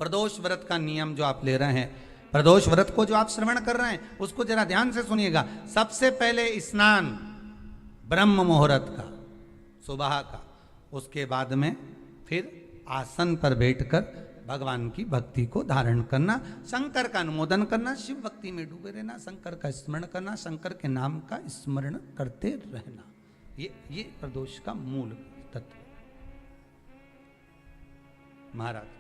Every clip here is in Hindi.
प्रदोष व्रत का नियम जो आप ले रहे हैं, प्रदोष व्रत को जो आप श्रवण कर रहे हैं उसको जरा ध्यान से सुनिएगा। सबसे पहले स्नान ब्रह्म मुहूर्त का, सुबह का, उसके बाद में फिर आसन पर बैठकर भगवान की भक्ति को धारण करना, शंकर का अनुमोदन करना, शिव भक्ति में डूबे रहना, शंकर का स्मरण करना, शंकर के नाम का स्मरण करते रहना। ये प्रदोष का मूल तत्व। महाराज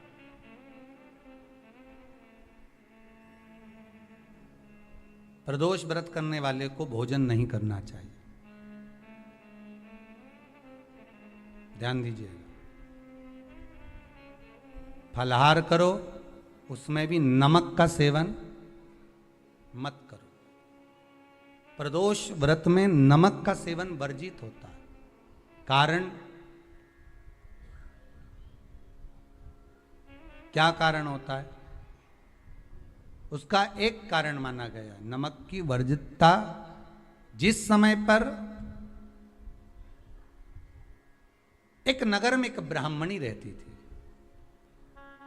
प्रदोष व्रत करने वाले को भोजन नहीं करना चाहिए, ध्यान दीजिएगा। फलाहार करो, उसमें भी नमक का सेवन मत करो। प्रदोष व्रत में नमक का सेवन वर्जित होता है। कारण क्या कारण होता है? उसका एक कारण माना गया नमक की वर्जितता। जिस समय पर एक नगर में एक ब्राह्मणी रहती थी,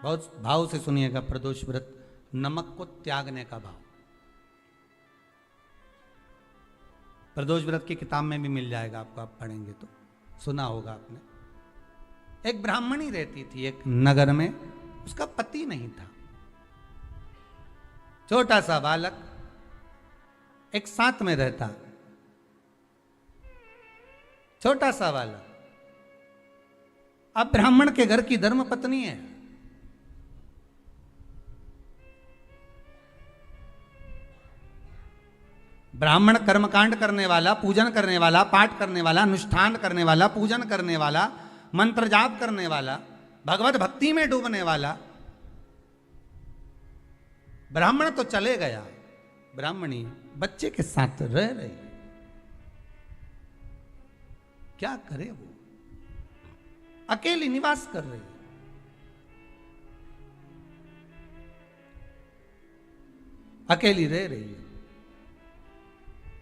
बहुत भाव से सुनिएगा, प्रदोष व्रत नमक को त्यागने का भाव। प्रदोष व्रत की किताब में भी मिल जाएगा आपको, आप पढ़ेंगे तो सुना होगा आपने। एक ब्राह्मणी रहती थी एक नगर में, उसका पति नहीं था। छोटा सा बालक एक साथ में रहता, छोटा सा बालक। अब ब्राह्मण के घर की धर्म पत्नी है। ब्राह्मण कर्मकांड करने वाला, पूजन करने वाला, पाठ करने वाला, अनुष्ठान करने वाला, पूजन करने वाला, मंत्र जाप करने वाला, भगवत भक्ति में डूबने वाला। ब्राह्मण तो चले गया, ब्राह्मणी बच्चे के साथ रह रही। क्या करे वो? अकेली निवास कर रही, अकेली रह रही है।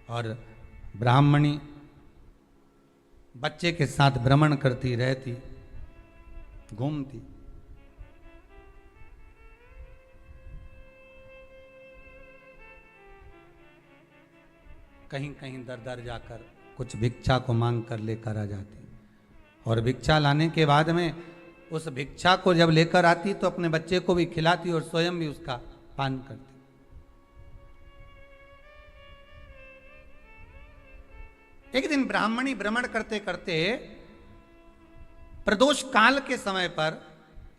और ब्राह्मणी बच्चे के साथ भ्रमण करती रहती, घूमती। कहीं कहीं दर दर जाकर कुछ भिक्षा को मांग कर लेकर आ जाती, और भिक्षा लाने के बाद में उस भिक्षा को जब लेकर आती तो अपने बच्चे को भी खिलाती और स्वयं भी उसका पान करती। एक दिन ब्राह्मणी भ्रमण करते करते प्रदोष काल के समय पर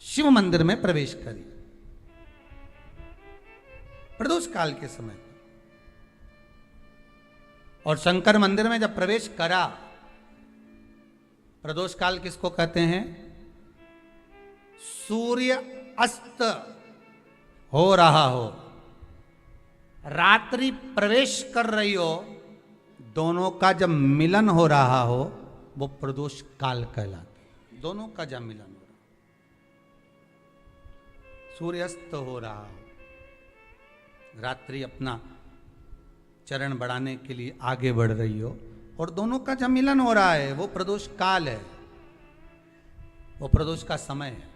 शिव मंदिर में प्रवेश करी। प्रदोष काल के समय पर, और शंकर मंदिर में जब प्रवेश करा, प्रदोष काल किसको कहते हैं? सूर्य अस्त हो रहा हो, रात्रि प्रवेश कर रही हो, दोनों का जब मिलन हो रहा हो वो प्रदोष काल कहलाता है। दोनों का जब मिलन हो रहा, सूर्यास्त हो रहा हो, रात्रि अपना चरण बढ़ाने के लिए आगे बढ़ रही हो, और दोनों का जब मिलन हो रहा है, वो प्रदोष काल है, वो प्रदोष का समय है।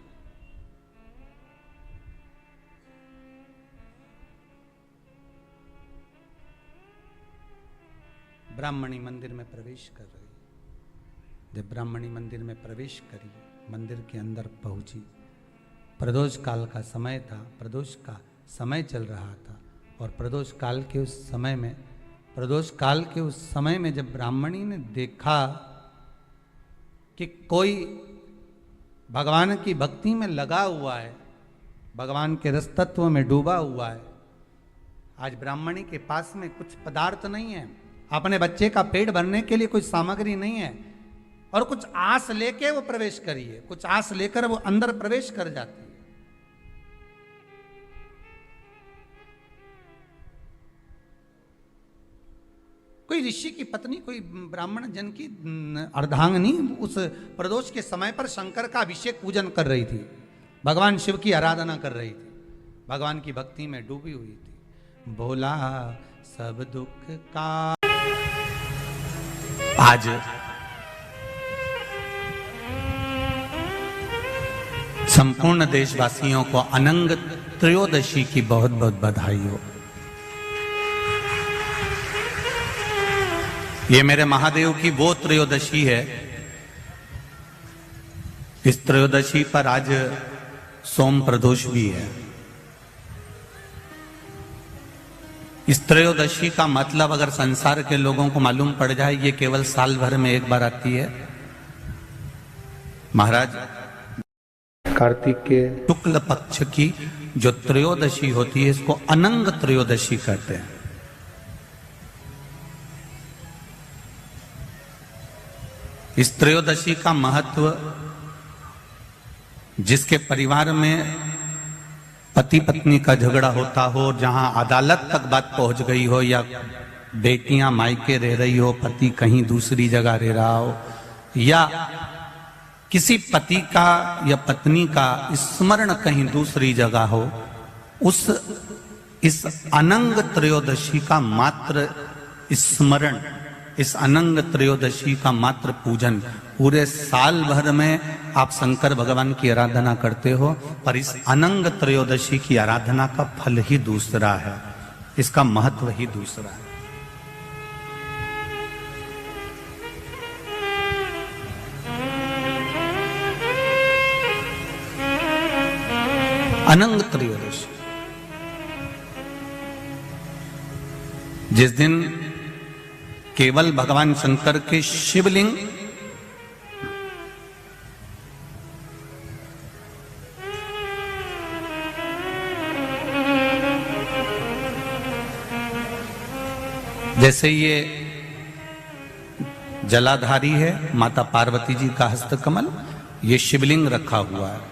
ब्राह्मणी मंदिर में प्रवेश कर रही। जब ब्राह्मणी मंदिर में प्रवेश करी, मंदिर के अंदर पहुंची, प्रदोष काल का समय था, प्रदोष का समय चल रहा था। और प्रदोष काल के उस समय में, प्रदोष काल के उस समय में जब ब्राह्मणी ने देखा कि कोई भगवान की भक्ति में लगा हुआ है, भगवान के रस तत्व में डूबा हुआ है, आज ब्राह्मणी के पास में कुछ पदार्थ नहीं है, अपने बच्चे का पेट भरने के लिए कोई सामग्री नहीं है, और कुछ आस लेके वो प्रवेश करी है, कुछ आस लेकर वो अंदर प्रवेश कर जाती है। कोई ऋषि की पत्नी, कोई ब्राह्मण जन की अर्धांगिनी उस प्रदोष के समय पर शंकर का अभिषेक पूजन कर रही थी, भगवान शिव की आराधना कर रही थी, भगवान की भक्ति में डूबी हुई थी। भोला सब दुख का आज संपूर्ण देशवासियों को अनंग त्रयोदशी की बहुत बहुत बधाई हो। ये मेरे महादेव की वो त्रयोदशी है। इस त्रयोदशी पर आज सोम प्रदोष भी है। इस त्रयोदशी का मतलब अगर संसार के लोगों को मालूम पड़ जाए, ये केवल साल भर में एक बार आती है। महाराज, कार्तिक के शुक्ल पक्ष की जो त्रयोदशी होती है, इसको अनंग त्रयोदशी कहते हैं। इस त्रयोदशी का महत्व, जिसके परिवार में पति पत्नी का झगड़ा होता हो, जहां अदालत तक बात पहुंच गई हो, या बेटियां मायके रह रही हो, पति कहीं दूसरी जगह रह रहा हो, या किसी पति का या पत्नी का स्मरण कहीं दूसरी जगह हो, इस अनंग त्रयोदशी का मात्र स्मरण, इस अनंग त्रयोदशी का मात्र पूजन, पूरे साल भर में आप शंकर भगवान की आराधना करते हो, पर इस अनंग त्रयोदशी की आराधना का फल ही दूसरा है, इसका महत्व ही दूसरा है। अनंग त्रयोदशी, जिस दिन केवल भगवान शंकर के शिवलिंग जैसे ये जलाधारी है माता पार्वती जी का हस्तकमल, ये शिवलिंग रखा हुआ है।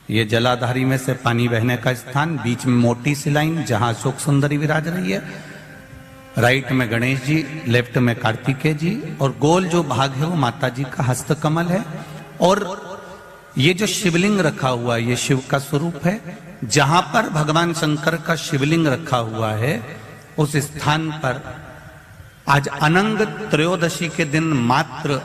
ये जलाधारी में से पानी बहने का स्थान, बीच में मोटी सी लाइन जहां अशोक सुंदरी विराज रही है, राइट में गणेश जी, लेफ्ट में कार्तिकेय जी, और गोल जो भाग है वो माता जी का हस्तकमल है। और ये जो शिवलिंग रखा हुआ है, ये शिव का स्वरूप है। जहां पर भगवान शंकर का शिवलिंग रखा हुआ है, उस स्थान पर आज अनंग त्रयोदशी के दिन मात्र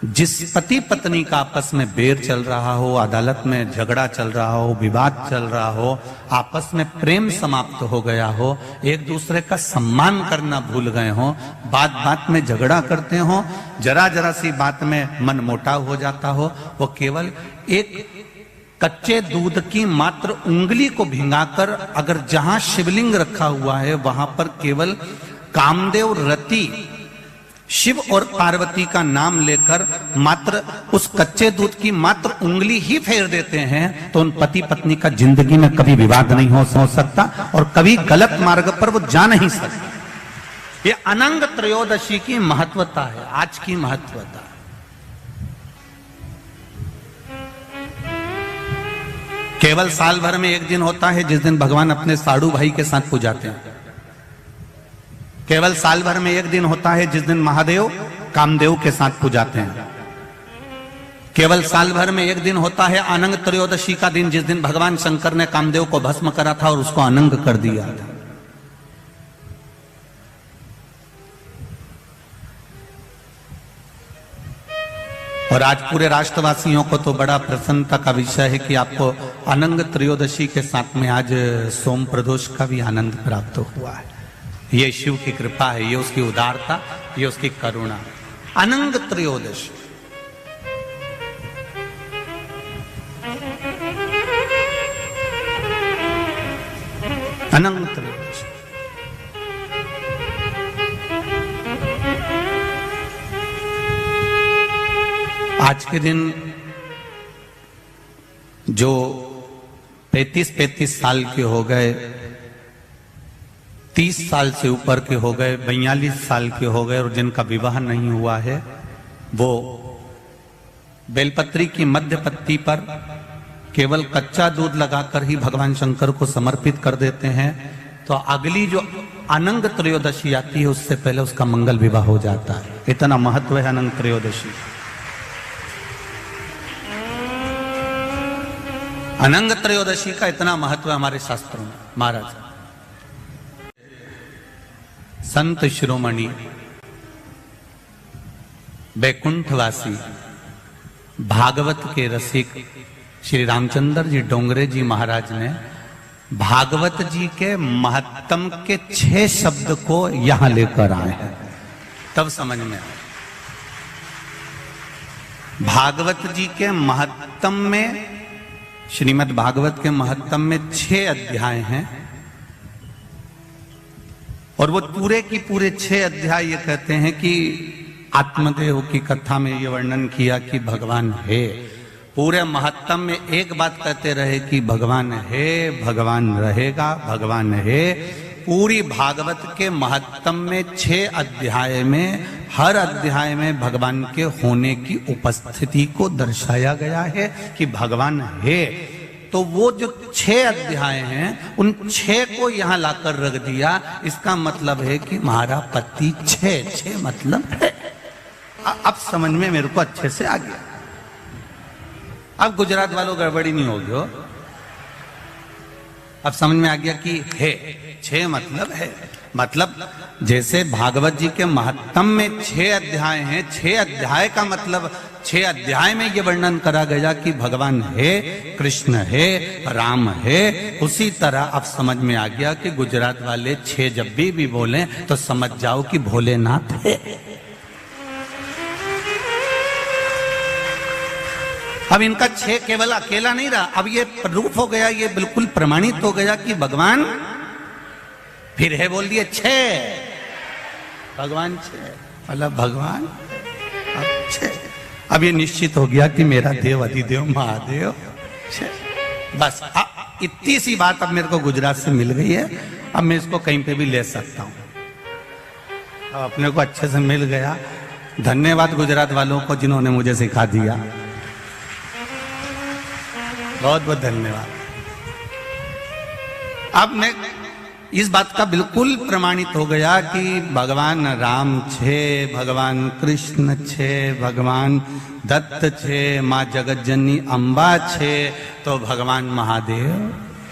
जिस पति पत्नी का आपस में बैर चल रहा हो, अदालत में झगड़ा चल रहा हो, विवाद चल रहा हो, आपस में प्रेम समाप्त हो गया हो, एक दूसरे का सम्मान करना भूल गए हो, बात बात में झगड़ा करते हो, जरा जरा सी बात में मन मोटाव हो जाता हो, वो केवल एक कच्चे दूध की मात्र उंगली को भिंगाकर अगर जहां शिवलिंग रखा हुआ है वहां पर केवल कामदेव रति शिव और पार्वती का नाम लेकर मात्र उस कच्चे दूध की मात्र उंगली ही फेर देते हैं, तो उन पति पत्नी का जिंदगी में कभी विवाद नहीं हो सकता और कभी गलत मार्ग पर वो जा नहीं सकते। ये अनंग त्रयोदशी की महत्वता है, आज की महत्वता। केवल साल भर में एक दिन होता है जिस दिन भगवान अपने साड़ू भाई के साथ पूजाते हैं। केवल साल भर में एक दिन होता है जिस दिन महादेव कामदेव के साथ पूजाते हैं। केवल साल भर में एक दिन होता है अनंग त्रयोदशी का दिन, जिस दिन भगवान शंकर ने कामदेव को भस्म करा था और उसको अनंग कर दिया था। और आज पूरे राष्ट्रवासियों को तो बड़ा प्रसन्नता का विषय है कि आपको अनंग त्रयोदशी के साथ में आज सोम प्रदोष का भी आनंद प्राप्त हुआ है। ये शिव की कृपा है, ये उसकी उदारता, ये उसकी करुणा। अनंग त्रयोदशी, अनंग त्रयोदशी। आज के दिन जो 35 साल के हो गए, 30 साल से ऊपर के हो गए, 42 साल के हो गए और जिनका विवाह नहीं हुआ है, वो बेलपत्री की मध्य पत्ती पर केवल कच्चा दूध लगाकर ही भगवान शंकर को समर्पित कर देते हैं, तो अगली जो अनंग त्रयोदशी आती है उससे पहले उसका मंगल विवाह हो जाता है। इतना महत्व है अनंग त्रयोदशी। अनंग त्रयोदशी का इतना महत्व है हमारे शास्त्रों में। महाराज संत शिरोमणि बैकुंठवासी भागवत के रसिक श्री रामचंद्र जी डोंगरे जी महाराज ने भागवत जी के महत्तम के 6 शब्द को यहां लेकर आए हैं, तब समझ में आए। भागवत जी के महत्तम में, श्रीमद् भागवत के महत्तम में 6 अध्याय हैं और वो पूरे की पूरे 6 अध्याय ये कहते हैं कि आत्मदेव की कथा में ये वर्णन किया कि भगवान है। पूरे महत्तम में एक बात कहते रहे कि भगवान है, भगवान रहेगा, भगवान है। पूरी भागवत के महत्तम में 6 अध्याय में हर अध्याय में भगवान के होने की उपस्थिति को दर्शाया गया है कि भगवान है। तो वो जो 6 अध्याय हैं उन 6 को यहां लाकर रख दिया। इसका मतलब है कि हमारा पति 6 मतलब है। अब समझ में मेरे को अच्छे से आ गया। अब गुजरात वालों गड़बड़ी नहीं होगी हो। अब समझ में आ गया कि है 6 मतलब है। मतलब जैसे भागवत जी के महत्तम में 6 अध्याय हैं, 6 अध्याय का मतलब 6 अध्याय में ये वर्णन करा गया कि भगवान है, कृष्ण है, राम है। उसी तरह अब समझ में आ गया कि गुजरात वाले 6 जब भी बोले तो समझ जाओ कि भोलेनाथ है। अब इनका 6 केवल अकेला नहीं रहा, अब ये प्रूफ हो गया, ये बिल्कुल प्रमाणित हो गया कि भगवान फिर है, बोल दिए 6 भगवान 6 मतलब भगवान अब 6। अब ये निश्चित हो गया कि मेरा देव अधिदेव महादेव 6। बस इतनी सी बात अब मेरे को गुजरात से मिल गई है। अब मैं इसको कहीं पे भी ले सकता हूं। अब अपने को अच्छे से मिल गया। धन्यवाद गुजरात वालों को जिन्होंने मुझे सिखा दिया, बहुत बहुत धन्यवाद। अब मैं इस बात का बिल्कुल प्रमाणित हो गया कि भगवान राम 6, भगवान कृष्ण 6, भगवान दत्त 6, माँ जगत जननी अम्बा 6, तो भगवान महादेव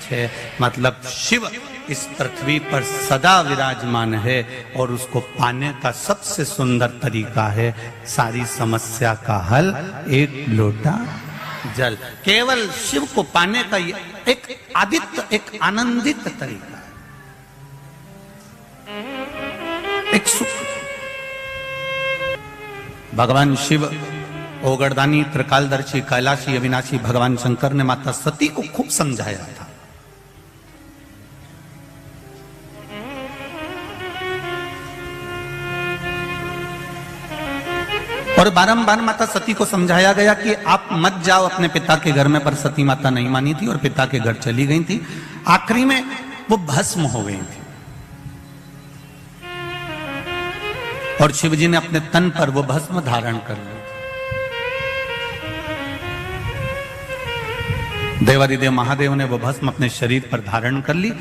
6। मतलब शिव इस पृथ्वी पर सदा विराजमान है और उसको पाने का सबसे सुंदर तरीका है सारी समस्या का हल, एक लोटा जल। केवल शिव को पाने का एक आदित्य, एक आनंदित तरीका, एक सुख। भगवान शिव ओगरदानी, त्रिकालदर्शी, कैलाशी, अविनाशी भगवान शंकर ने माता सती को खूब समझाया था। और बारंबार माता सती को समझाया गया कि आप मत जाओ अपने पिता के घर में, पर सती माता नहीं मानी थी और पिता के घर चली गई थी। आखिरी में वो भस्म हो गई थी और शिवजी ने अपने तन पर वो भस्म धारण कर ली। देवादिदेव महादेव ने वो भस्म अपने शरीर पर धारण कर ली।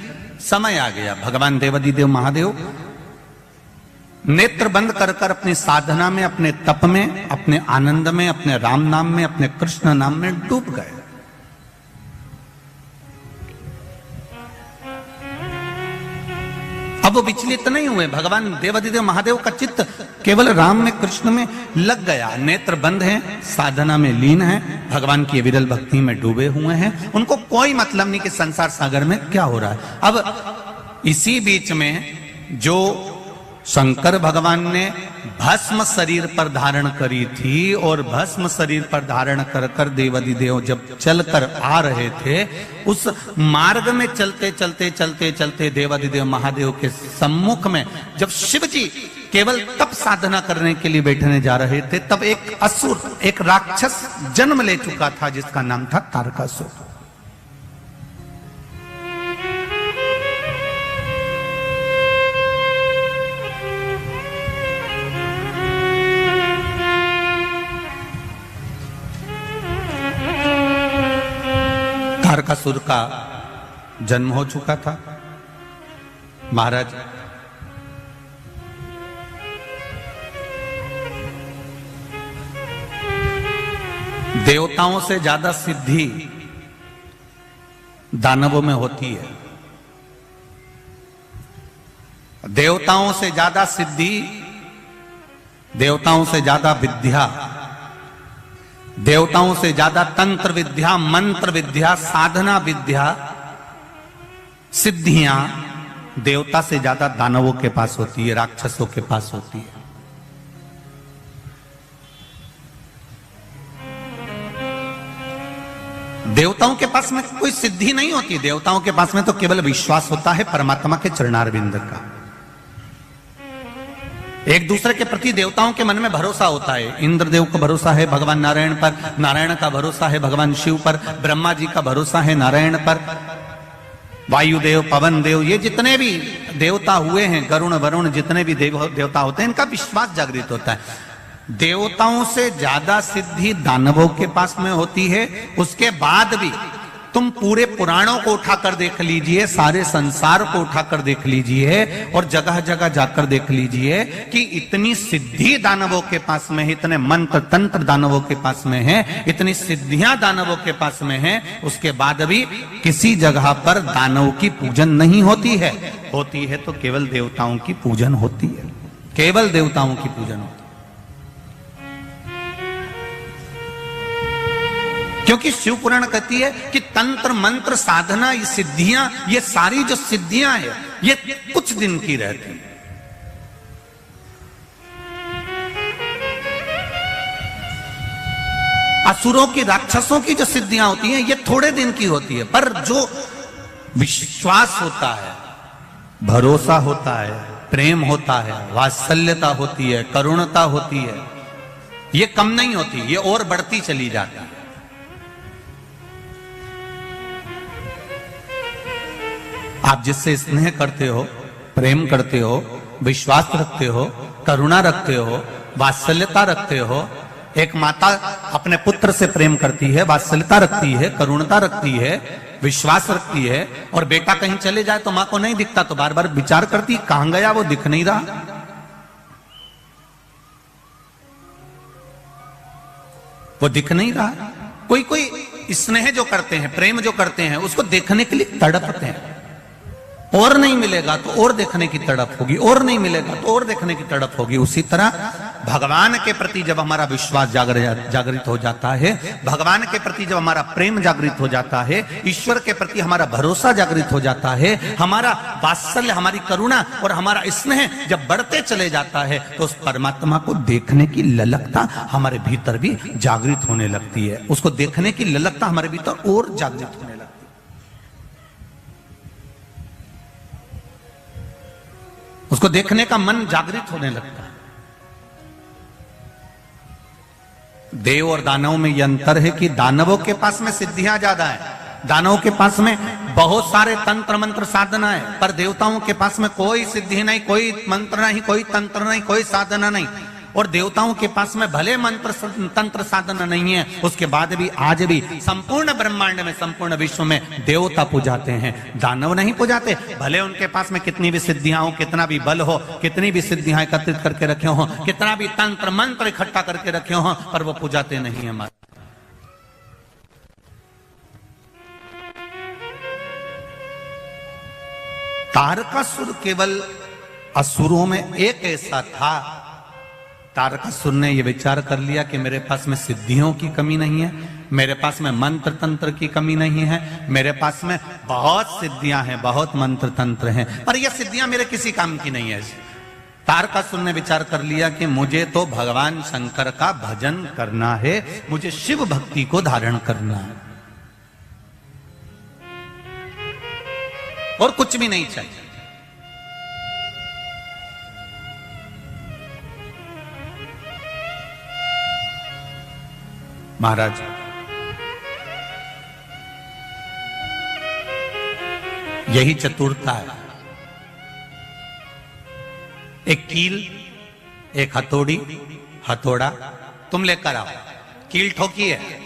समय आ गया, भगवान देवादिदेव महादेव नेत्र बंद कर कर अपनी साधना में, अपने तप में, अपने आनंद में, अपने राम नाम में, अपने कृष्ण नाम में डूब गए। अब वो विचलित नहीं हुए। भगवान देवादिदेव महादेव का चित्त केवल राम में, कृष्ण में लग गया। नेत्र बंद हैं, साधना में लीन हैं, भगवान की विरल भक्ति में डूबे हुए हैं। उनको कोई मतलब नहीं कि संसार सागर में क्या हो रहा है। अब इसी बीच में जो शंकर भगवान ने भस्म शरीर पर धारण करी थी और भस्म शरीर पर धारण कर कर देवादिदेव जब चलकर आ रहे थे, उस मार्ग में चलते चलते चलते चलते देवादिदेव महादेव के सम्मुख में जब शिव जी केवल तप साधना करने के लिए बैठने जा रहे थे, तब एक असुर, एक राक्षस जन्म ले चुका था जिसका नाम था तारकासुर। तारकासुर का जन्म हो चुका था। महाराज देवताओं से ज्यादा सिद्धि दानवों में होती है। देवताओं से ज्यादा सिद्धि, देवताओं से ज्यादा विद्या देवताओं से ज्यादा तंत्र विद्या, मंत्र विद्या, साधना विद्या, सिद्धियां देवता से ज्यादा दानवों के पास होती है, राक्षसों के पास होती है। देवताओं के पास में कोई सिद्धि नहीं होती, देवताओं के पास में तो केवल विश्वास होता है परमात्मा के चरणारविंद का। एक दूसरे के प्रति देवताओं के मन में भरोसा होता है। इंद्रदेव का भरोसा है भगवान नारायण पर, नारायण का भरोसा है भगवान शिव पर, ब्रह्मा जी का भरोसा है नारायण पर, वायुदेव, पवन देव, ये जितने भी देवता हुए हैं, गरुण वरुण, जितने भी देवता होते हैं, इनका विश्वास जागृत होता है। देवताओं से ज्यादा सिद्धि दानवों के पास में होती है। उसके बाद भी तुम पूरे पुराणों को उठाकर देख लीजिए, सारे संसार को उठाकर देख लीजिए और जगह जगह जाकर देख लीजिए कि इतनी सिद्धि दानवों के पास में है, इतने मंत्र तंत्र दानवों के पास में है, इतनी सिद्धियां दानवों के पास में है, उसके बाद भी किसी जगह पर दानव की पूजन नहीं होती है। होती है तो केवल देवताओं की पूजन होती है, केवल देवताओं की पूजन होती है। क्योंकि शिव पुराण कहती है कि तंत्र मंत्र साधना, ये सिद्धियां, ये सारी जो सिद्धियां है, ये कुछ दिन की रहती है। असुरों की, राक्षसों की जो सिद्धियां होती हैं, ये थोड़े दिन की होती है। पर जो विश्वास होता है, भरोसा होता है, प्रेम होता है, वात्सल्यता होती है, करुणता होती है, ये कम नहीं होती, ये और बढ़ती चली जाती है। आप जिससे स्नेह करते हो, प्रेम करते हो, विश्वास रखते हो, करुणा रखते हो, वात्सल्यता रखते हो। एक माता अपने पुत्र से प्रेम करती है, वात्सल्यता रखती है, करुणता रखती है, विश्वास रखती है, और बेटा कहीं चले जाए तो मां को नहीं दिखता तो बार बार विचार करती, कहां गया, वो दिख नहीं रहा। वो दिख नहीं रहा। कोई कोई स्नेह जो करते हैं, प्रेम जो करते हैं, उसको देखने के लिए तड़पते हैं। और नहीं मिलेगा तो और देखने की तड़प होगी, और नहीं मिलेगा तो और देखने की तड़प होगी। उसी तरह भगवान के प्रति जब हमारा विश्वास जागृत हो जाता है, भगवान के प्रति जब हमारा प्रेम जागृत हो जाता है, ईश्वर के प्रति हमारा भरोसा जागृत हो जाता है, हमारा वात्सल्य, हमारी करुणा और हमारा स्नेह जब बढ़ते चले जाता है, तो उस परमात्मा को देखने की ललकता हमारे भीतर भी जागृत होने लगती है। उसको देखने की ललकता हमारे भीतर और जागृत होने लगती है। उसको देखने का मन जागृत होने लगता है। देव और दानवों में यह अंतर है कि दानवों के पास में सिद्धियां ज्यादा है, दानवों के पास में बहुत सारे तंत्र मंत्र साधना है, पर देवताओं के पास में कोई सिद्धि नहीं, कोई मंत्र नहीं, कोई तंत्र नहीं, कोई साधना नहीं। और देवताओं के पास में भले मंत्र तंत्र साधना नहीं है, उसके बाद भी आज भी संपूर्ण ब्रह्मांड में, संपूर्ण विश्व में देवता पूजाते हैं, दानव नहीं पूजाते। भले उनके पास में कितनी भी सिद्धियां हो, कितना भी बल हो, कितनी भी सिद्धियां एकत्रित करके रखे हो, कितना भी तंत्र मंत्र इकट्ठा करके रखे हो, पर वो पूजाते नहीं है। तारकासुर केवल असुरों में एक ऐसा था, तारकासुर ने यह विचार कर लिया कि मेरे पास में सिद्धियों की कमी नहीं है, मेरे पास में मंत्र तंत्र की कमी नहीं है, मेरे पास में बहुत सिद्धियां हैं, बहुत मंत्र तंत्र हैं, पर यह सिद्धियां मेरे किसी काम की नहीं है। तारकासुर ने विचार कर लिया कि मुझे तो भगवान शंकर का भजन करना है, मुझे शिव भक्ति को धारण करना है, और कुछ भी नहीं चाहिए। महाराज, यही चतुरता है। एक कील, एक हथौड़ी, हथौड़ा तुम लेकर आओ, कील ठोकी है,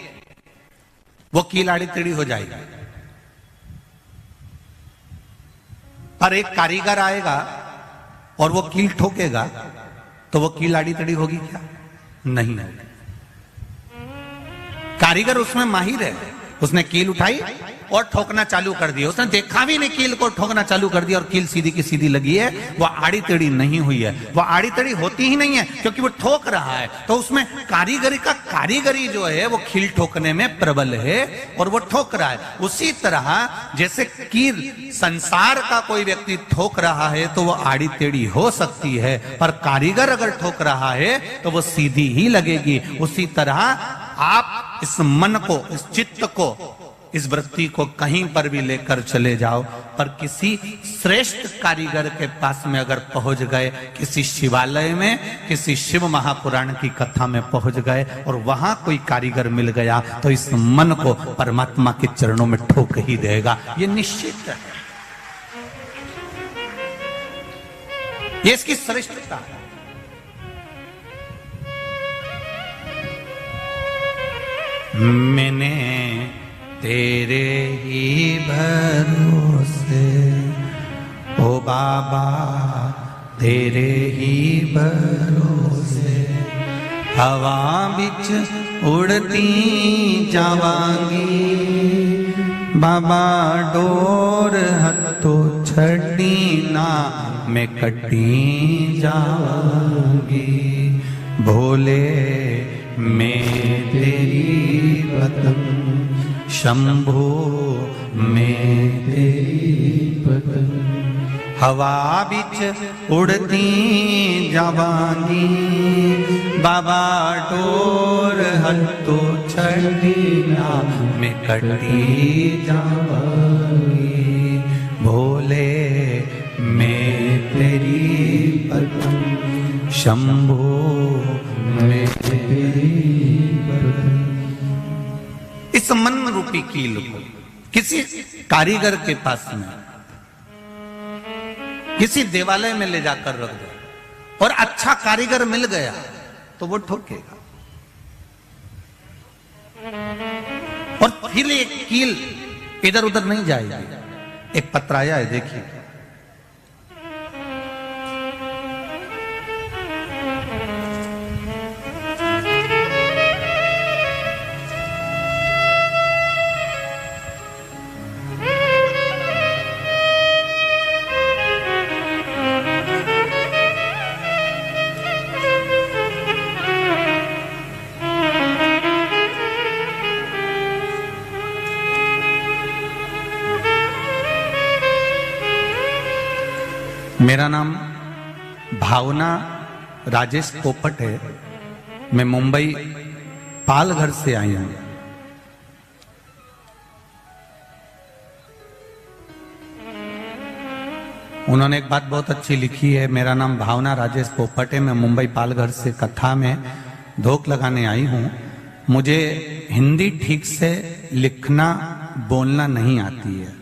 वो कील आड़ी टेढ़ी हो जाएगी। पर एक कारीगर आएगा और वो कील ठोकेगा तो वो कील आड़ी टेढ़ी होगी क्या? नहीं होगी। कारीगर उसमें माहिर है, उसने कील उठाई और ठोकना चालू कर दिया। उसने देखा भी नहीं, कील को ठोकना चालू कर दिया और कील सीधी की सीधी लगी है, वो आड़ी टेढ़ी नहीं हुई है। वो आड़ी टेढ़ी होती ही नहीं है क्योंकि वो ठोक रहा है। तो उसमें कारीगरी जो है वो कील ठोकने में प्रबल है और वो ठोक रहा है। उसी तरह जैसे कील संसार का कोई व्यक्ति ठोक रहा है तो वो आड़ी टेढ़ी हो सकती है, पर कारीगर अगर ठोक रहा है तो वो सीधी ही लगेगी। उसी तरह आप इस मन को, इस चित्त को, इस वृत्ति को कहीं पर भी लेकर चले जाओ, पर किसी श्रेष्ठ कारीगर के पास में अगर पहुंच गए, किसी शिवालय में, किसी शिव महापुराण की कथा में पहुंच गए और वहां कोई कारीगर मिल गया तो इस मन को परमात्मा के चरणों में ठोक ही देगा, ये निश्चित है। ये इसकी श्रेष्ठता है। मैंने तेरे ही भरोसे, ओ बाबा तेरे ही भरोसे, हवा बिच उड़ती जावांगी, बाबा डोर हथो छड़ी ना मैं कटी जावांगी, भोले मैं तेरी पतंग, शंभो मैं तेरी पतंग, हवा बिच उड़ती जावांगी, बाबा डोर हथो छड़ी ना मैं कटी जावांगी, भोले मैं तेरी पतंग, शंभो मैं तेरी पतंग। इस मन रूपी कील को किसी कारीगर के पास में, किसी देवालय में ले जाकर रख दो और अच्छा कारीगर मिल गया तो वो ठोकेगा। और फिर एक कील इधर उधर नहीं जाएगी। एक पत्र आया है, देखिए। मेरा नाम भावना राजेश पोपट है। मैं मुंबई पालघर से आई हूं। उन्होंने एक बात बहुत अच्छी लिखी है, मेरा नाम भावना राजेश पोपट है, मैं मुंबई पालघर से कथा में धोख लगाने आई हूं। मुझे हिंदी ठीक से लिखना बोलना नहीं आती है,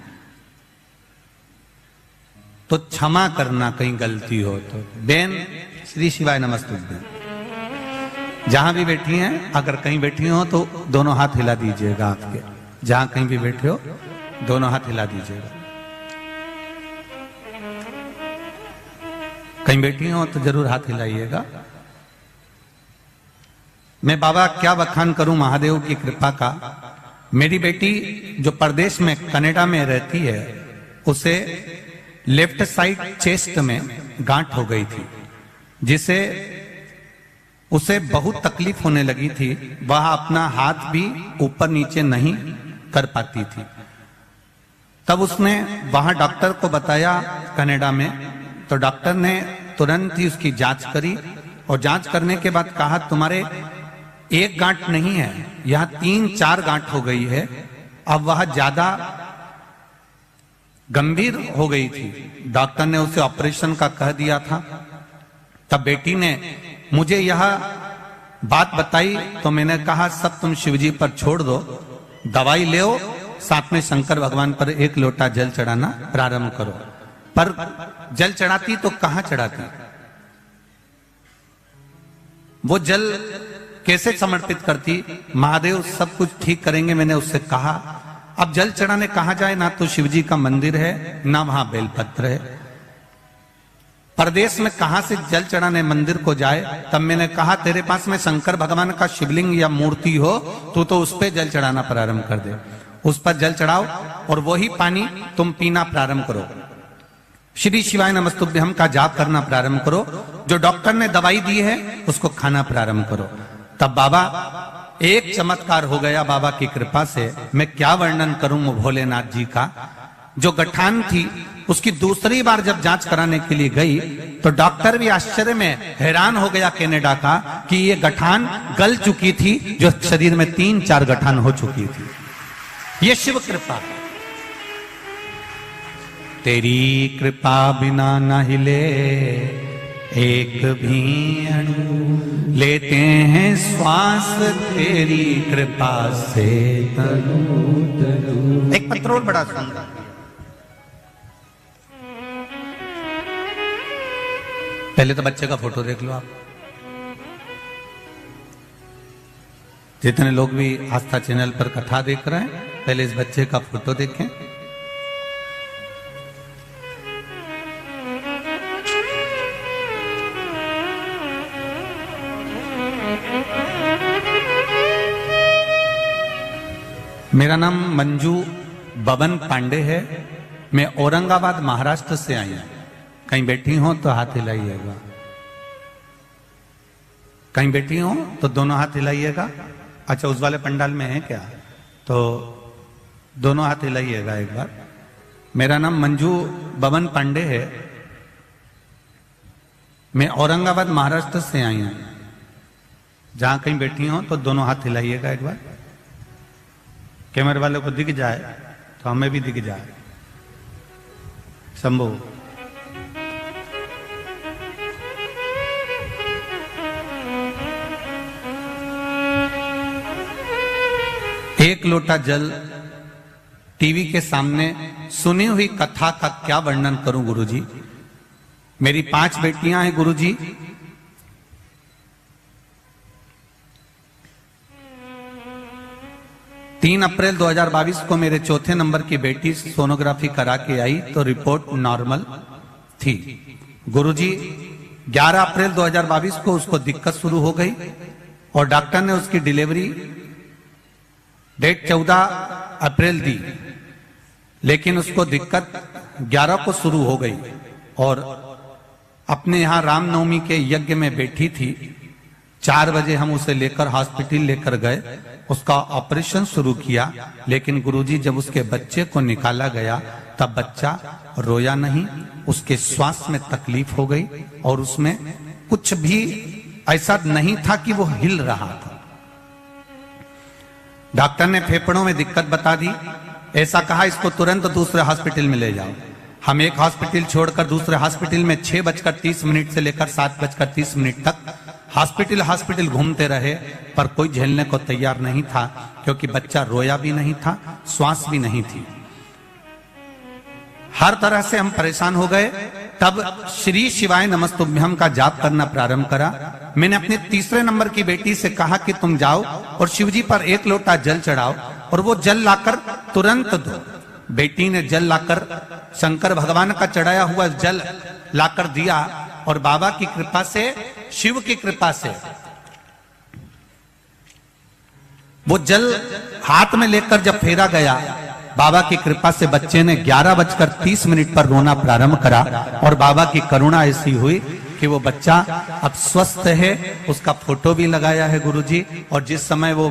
तो क्षमा करना कहीं गलती हो तो। बेन श्री शिवाय नमस्तुभ्यं। जहां भी बैठी हैं, अगर कहीं बैठी हो तो दोनों हाथ हिला दीजिएगा। आपके जहां कहीं भी बैठे हो दोनों हाथ हिला दीजिएगा। कहीं बैठी हो तो जरूर हाथ हिलाइएगा। मैं बाबा क्या बखान करूं महादेव की कृपा का। मेरी बेटी जो परदेश में कनाडा में रहती है, उसे लेफ्ट साइड चेस्ट में गांठ हो गई थी, जिसे उसे बहुत तकलीफ होने लगी थी। वह अपना हाथ भी ऊपर नीचे नहीं कर पाती थी। तब उसने वहां डॉक्टर को बताया कनाडा में, तो डॉक्टर ने तुरंत ही उसकी जांच करी और जांच करने के बाद कहा तुम्हारे एक गांठ नहीं है, यहां 3-4 गांठ हो गई है। अब वह ज्यादा गंभीर हो गई थी। डॉक्टर ने उसे ऑपरेशन का कह दिया था। तब बेटी ने मुझे यह बात बताई तो मैंने कहा सब तुम शिवजी पर छोड़ दो, दवाई ले, साथ में शंकर भगवान पर एक लोटा जल चढ़ाना प्रारंभ करो। पर जल चढ़ाती तो कहां चढ़ाती, वो जल कैसे समर्पित करती। महादेव सब कुछ ठीक करेंगे, मैंने उससे कहा। अब जल चढ़ाने कहां जाए, ना तो शिवजी का मंदिर है ना वहां बेलपत्र है। परदेश में कहां से जल चढ़ाने मंदिर को जाए। तब मैंने कहा तेरे पास में शंकर भगवान का शिवलिंग या मूर्ति हो तो उस पे जल चढ़ाना प्रारंभ कर दे। उस पर जल चढ़ाओ और वही पानी तुम पीना प्रारंभ करो। श्री शिवाय नमस्तुभ्यम का जाप करना प्रारंभ करो। जो डॉक्टर ने दवाई दी है उसको खाना प्रारंभ करो। तब बाबा, एक चमत्कार हो गया बाबा की कृपा से, मैं क्या वर्णन करूं वो भोलेनाथ जी का। जो गठान थी उसकी दूसरी बार जब जांच कराने के लिए गई तो डॉक्टर भी आश्चर्य में हैरान हो गया कनाडा का कि ये गठान गल चुकी थी, जो शरीर में 3-4 गठान हो चुकी थी। ये शिव कृपा। तेरी कृपा बिना न हिले एक भी अणु, लेते हैं श्वास तेरी कृपा से तनु तनु। एक पत्रोल बड़ा सुंदर। पहले तो बच्चे का फोटो देख लो आप। जितने लोग भी आस्था चैनल पर कथा देख रहे हैं, पहले इस बच्चे का फोटो देखें। मेरा नाम मंजू बबन पांडे है। मैं औरंगाबाद महाराष्ट्र से आई हूं। कहीं बैठी हो तो हाथ हिलाइएगा, कहीं बैठी हो तो दोनों हाथ हिलाइएगा। अच्छा, उस वाले पंडाल में है क्या? तो दोनों हाथ हिलाइएगा एक बार। मेरा नाम मंजू बबन पांडे है। मैं औरंगाबाद महाराष्ट्र से आई हूं। जहां कहीं बैठी हो तो दोनों हाथ हिलाइएगा एक बार। कैमरे वाले को दिख जाए तो हमें भी दिख जाए। शंभू, एक लोटा जल टीवी के सामने सुनी हुई कथा का क्या वर्णन करूं गुरुजी। मेरी 5 बेटियां हैं गुरुजी। तीन अप्रैल 2022 को मेरे चौथे नंबर की बेटी सोनोग्राफी करा के आई तो रिपोर्ट नॉर्मल थी। गुरुजी 11 अप्रैल 2022 को उसको दिक्कत शुरू हो गई और डॉक्टर ने उसकी डिलीवरी डेट 14 अप्रैल दी, लेकिन उसको दिक्कत 11 को शुरू हो गई और अपने यहां रामनवमी के यज्ञ में बैठी थी। 4 बजे हम उसे लेकर हॉस्पिटल लेकर गए, उसका ऑपरेशन शुरू किया। लेकिन गुरुजी जब उसके बच्चे को निकाला गया तब बच्चा रोया नहीं, उसके श्वास में तकलीफ हो गई और उसमें कुछ भी ऐसा नहीं था कि वो हिल रहा था। डॉक्टर ने फेफड़ों में दिक्कत बता दी। ऐसा कहा इसको तुरंत दूसरे हॉस्पिटल में ले जाओ। हम एक हॉस्पिटल छोड़कर दूसरे हॉस्पिटल में 6:30 से लेकर 7:30 तक हॉस्पिटल घूमते रहे, पर कोई झेलने को तैयार नहीं था, क्योंकि बच्चा रोया भी नहीं था, श्वास भी नहीं थी। हर तरह से हम परेशान हो गए। तब श्री शिवाय नमस्तुभ्यम का जाप करना प्रारंभ करा। मैंने अपने तीसरे नंबर की बेटी से कहा कि तुम जाओ और शिवजी पर 1 लोटा जल चढ़ाओ और वो जल लाकर तुरंत दो। बेटी ने जल लाकर शंकर भगवान का चढ़ाया हुआ जल लाकर दिया और बाबा की कृपा से, शिव की कृपा से वो जल हाथ में लेकर जब फेरा गया, बाबा की कृपा से बच्चे ने 11:30 पर रोना प्रारंभ करा और बाबा की करुणा ऐसी हुई कि वो बच्चा अब स्वस्थ है। उसका फोटो भी लगाया है गुरुजी, और जिस समय वो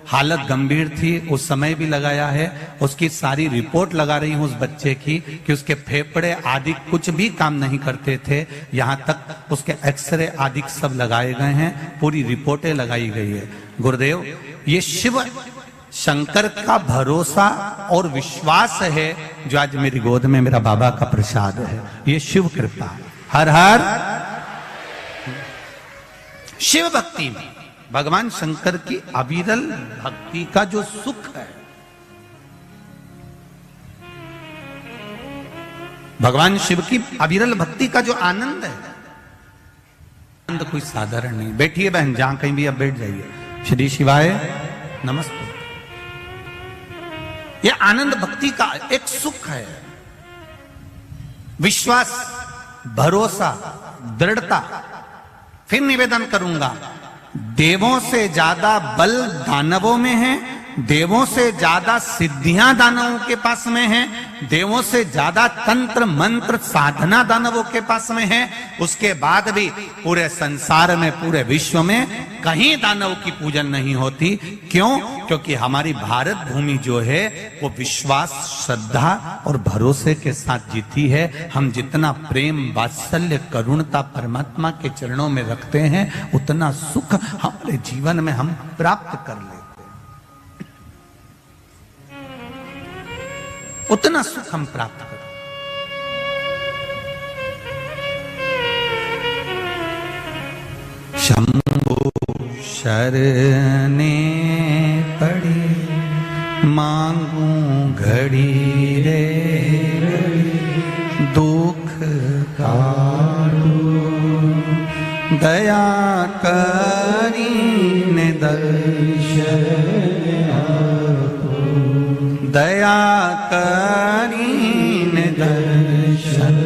हालत गंभीर थी उस समय भी लगाया है। उसकी सारी रिपोर्ट लगा रही हूं उस बच्चे की कि उसके फेफड़े आदि कुछ भी काम नहीं करते थे, यहां तक उसके एक्सरे आदि सब लगाए गए हैं, पूरी रिपोर्टें लगाई गई है। गुरुदेव, ये शिव शंकर का भरोसा और विश्वास है जो आज मेरी गोद में मेरा बाबा का प्रसाद है। ये शिव कृपा। हर हर शिव भक्ति में भगवान शंकर की अविरल भक्ति का जो सुख है, भगवान शिव की अविरल भक्ति का जो आनंद है, आनंद कोई साधारण नहीं। बैठिए बहन, जहां कहीं भी आप बैठ जाइए। श्री शिवाय नमस्ते। यह आनंद भक्ति का एक सुख है, विश्वास, भरोसा, दृढ़ता। फिर निवेदन करूंगा, देवों से ज्यादा बल दानवों में है देवों से ज्यादा सिद्धियां दानवों के पास में हैं, देवों से ज्यादा तंत्र मंत्र साधना दानवों के पास में है। उसके बाद भी पूरे संसार में, पूरे विश्व में कहीं दानव की पूजन नहीं होती। क्यों? क्योंकि हमारी भारत भूमि जो है वो विश्वास, श्रद्धा और भरोसे के साथ जीती है। हम जितना प्रेम, वात्सल्य, करुणता परमात्मा के चरणों में रखते हैं, उतना सुख हमारे जीवन में हम प्राप्त कर लेते हैं, उतना सुख हम प्राप्त करते हैं। शंभु शरणे पड़ी मांगू घड़ी रे दुख काटू, दया करीने दर्शन आपो, दया करीने दर्शन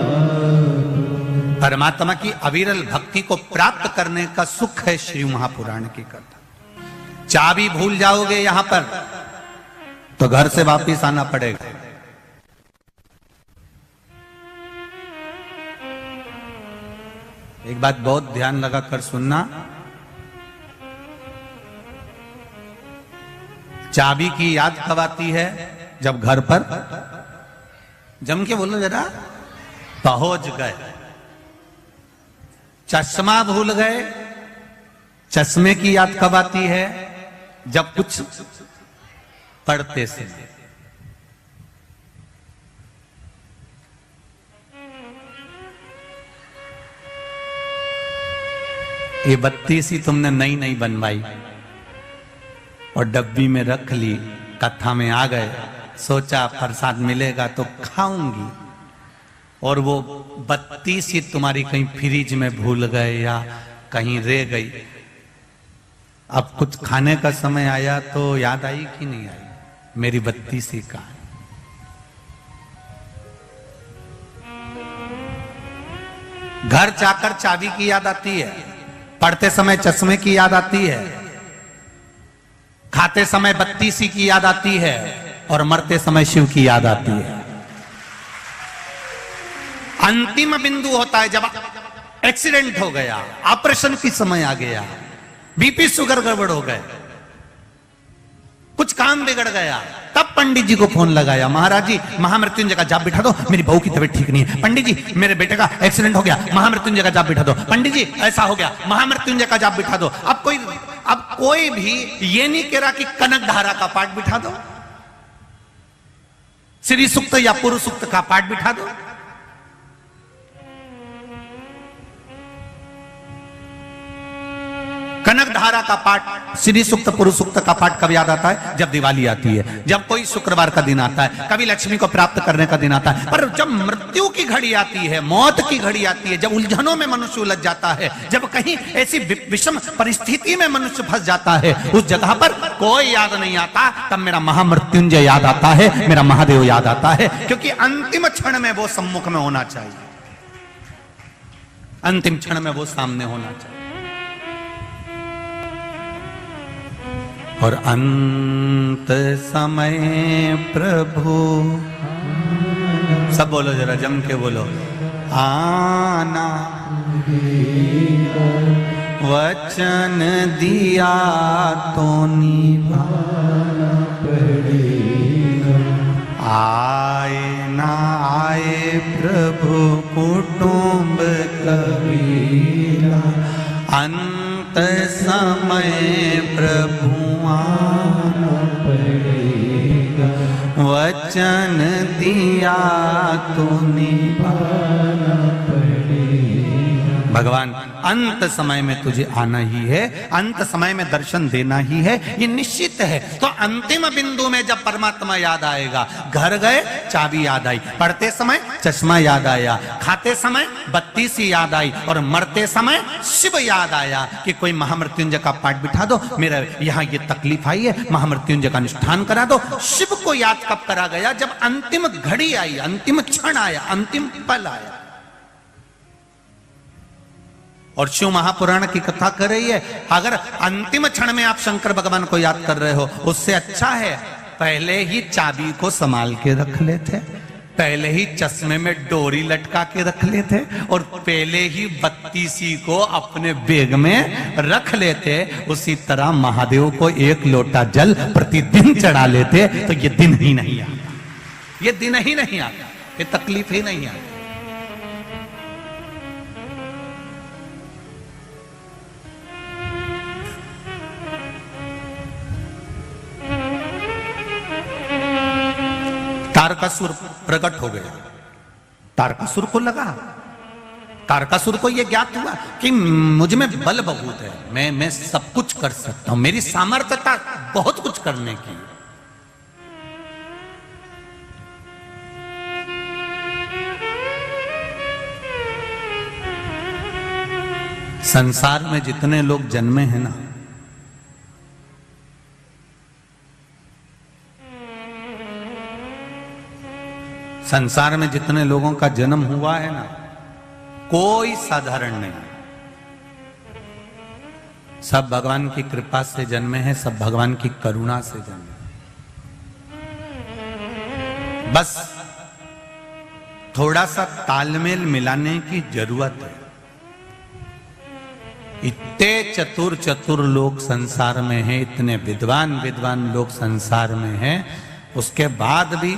आपो। परमात्मा की अविरल भक्ति को प्राप्त करने का सुख है श्री महापुराण की कथा। चाबी भूल जाओगे यहां पर तो घर से वापिस आना पड़ेगा। एक बात बहुत ध्यान लगा कर सुनना, चाबी की याद कब आती है? जब घर पर, जम के बोलो जरा, पहुंच गए। चश्मा भूल गए, चश्मे की याद कब आती है? जब कुछ पढ़ते से। ये बत्ती सी तुमने नई नई बनवाई और डब्बी में रख ली, कथा में आ गए, सोचा प्रसाद मिलेगा तो खाऊंगी, और वो बत्ती सी तुम्हारी कहीं फ्रिज में भूल गए या कहीं रह गई। अब कुछ खाने का समय आया तो याद आई कि नहीं आई? मेरी बत्ती सी कहां? घर जाकर चाबी की याद आती है, पढ़ते समय चश्मे की याद आती है, खाते समय बत्ती सी की याद आती है, और मरते समय शिव की याद आती है। अंतिम बिंदु होता है जब एक्सीडेंट हो गया, ऑपरेशन की समय आ गया, बीपी शुगर गड़बड़ हो गए, कुछ काम बिगड़ गया, तब पंडित जी को फोन लगाया, महाराज जी महामृत्युंजय का जाप बिठा दो, मेरी बहू की तबीयत ठीक नहीं है। पंडित जी मेरे बेटे का एक्सीडेंट हो गया, महामृत्युंजय का जाप बिठा दो। पंडित जी ऐसा हो गया, महामृत्युंजय का जाप बिठा दो। अब कोई भी ये नहीं कह रहा कि कनक धारा का पाठ बिठा दो, श्री सूक्त या पुरुष सूक्त का पाठ बिठा दो। कनक धारा का पाठ, श्री सूक्त, पुरुष सूक्त का पाठ कब याद आता है? जब दिवाली आती है, जब कोई शुक्रवार का दिन आता है, कभी लक्ष्मी को प्राप्त करने का दिन आता है। पर जब मृत्यु की घड़ी आती है, मौत की घड़ी आती है, जब उलझनों में मनुष्य उलझ जाता है, जब कहीं ऐसी विषम परिस्थिति में मनुष्य फंस जाता है, उस जगह पर कोई याद नहीं आता, तब मेरा महामृत्युंजय याद आता है, मेरा महादेव याद आता है। क्योंकि अंतिम क्षण में वो सम्मुख में होना चाहिए, अंतिम क्षण में वो सामने होना चाहिए। और अंत समय प्रभु, सब बोलो जरा जम के बोलो, आना वचन दिया तो निभाना पड़ेगा। आए ना आए प्रभु कुटुंब कबीला, अंत समय प्रभु आना पड़ेगा। वचन दिया तो निभाना पड़ेगा। भगवान अंत समय में तुझे आना ही है, अंत समय में दर्शन देना ही है, ये निश्चित है। तो अंतिम बिंदु में जब परमात्मा याद आएगा, घर गए चाबी याद आई, पढ़ते समय चश्मा याद आया, खाते समय बत्ती सी याद आई, और मरते समय शिव याद आया कि कोई महामृत्युंजय का पाठ बिठा दो, मेरा यहाँ ये तकलीफ आई है, महामृत्युंजय का अनुष्ठान करा दो। शिव को याद कब करा गया? जब अंतिम घड़ी आई, अंतिम क्षण आया, अंतिम पल आया। और शिव महापुराण की कथा कर रही है। अगर अंतिम क्षण में आप शंकर भगवान को याद कर रहे हो, उससे अच्छा है पहले ही चाबी को संभाल के रख लेते, पहले ही चश्मे में डोरी लटका के रख लेते, और पहले ही बत्तीसी को अपने बैग में रख लेते। उसी तरह महादेव को एक लोटा जल प्रतिदिन चढ़ा लेते, तो ये दिन ही नहीं आता, ये दिन ही नहीं आता, ये तकलीफ ही नहीं आती। तारकासुर प्रकट हो गया। तारकासुर को लगा, तारकासुर को यह ज्ञात हुआ कि मुझ में बल बहुत है, मैं सब कुछ कर सकता हूं, मेरी सामर्थ्यता बहुत कुछ करने की। संसार में जितने लोग जन्मे हैं ना, संसार में जितने लोगों का जन्म हुआ है ना, कोई साधारण नहीं, सब भगवान की कृपा से जन्मे हैं, सब भगवान की करुणा से जन्मे। बस थोड़ा सा तालमेल मिलाने की जरूरत है। इतने चतुर चतुर लोग संसार में हैं, इतने विद्वान विद्वान लोग संसार में हैं, उसके बाद भी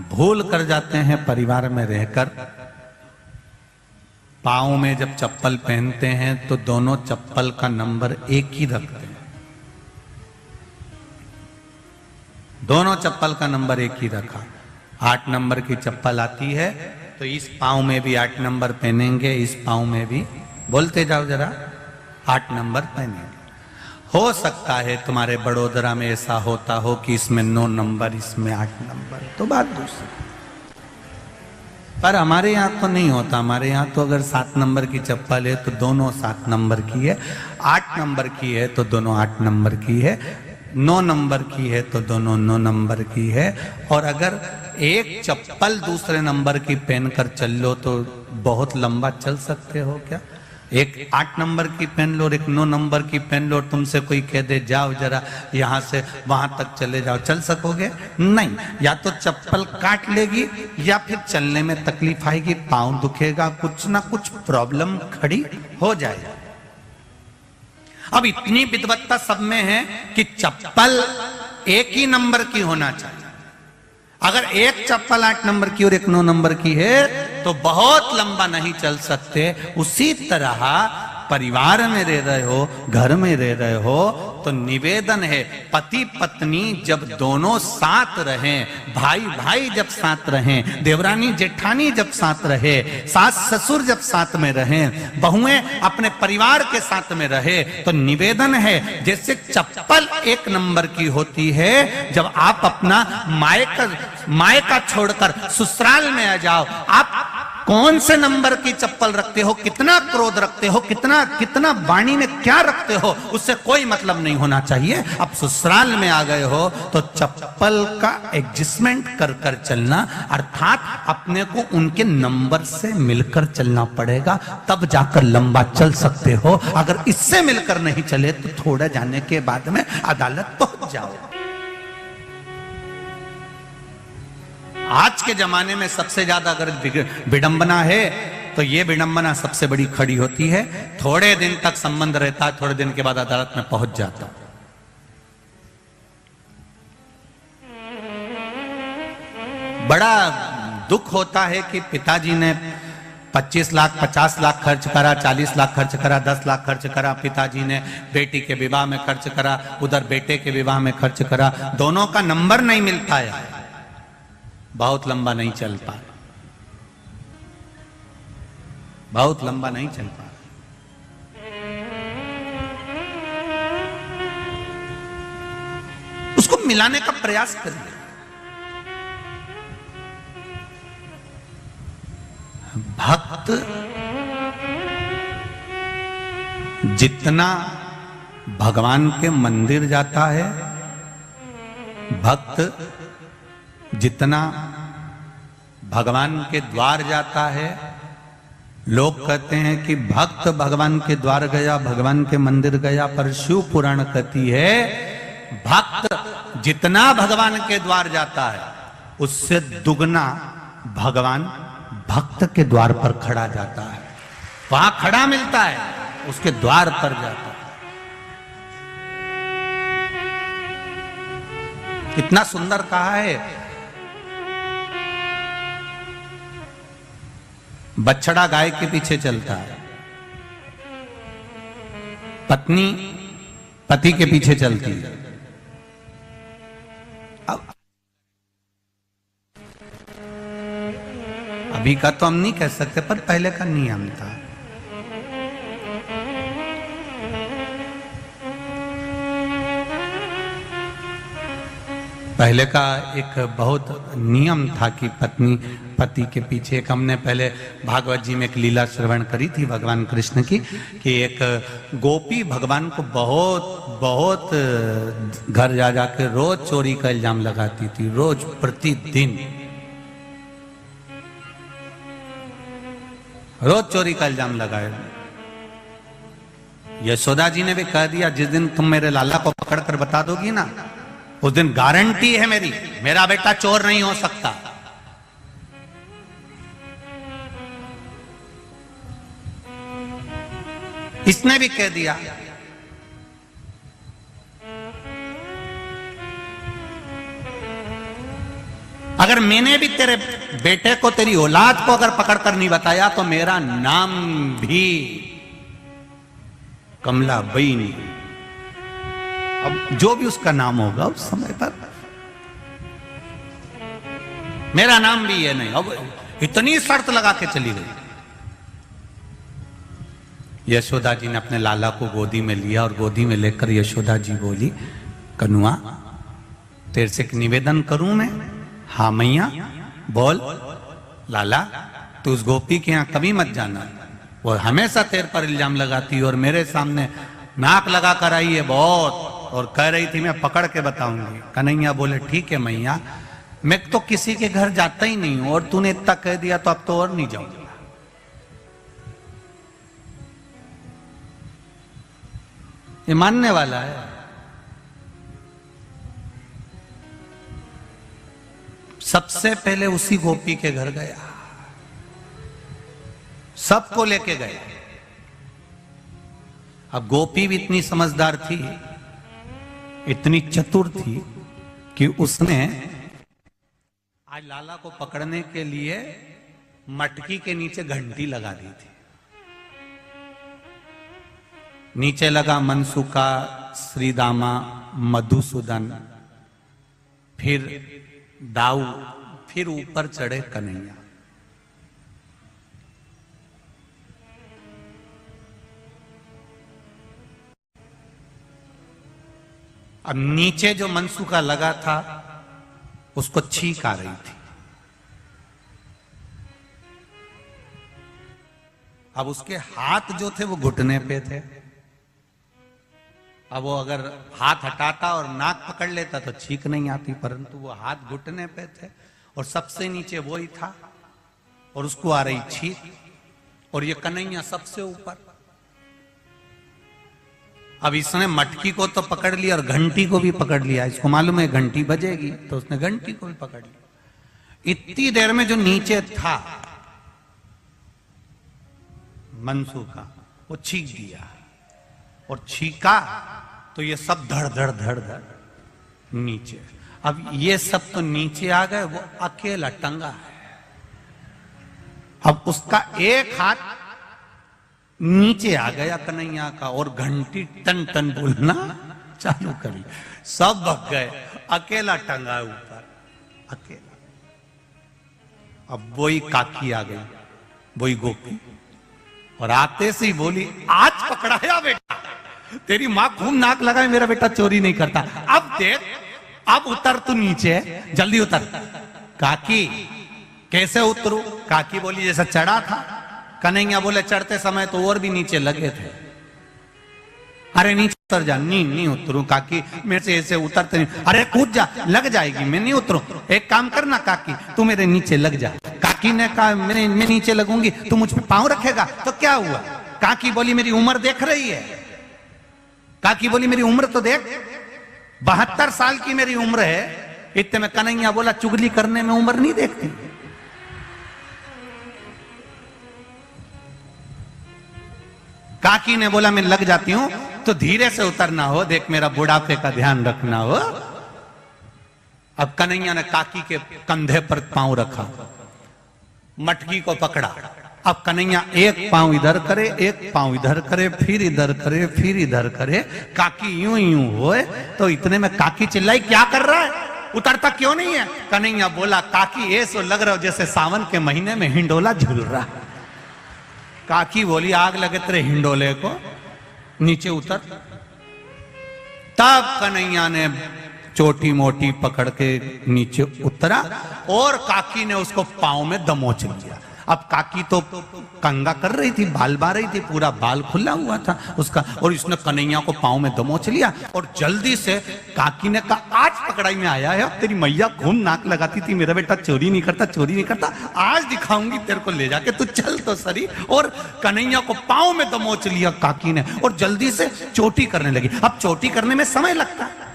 भूल कर जाते हैं परिवार में रहकर। पाँव में जब चप्पल पहनते हैं तो दोनों चप्पल का नंबर एक ही रखते हैं, दोनों चप्पल का नंबर एक ही रखा। 8 नंबर की चप्पल आती है तो इस पाँव में भी 8 नंबर पहनेंगे, इस पाँव में भी, बोलते जाओ जरा, 8 नंबर पहनेंगे। हो सकता है तुम्हारे बड़ोदरा में ऐसा होता हो कि इसमें 9 नंबर, इसमें 8 नंबर, तो बात दूसरी। पर हमारे यहाँ तो नहीं होता। हमारे यहाँ तो अगर 7 नंबर की चप्पल है तो दोनों 7 नंबर की है, 8 नंबर की है तो दोनों 8 नंबर की है, 9 नंबर की है तो दोनों 9 नंबर की है। और अगर एक चप्पल दूसरे नंबर की पहनकर चल लो तो बहुत लंबा चल सकते हो क्या? एक 8 नंबर की पहन लो और एक 9 नंबर की पहन लो, तुमसे कोई कह दे जाओ जरा यहाँ से वहां तक चले जाओ, चल सकोगे? नहीं, या तो चप्पल काट लेगी या फिर चलने में तकलीफ आएगी, पांव दुखेगा, कुछ ना कुछ प्रॉब्लम खड़ी हो जाएगी। अब इतनी विद्वत्ता सब में है कि चप्पल एक ही नंबर की होना चाहिए। अगर एक चप्पल 8 नंबर की और एक 9 नंबर की है तो बहुत लंबा नहीं चल सकते। उसी तरह परिवार में रह रहे हो, घर में रह रहे हो, तो निवेदन है पति पत्नी जब दोनों साथ रहें, भाई भाई जब साथ रहें, देवरानी जेठानी जब साथ रहे, सास ससुर जब साथ में रहें, बहुएं अपने परिवार के साथ में रहे, तो निवेदन है जैसे चप्पल 1 नंबर की होती है, जब आप अपना मायका छोड़कर ससुराल में आ जाओ, आप कौन से नंबर की चप्पल रखते हो, कितना क्रोध रखते हो, कितना वाणी में क्या रखते हो, उससे कोई मतलब नहीं होना चाहिए। अब ससुराल में आ गए हो तो चप्पल का एडजस्टमेंट कर कर चलना, अर्थात अपने को उनके नंबर से मिलकर चलना पड़ेगा, तब जाकर लंबा चल सकते हो। अगर इससे मिलकर नहीं चले तो थोड़ा जाने के बाद में अदालत पहुंच जाओ। आज के जमाने में सबसे ज्यादा अगर विडंबना है तो ये विडंबना सबसे बड़ी खड़ी होती है, थोड़े दिन तक संबंध रहता है, थोड़े दिन के बाद अदालत में पहुंच जाता। बड़ा दुख होता है कि पिताजी ने 25 लाख 50 लाख खर्च करा, 40 लाख खर्च करा, 10 लाख खर्च करा, पिताजी ने बेटी के विवाह में खर्च करा, उधर बेटे के विवाह में खर्च करा, दोनों का नंबर नहीं मिल पाया, बहुत लंबा नहीं चल पा, बहुत लंबा नहीं चल पा। उसको मिलाने का प्रयास करिए। भक्त जितना भगवान के मंदिर जाता है, भक्त जितना भगवान के द्वार जाता है, लोग कहते हैं कि भक्त भगवान के द्वार गया, भगवान के मंदिर गया, पर शिव पुराण कहती है भक्त जितना भगवान के द्वार जाता है उससे दुगना भगवान भक्त के द्वार पर खड़ा जाता है, वहां खड़ा मिलता है, उसके द्वार पर जाता है। कितना सुंदर कहा है। बछड़ा गाय के पीछे चलता है, पत्नी पति के पीछे चलती है। अब अभी का तो हम नहीं कह सकते, पर पहले का नियम था। पहले का एक बहुत नियम था कि पत्नी पति के पीछे। एक हमने पहले भागवत जी में एक लीला श्रवण करी थी भगवान कृष्ण की, कि एक गोपी भगवान को बहुत बहुत घर जा जाके रोज चोरी का इल्जाम लगाती थी, रोज प्रतिदिन रोज चोरी का इल्जाम लगाए। यशोदा जी ने भी कह दिया जिस दिन तुम मेरे लाला को पकड़ कर बता दोगी ना, उस दिन गारंटी है मेरी, मेरा बेटा चोर नहीं हो सकता। इसने भी कह दिया। अगर मैंने भी तेरे बेटे को, तेरी औलाद को अगर पकड़ कर नहीं बताया तो मेरा नाम भी कमलाबाई नहीं। अब जो भी उसका नाम होगा उस समय पर, मेरा नाम भी ये नहीं। अब इतनी शर्त लगा के चली गई। यशोदा जी ने अपने लाला को गोदी में लिया और गोदी में लेकर यशोदा जी बोली, कनुआ तेरे से एक निवेदन करूं मैं? हाँ मैया बोल। लाला तू उस गोपी के यहां कभी मत जाना, वो हमेशा तेरे पर इल्जाम लगाती और मेरे सामने नाक लगा कर आई है बहुत, और कह रही थी मैं पकड़ के बताऊंगी। कन्हैया बोले ठीक है मैया, मैं तो किसी के घर जाता ही नहीं हूं और तूने इतना कह दिया तो अब तो और नहीं जाऊंगा। ये मानने वाला है। सबसे पहले उसी गोपी के घर गया, सबको लेके गए। अब गोपी भी इतनी समझदार थी, इतनी चतुर थी कि उसने आज लाला को पकड़ने के लिए मटकी के नीचे घंटी लगा दी थी। नीचे लगा मनसुका, श्रीदामा, मधुसूदन, फिर दाऊ, फिर ऊपर चढ़े कन्हैया। अब नीचे जो मनसुका लगा था उसको छींक आ रही थी। अब उसके हाथ जो थे वो घुटने पे थे। अब वो अगर हाथ हटाता और नाक पकड़ लेता तो छींक नहीं आती, परंतु वो हाथ घुटने पे थे और सबसे नीचे वो ही था और उसको आ रही छींक, और ये कन्हैया सबसे ऊपर। अब इसने मटकी को तो पकड़ लिया और घंटी को भी पकड़ लिया। इसको मालूम है घंटी बजेगी, तो उसने घंटी को भी पकड़ लिया। इतनी देर में जो नीचे था मनसुका, वो छींक दिया, और छींका तो ये सब धड़ धड़ धड़ धड़ नीचे। अब ये सब तो नीचे आ गए, वो अकेला टंगा है। अब उसका एक हाथ नीचे आ गया कन्हैया का, और घंटी टन टन बोलना चालू करी। सब भग गए, अकेला टंगा ऊपर, अकेला। अब वही काकी आ गई, वही गोपी, और आते से ही बोली, आज पकड़ाया बेटा, तेरी माँ खूब नाक लगाए, मेरा बेटा चोरी नहीं करता। अब देख, अब उतर तू नीचे, जल्दी उतर। काकी कैसे उतरू? काकी बोली जैसा चढ़ा था। कन्हैया बोले चढ़ते समय तो और भी नीचे लगे थे। अरे नीचे उतर जा। नहीं उतरू काकी, मेरे से ऐसे उतरते नहीं। अरे कूद जा, लग जाएगी, मैं नहीं उतरू। एक काम करना काकी, तू मेरे नीचे लग जा। काकी ने कहा मैं नीचे लगूंगी, तू मुझ पे पांव रखेगा तो क्या हुआ? काकी बोली मेरी उम्र देख रही है? काकी बोली मेरी उम्र तो देख, 72 साल की मेरी उम्र है। इतने में कन्हैया बोला चुगली करने में उम्र नहीं देखती। काकी ने बोला मैं लग जाती हूं तो धीरे से उतरना हो, देख मेरा बुढ़ापे का ध्यान रखना हो। अब कन्हैया ने काकी के कंधे पर पांव रखा, मटकी को पकड़ा। अब कन्हैया एक पांव इधर करे, एक पांव इधर करे, फिर इधर करे, फिर इधर करे। काकी यूं यूं होए तो इतने में काकी चिल्लाई क्या कर रहा है, उतरता क्यों नहीं है? कन्हैया बोला काकी ऐसो लग रहा हो जैसे सावन के महीने में हिंडोला झूल रहा। काकी बोली आग लगे तेरे हिंडोले को, नीचे उतर। तब कन्हैया ने छोटी मोटी पकड़ के नीचे उतरा और काकी ने उसको पांव में दमोच लिया। अब काकी तो कंगा कर रही थी, बाल बा रही थी, पूरा बाल खुला हुआ था उसका, और इसने कन्हैया को पांव में दमोच लिया। और जल्दी से काकी ने कहा आज पकड़ाई में आया है, तेरी मैया खून नाक लगाती थी मेरा बेटा चोरी नहीं करता, चोरी नहीं करता, आज दिखाऊंगी तेरे को ले जाके, तू चल तो सही। और कन्हैया को पांव में दमोच लिया काकी ने और जल्दी से चोटी करने लगी। अब चोटी करने में समय लगता है,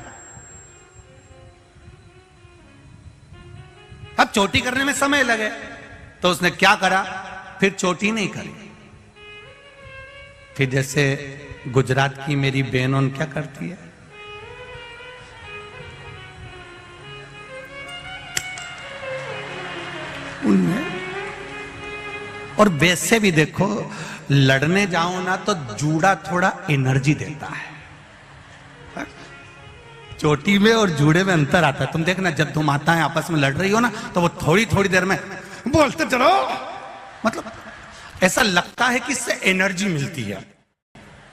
अब चोटी करने में समय लगे तो उसने क्या करा, फिर चोटी नहीं करी। फिर जैसे गुजरात की मेरी बहनों क्या करती है, उनमें। और वैसे भी देखो लड़ने जाओ ना तो जूड़ा थोड़ा एनर्जी देता है। चोटी में और जूड़े में अंतर आता है। तुम देखना जब तुम माताएं आपस में लड़ रही हो ना तो वो थोड़ी थोड़ी देर में बोलते चलो, मतलब ऐसा लगता है कि इससे एनर्जी मिलती है।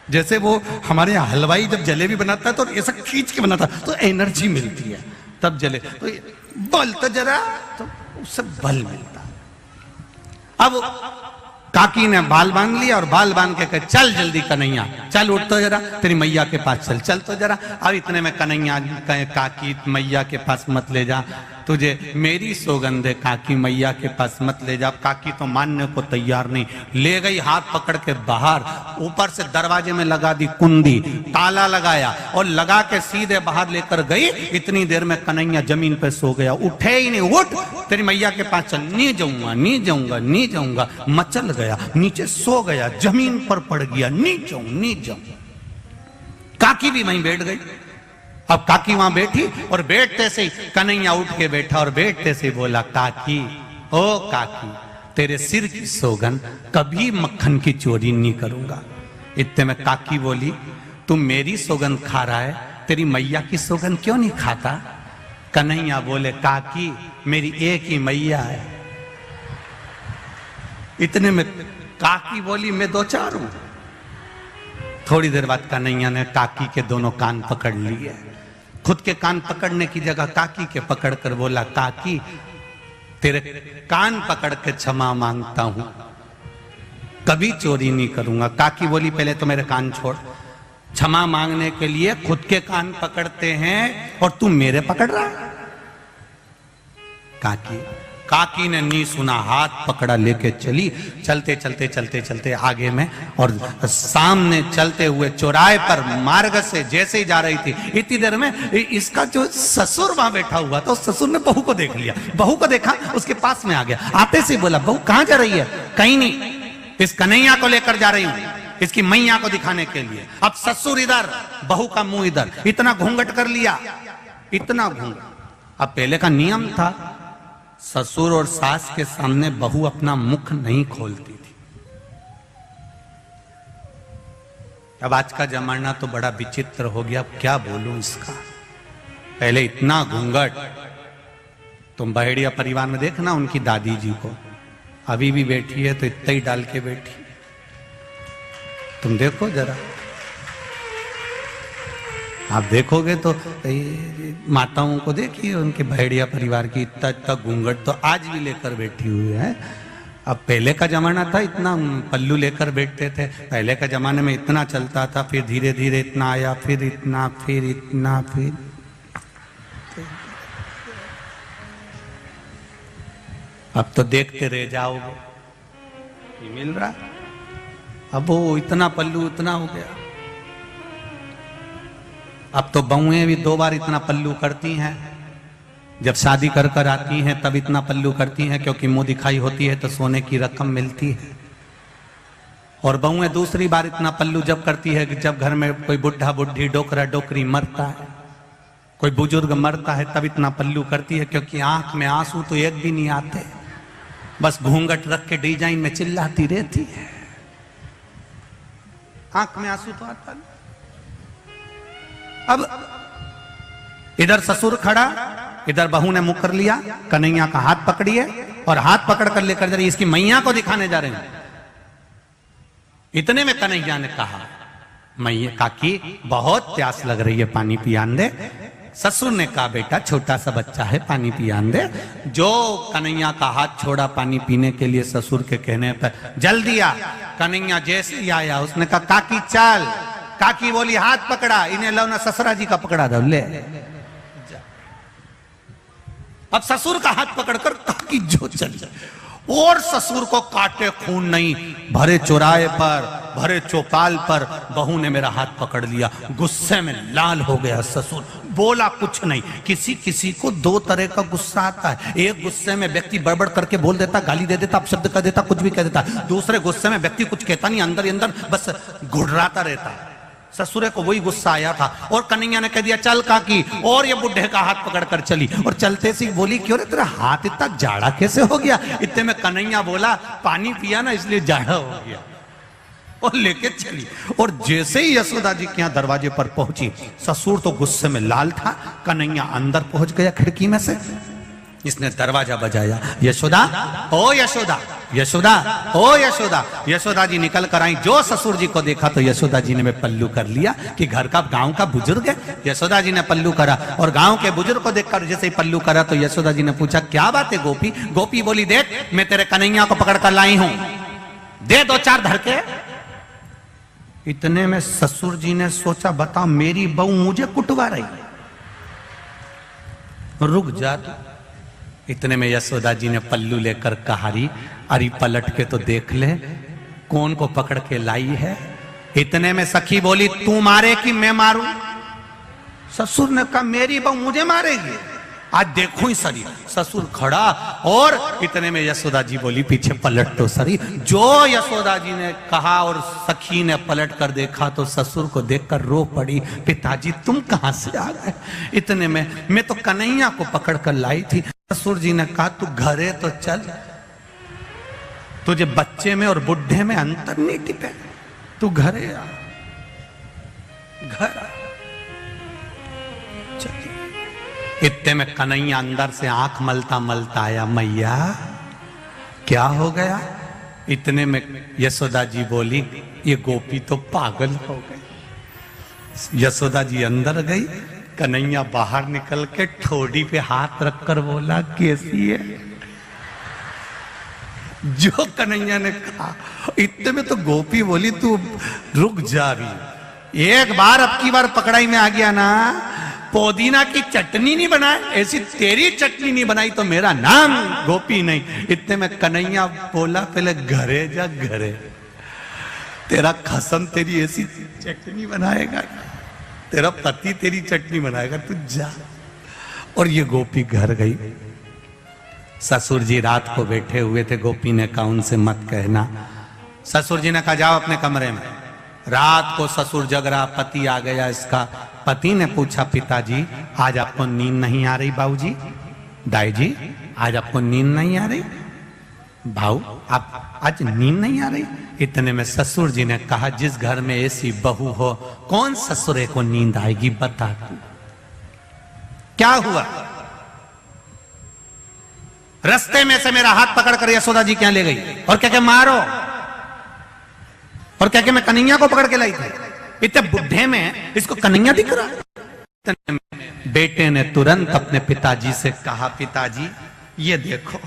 जैसे वो हमारे यहाँ हलवाई जब जलेबी बनाता है तो ऐसा खींच के बनाता है तो एनर्जी मिलती है, तब जले तो बोलते जरा तो उससे बल मिलता है। अब काकी ने बाल बांध लिया और बाल बांध के कहे चल जल्दी कन्हैया, चल उठ तो जरा, तेरी मैया के पास चल, चल तो जरा। अब इतने में कन्हैया कहे काकी मैया के पास मत ले जा, तुझे मेरी सौगंध है, काकी मैया के पास मत ले जा। काकी तो मानने को तैयार नहीं, ले गई हाथ पकड़ के बाहर, ऊपर से दरवाजे में लगा दी कुंडी, ताला लगाया और लगा के सीधे बाहर लेकर गई। इतनी देर में कन्हैया जमीन पे सो गया, उठे ही नहीं, उठ तेरी मैया के पास चल। नहीं जाऊंगा, नहीं जाऊंगा, नहीं जाऊंगा, मचल गया, नीचे सो गया, जमीन पर पड़ गया, नहीं जाऊं, नहीं जाऊं। काकी भी वहीं बैठ गई। अब काकी वहां बैठी और बैठते से कन्हैया उठ के बैठा और बैठते से बोला काकी, ओ काकी तेरे सिर की सौगंध, कभी मक्खन की चोरी नहीं करूंगा। इतने में काकी बोली तू मेरी सौगंध खा रहा है, तेरी मैया की सौगंध क्यों नहीं खाता? कन्हैया बोले काकी मेरी एक ही मैया है। इतने में काकी बोली मैं दो चार हूं। थोड़ी देर बाद कन्हैया ने काकी के दोनों कान पकड़ लिए, खुद के कान पकड़ने की जगह काकी के पकड़ कर बोला काकी तेरे कान पकड़ के क्षमा मांगता हूं, कभी चोरी नहीं करूंगा। काकी बोली पहले तो मेरे कान छोड़, क्षमा मांगने के लिए खुद के कान पकड़ते हैं और तू मेरे पकड़ रहा है। काकी ने नहीं सुना, हाथ पकड़ा लेके चली। चलते चलते चलते चलते आगे में और सामने चलते हुए चौराहे पर मार्ग से जैसे ही जा रही थी, इतनी देर में इसका जो ससुर वहां बैठा हुआ था, उस ससुर ने बहू को देख लिया। बहू को देखा, उसके पास में आ गया। आते से बोला बहू कहां जा रही है? कहीं नहीं, इस कन्हैया को लेकर जा रही हूं, इसकी मैया को दिखाने के लिए। अब ससुर इधर, बहू का मुंह इधर, इतना घूंघट कर लिया, इतना घूंघट। अब पहले का नियम था ससुर और सास के सामने बहू अपना मुख नहीं खोलती थी। अब आज का जमाना तो बड़ा विचित्र हो गया, अब क्या बोलूं इसका। पहले इतना घूंघट, तुम बहेड़िया परिवार में देखना उनकी दादी जी को, अभी भी बैठी है तो इतना ही डाल के बैठी, तुम देखो जरा, आप देखोगे तो माताओं को देखिए उनके बहेड़िया परिवार की, इतना इतना घूंघट तो आज भी लेकर बैठी हुई है। अब पहले का जमाना था, इतना पल्लू लेकर बैठते थे, पहले का जमाने में इतना चलता था, फिर धीरे धीरे इतना आया, फिर इतना, फिर इतना, फिर अब तो देखते रह जाओगे, ये मिल रहा। अब वो इतना पल्लू इतना हो गया। अब तो बहुएं भी 2 बार इतना पल्लू करती हैं, जब शादी कर कर आती हैं तब इतना पल्लू करती हैं, क्योंकि मुंह दिखाई होती है तो सोने की रकम मिलती है। और बहुएं दूसरी बार इतना पल्लू जब करती है कि जब घर में कोई बुढ़ा बुढ़ी डोकरा डोकरी मरता है, कोई बुजुर्ग मरता है, तब इतना पल्लू करती है, क्योंकि आंख में आंसू तो एक भी नहीं आते, बस घूंघट रख के डिजाइन में चिल्लाती रहती है। आंख में आंसू तो आता नहीं। अब इधर ससुर खड़ा, इधर बहू ने मुंह कर लिया, कन्हैया का हाथ पकड़िए और हाथ पकड़ कर लेकर जा रही, इसकी मैया को दिखाने जा रहे हैं। इतने में कन्हैया ने कहा, मैया काकी बहुत प्यास लग रही है, पानी पियान दे। ससुर ने कहा, बेटा छोटा सा बच्चा है, पानी पियान दे। जो कन्हैया का हाथ छोड़ा पानी पीने के लिए ससुर के कहने पर, जल्दी आ। कन्हैया जैसे ही आया उसने कहा, काकी चल। काकी बोली, हाथ पकड़ा, इन्हें लो ना ससुरा जी का पकड़ा दो, ले। अब ससुर का हाथ पकड़कर काकी जो चल, और ससुर को काटे खून नहीं, भरे चौराहे पर, भरे चौपाल पर बहू ने मेरा हाथ पकड़ लिया। गुस्से में लाल हो गया ससुर, बोला कुछ नहीं। किसी किसी को 2 तरह का गुस्सा आता है। एक गुस्से में व्यक्ति बड़बड़ करके बोल देता, गाली दे देता, अपशब्द कर देता, कुछ भी कह देता। दूसरे गुस्से में व्यक्ति कुछ कहता नहीं, अंदर ही अंदर बस घुड़राता रहता। ससुरे को वही गुस्सा आया था, और कन्हैया ने कह दिया, चल काकी, और ये बुढ़े का हाथ पकड़कर चली। और चलते सी बोली, क्यों रे तेरा हाथ इतना जाड़ा कैसे हो गया? इतने में कन्हैया बोला, पानी पिया ना इसलिए जाड़ा हो गया, और लेके चली। और जैसे ही यशोदा जी के यहाँ दरवाजे पर पहुंची, ससुर तो गुस्से में लाल था, कन्हैया अंदर पहुंच गया खिड़की में से। इसने दरवाजा बजाया, यशोदा, ओ यशोदा, यशोदा, ओ यशोदा। यशोदा जी निकल कर आई। जो ससुर जी को देखा तो यशोदा जी ने पल्लू कर लिया कि घर का गांव का बुजुर्ग है। यशोदा जी ने पल्लू करा, और गांव के बुजुर्ग को देखकर जैसे ही पल्लू करा तो यशोदा जी ने पूछा, क्या बात है गोपी? गोपी बोली, देख मैं तेरे कन्हैया को पकड़ कर लाई हूं, दे 2-4 धड़के। इतने में ससुर जी ने सोचा, बता मेरी बहू मुझे कुटवा रही, रुक जा। इतने में यशोदा जी ने पल्लू लेकर कहारी, अरे पलट के तो देख ले कौन को पकड़ के लाई है। इतने में सखी बोली, तू मारे कि मैं मारूं? ससुर ने कहा, मेरी बहू मुझे मारेगी, आज देखो ही सरी। ससुर खड़ा, और इतने में यशोदा जी बोली, पीछे पलट तो सरी। जो यशोदा जी ने कहा और सखी ने पलट कर देखा तो ससुर को देखकर रो पड़ी, पिताजी तुम कहां से आ गए? इतने में, मैं तो कन्हैया को पकड़ कर लाई थी। ससुर जी ने कहा, तू घरे तो चल, तुझे बच्चे में और बुढ़े में अंतर नहीं टिपे, तू घरे आ, घर आ। इतने में कन्हैया अंदर से आंख मलता मलता आया, मैया क्या हो गया? इतने में यशोदा जी बोली, ये गोपी तो पागल हो गई। यशोदा जी अंदर गई, कन्हैया बाहर निकल के ठोड़ी पे हाथ रखकर बोला, कैसी है? जो कन्हैया ने कहा, इतने में तो गोपी बोली, तू रुक जा रही, एक बार अब की बार पकड़ाई में आ गया ना, पुदीना की चटनी नहीं बनाए, ऐसी तेरी चटनी नहीं बनाई तो मेरा नाम गोपी नहीं। इतने में कन्हैया बोला, पहले घरे जा, घरे तेरा खसम तेरी ऐसी चटनी बनाएगा, तेरा पति तेरी चटनी बनाएगा, तू जा। और ये गोपी घर गई। ससुर जी रात को बैठे हुए थे, गोपी ने कहा उनसे मत कहना। ससुर जी ने कहा, जाओ अपने कमरे में। रात को ससुर जग रहा, पति आ गया इसका। पति ने पूछा, पिताजी आज आपको नींद नहीं आ रही? बाबूजी, दाई जी आज आपको नींद नहीं आ रही? भाऊ आप आज नींद नहीं आ रही? इतने में ससुर जी ने कहा, जिस घर में ऐसी बहू हो, कौन ससुरे को नींद आएगी? बता तू क्या हुआ? रास्ते में से मेरा हाथ पकड़कर यशोदा जी क्या ले गई, और क्या क्या मारो, और क्या क्या मैं कन्हैया को पकड़ के लाई थी। इतने बुढ़े में इसको कन्हैया दिख रहा। बेटे ने तुरंत अपने पिताजी से कहा, पिताजी ये देखो,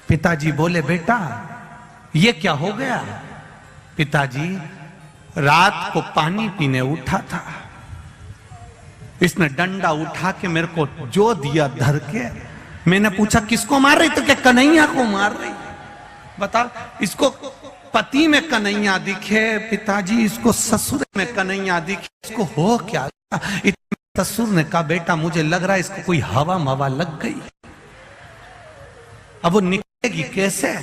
पिताजी बोले, बेटा ये क्या हो गया? पिताजी, रात को पानी पीने उठा था, इसने डंडा उठा के मेरे को जो दिया धर के। मैंने पूछा किसको मार रही? तो क्या कन्हैया को मार रही? बता, इसको पति में कन्हैया दिखे पिताजी, इसको ससुर में कन्हैया दिखे, इसको हो क्या? ससुर ने कहा, बेटा मुझे लग रहा है इसको कोई हवा मवा लग गई, अब वो निकलेगी कैसे?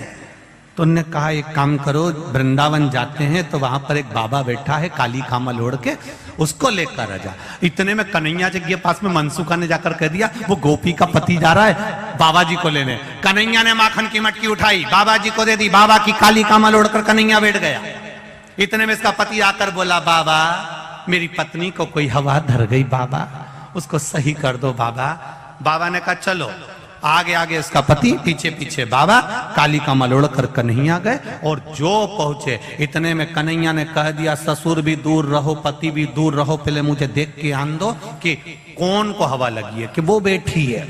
तो उन्होंने कहा, एक काम करो, वृंदावन जाते हैं तो वहां पर एक बाबा बैठा है काली कामल ओढ़ के, उसको लेकर आ जा। इतने में कन्हैया जी के पास में मनसुखा ने जाकर कह दिया, वो गोपी का पति जा रहा है बाबा जी को लेने। कन्हैया ने माखन की मटकी उठाई, बाबा जी को दे दी, बाबा की काली कामल ओढ़कर कन्हैया बैठ गया। इतने में इसका पति आकर बोला, बाबा मेरी पत्नी को कोई हवा धर गई बाबा, उसको सही कर दो बाबा। बाबा ने कहा चलो, आगे आगे इसका पति, पीछे पीछे बाबा, काली कामल ओढ़कर कन्हैया गए। और जो पहुंचे, इतने में कन्हैया ने कह दिया, ससुर भी दूर रहो, पति भी दूर रहो, पहले मुझे देख के आन दो कि कौन को हवा लगी है। कि वो बैठी है,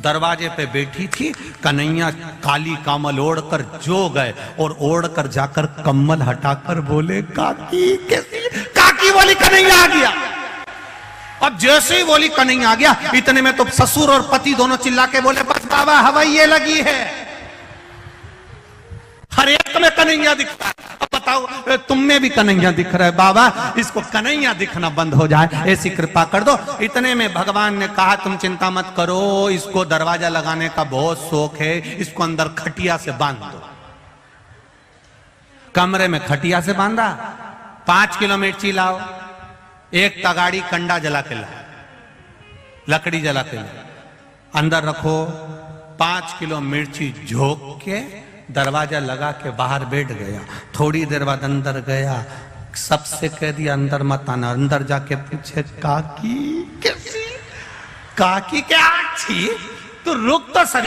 दरवाजे पे बैठी थी कन्हैया, काली कामल ओढ़कर जो गए और ओढ़कर जाकर कम्बल हटाकर बोले, काकी कैसी? काकी बोली, कन्हैया आ गया। अब जैसे ही बोली कन्हैया आ गया, इतने में तो ससुर और पति दोनों चिल्ला के बोले, बस बाबा हवा ये लगी है। हर एक में कन्हैया दिखता है। अब बताओ, तुम में भी कन्हैया दिख रहा है बाबा, इसको कन्हैया दिखना बंद हो जाए, ऐसी कृपा कर दो। इतने में भगवान ने कहा, तुम चिंता मत करो, इसको दरवाजा लगाने का बहुत शौक है, इसको अंदर खटिया से बांध दो। कमरे में खटिया से बांधा, 5 किलो मिर्ची लाओ, एक तगाड़ी कंडा जला के लाओ, लकड़ी जला के लाओ, अंदर रखो, 5 किलो मिर्ची झोंक के दरवाजा लगा के बाहर बैठ गया। थोड़ी देर बाद अंदर गया, सबसे कह दिया अंदर मत आना। अंदर जाके पूछे, काकी कैसी? काकी क्या अच्छी? तो रुक तो सही।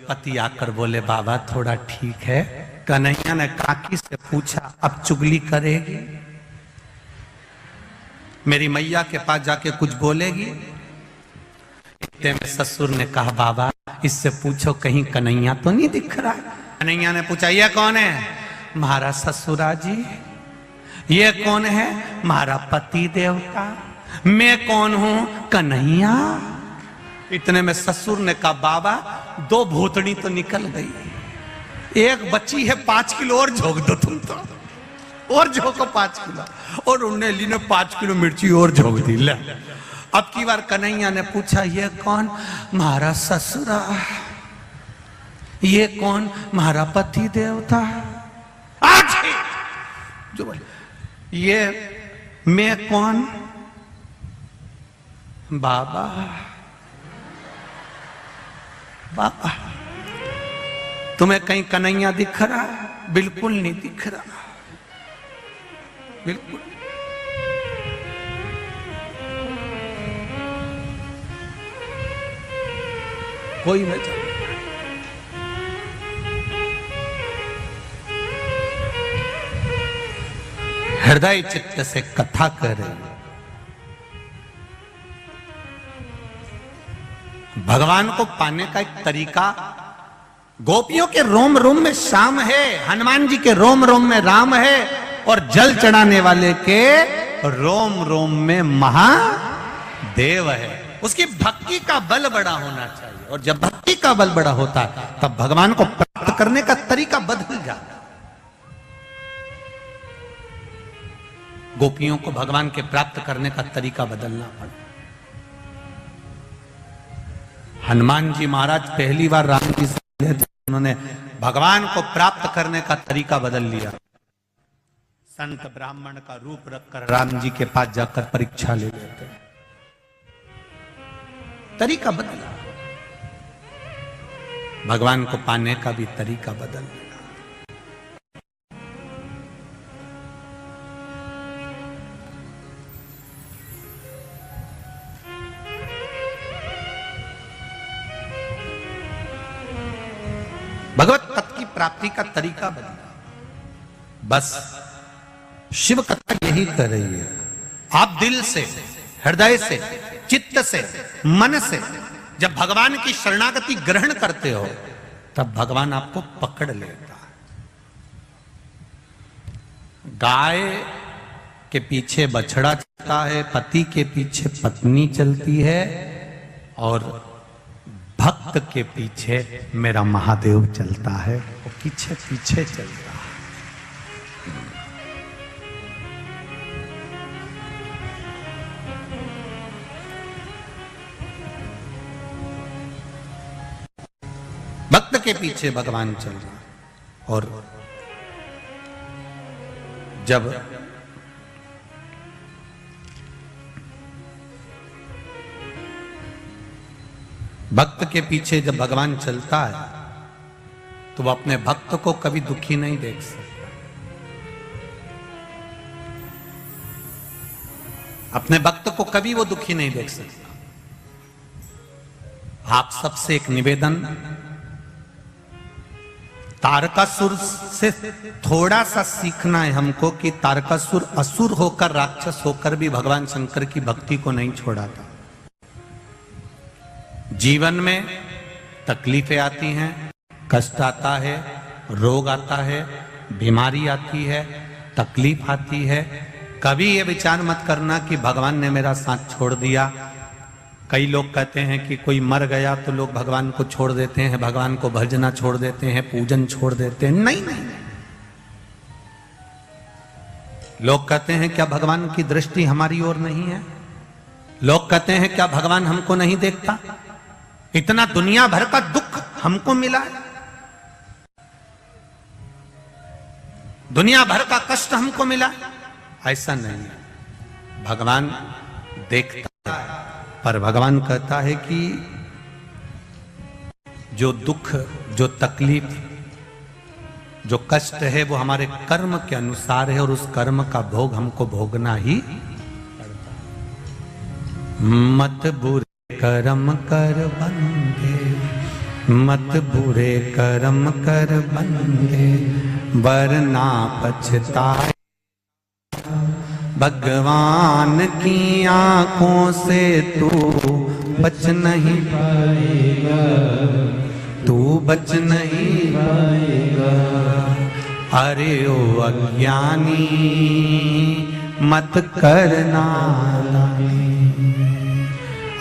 पति आकर बोले, बाबा थोड़ा ठीक है। कन्हैया ने काकी से पूछा, अब चुगली करेगी? मेरी मैया के पास जाके कुछ बोलेगी? इतने में ससुर ने कहा, बाबा इससे पूछो कहीं कन्हैया तो नहीं दिख रहा है। कन्हैया ने पूछा, ये कौन है? महाराज ससुरा जी। ये कौन है? महारा पति देवता। मैं कौन हूं? कन्हैया। इतने में ससुर ने कहा, बाबा 2 भूतनी तो निकल गई, एक बच्ची है, 5 किलो और झोंक दो तुम तो, और झोंको 5 किलो। और उन्होंने ली ने 5 किलो मिर्ची और झोंक दी। ले अब की बार कन्हैया ने पूछा, ये कौन? महाराज ससुरा। ये कौन? महारा पति देवता। आज जो बोले, ये मैं कौन? बाबा। बाबा तुम्हें कहीं कन्हैया दिख रहा? बिल्कुल नहीं दिख रहा, बिल्कुल। कोई नहीं। हृदय चित्त से कथा करे, भगवान को पाने का एक तरीका। गोपियों के रोम रोम में श्याम है, हनुमान जी के रोम रोम में राम है, और जल चढ़ाने वाले के रोम रोम में महादेव है। उसकी भक्ति का बल बड़ा होना चाहिए, और जब भक्ति का बल बड़ा होता है तब भगवान को प्राप्त करने का तरीका बदल जाता है। गोपियों को भगवान के प्राप्त करने का तरीका बदलना पड़ा। हनुमान जी महाराज पहली बार राम जी से मिले थे, उन्होंने भगवान को प्राप्त करने का तरीका बदल लिया। संत ब्राह्मण का रूप रखकर राम जी के पास जाकर परीक्षा ले लेते, तरीका बदला। भगवान को पाने का भी तरीका बदल गया। भगवत तत्व की प्राप्ति का तरीका बदला। बस शिव कथा यही कर रही है। आप दिल से, हृदय से, चित्त से, मन से जब भगवान की शरणागति ग्रहण करते हो तब भगवान आपको पकड़ लेता है। गाय के पीछे बछड़ा चलता है, पति के पीछे पत्नी चलती है, और भक्त के पीछे मेरा महादेव चलता है, वो पीछे पीछे चलता है। भक्त के पीछे भगवान चल रहा है। और जब भक्त के पीछे जब भगवान चलता है तो वो अपने भक्त को कभी दुखी नहीं देख सकता। अपने भक्त को कभी वो दुखी नहीं देख सकता। आप सबसे एक निवेदन, तारकासुर से थोड़ा सा सीखना है हमको कि तारकासुर असुर होकर, राक्षस होकर भी भगवान शंकर की भक्ति को नहीं छोड़ा था। जीवन में तकलीफें आती हैं, कष्ट आता है, रोग आता है, बीमारी आती है, तकलीफ आती है। कभी ये विचार मत करना कि भगवान ने मेरा साथ छोड़ दिया। कई लोग कहते हैं कि कोई मर गया तो लोग भगवान को छोड़ देते हैं, भगवान को भजना छोड़ देते हैं, पूजन छोड़ देते हैं। नहीं नहीं, लोग कहते हैं क्या भगवान की दृष्टि हमारी ओर नहीं है? लोग कहते हैं क्या भगवान हमको नहीं देखता? इतना दुनिया भर का दुख हमको मिला है, दुनिया भर का कष्ट हमको मिला। ऐसा नहीं है, भगवान देखता है, पर भगवान कहता है कि जो दुख, जो तकलीफ, जो कष्ट है वो हमारे कर्म के अनुसार है, और उस कर्म का भोग हमको भोगना ही पड़ता है। मत बुरे कर्म कर बंदे, मत बुरे कर्म कर बंदे, वरना पछताए। भगवान की आंखों से तू बच नहीं पाएगा, तू बच नहीं पाएगा। अरे ओ अज्ञानी मत करना,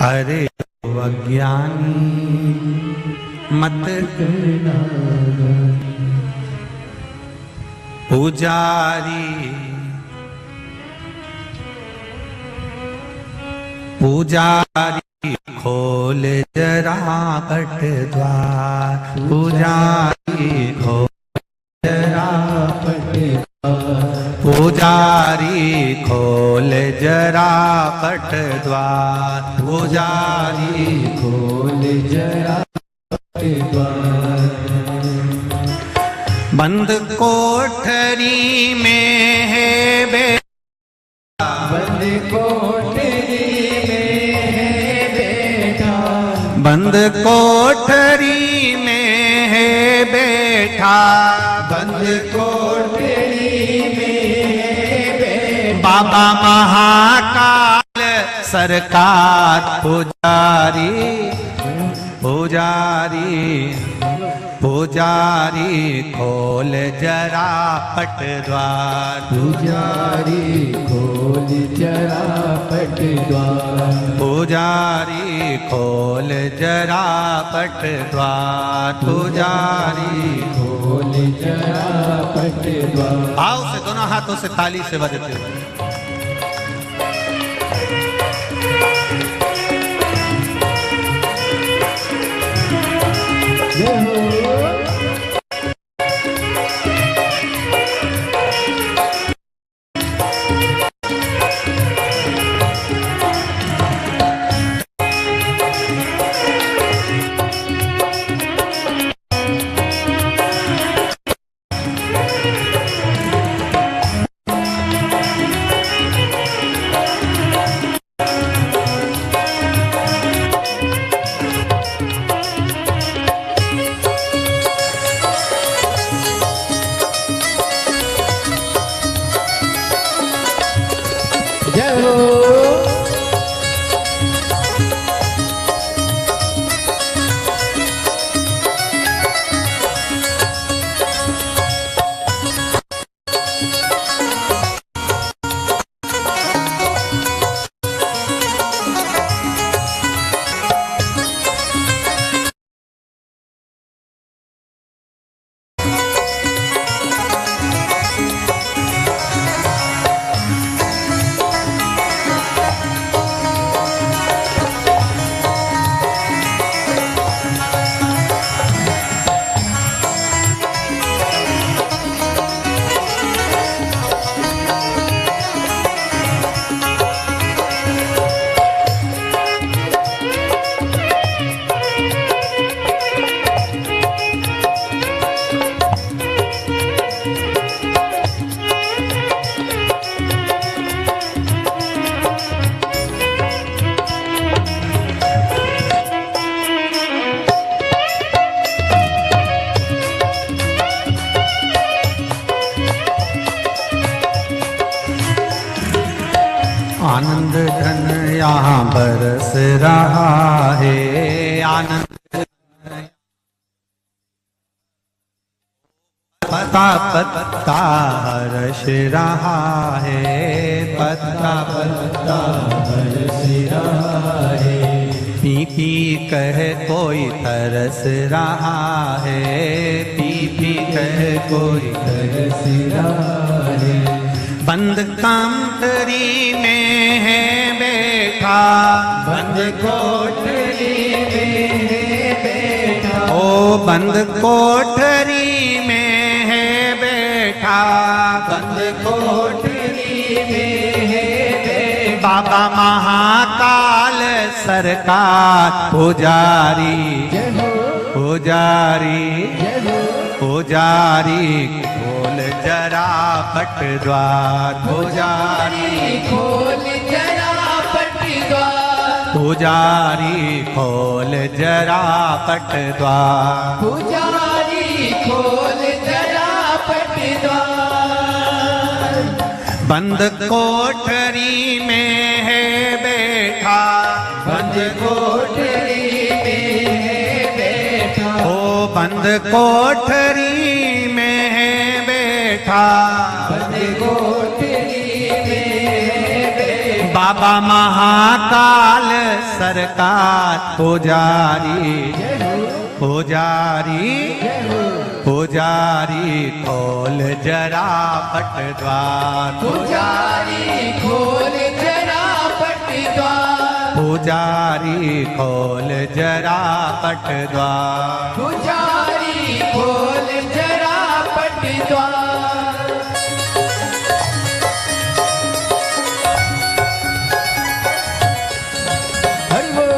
अरे ओ अज्ञानी मत करना। पुजारी पुजारी खोल जरा पट द्वार, पुजारी खोल जरा पट द्वार, पुजारी खोल जरा पट द्वार, पुजारी खोल जरा पट द्वार। बंद कोठरी में है बेटा, बंद कोठरी में है बेटा, बंद कोठरी में है बेटा, बंद कोठरी में है बेटा। बाबा महाकाल सरकार, पुजारी पुजारी पुजारी खोल जरा पट द्वार, पुजारी खोल जरा पट द्वार, पुजारी खोल जरा पट द्वार, पुजारी खोल जरा पट द्वार। भाव से दोनों हाथों से ताली से बजते हुए धन यहाँ बरस रहा है, आनंद पत्ता पत्ता हर्ष रहा है, पत्ता पत्ता हर्ष रहा है। पी पी कह कोई तरस रहा है, पी पी कह कोई तरस रहा है। बंद कामतरी में है बैठा, बंद कोठरी में है बैठा, ओ बंद कोठरी में है बैठा, बंद कोठरी में है बैठा। बाबा महाकाल सरकार पुजारी, पुजारी, पुजारी खोल जरा पट द्वार, पुजारी खोल जरा पट द्वार, पुजारी खोल जरा पट द्वार, पुजारी खोल जरा पट द्वार। बंद कोठरी में है बैठा, बंद कोठरी में है बैठा, ओ बंद कोठरी में है बैठा, बंद कोठरी में है बैठा। बाबा महाकाल सरकार पुजारी, पुजारी, पुजारी खोल जरा पट द्वार, पुजारी खोल जरा पट द्वार, पुजारी खोल जरा पट द्वार। पुजारी खोल जरा पट द्वार। हरि बोल।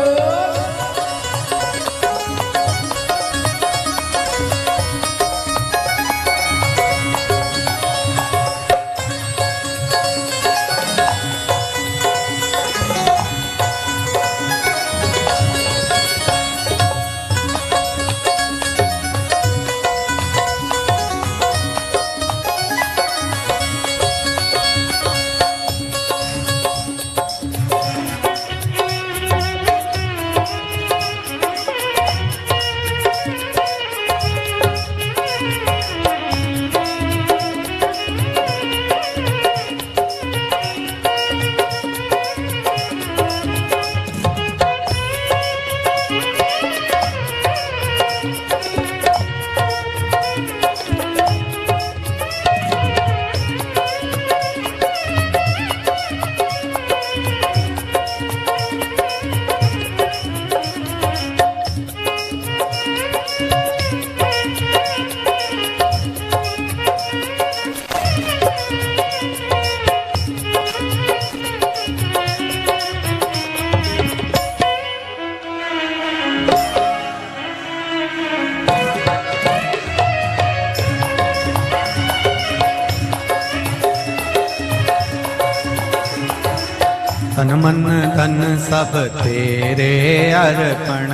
तन मन धन सब तेरे अर्पण,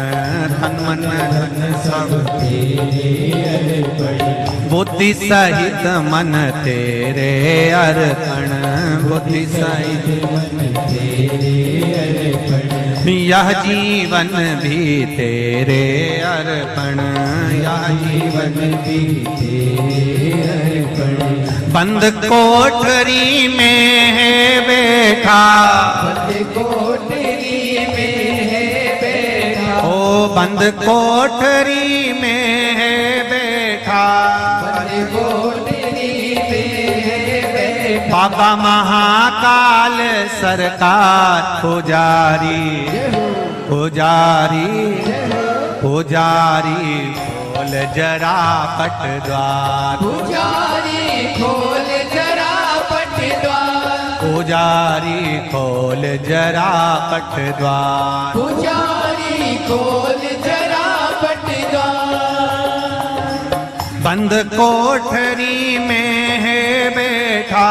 तन मन धन सब तेरे अर्पण, बुद्धि सहित मन तेरे अर्पण, बुद्धि सहित मन तेरे अर्पण। यह जीवन भी तेरे अर्पण, यह जीवन भी तेरे अर्पण। बंद कोठरी में है बैठा, बंद कोठरी में है बैठा, ओ बंद कोठरी में है बैठा, बंद कोठरी में है बैठा। बाबा महाकाल सरकार पुजारी, पुजारी, पुजारी खोल जरा पट द्वार, पुजारी खोल जरा पट द्वार, पुजारी खोल जरा पट द्वार। पुजारी खोल जरा पट द्वार। बंद कोठरी में है बैठा,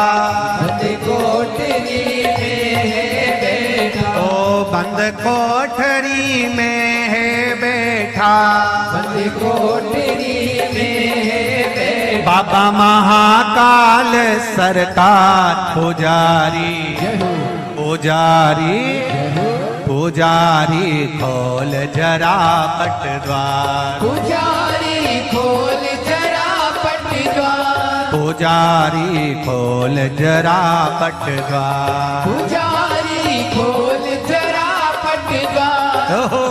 बंद कोठरी में है बैठा, ओ बंद कोठरी में है बैठा, बंद कोठरी में है बैठा। बाबा महाकाल सरकार पुजारी, पुजारी पुजारी खोल जरा पट द्वार, पुजारी खोल जरा पट द्वार, पुजारी खोल जरा पट द्वार, पुजारी खोल जरा पट द्वार। ओहो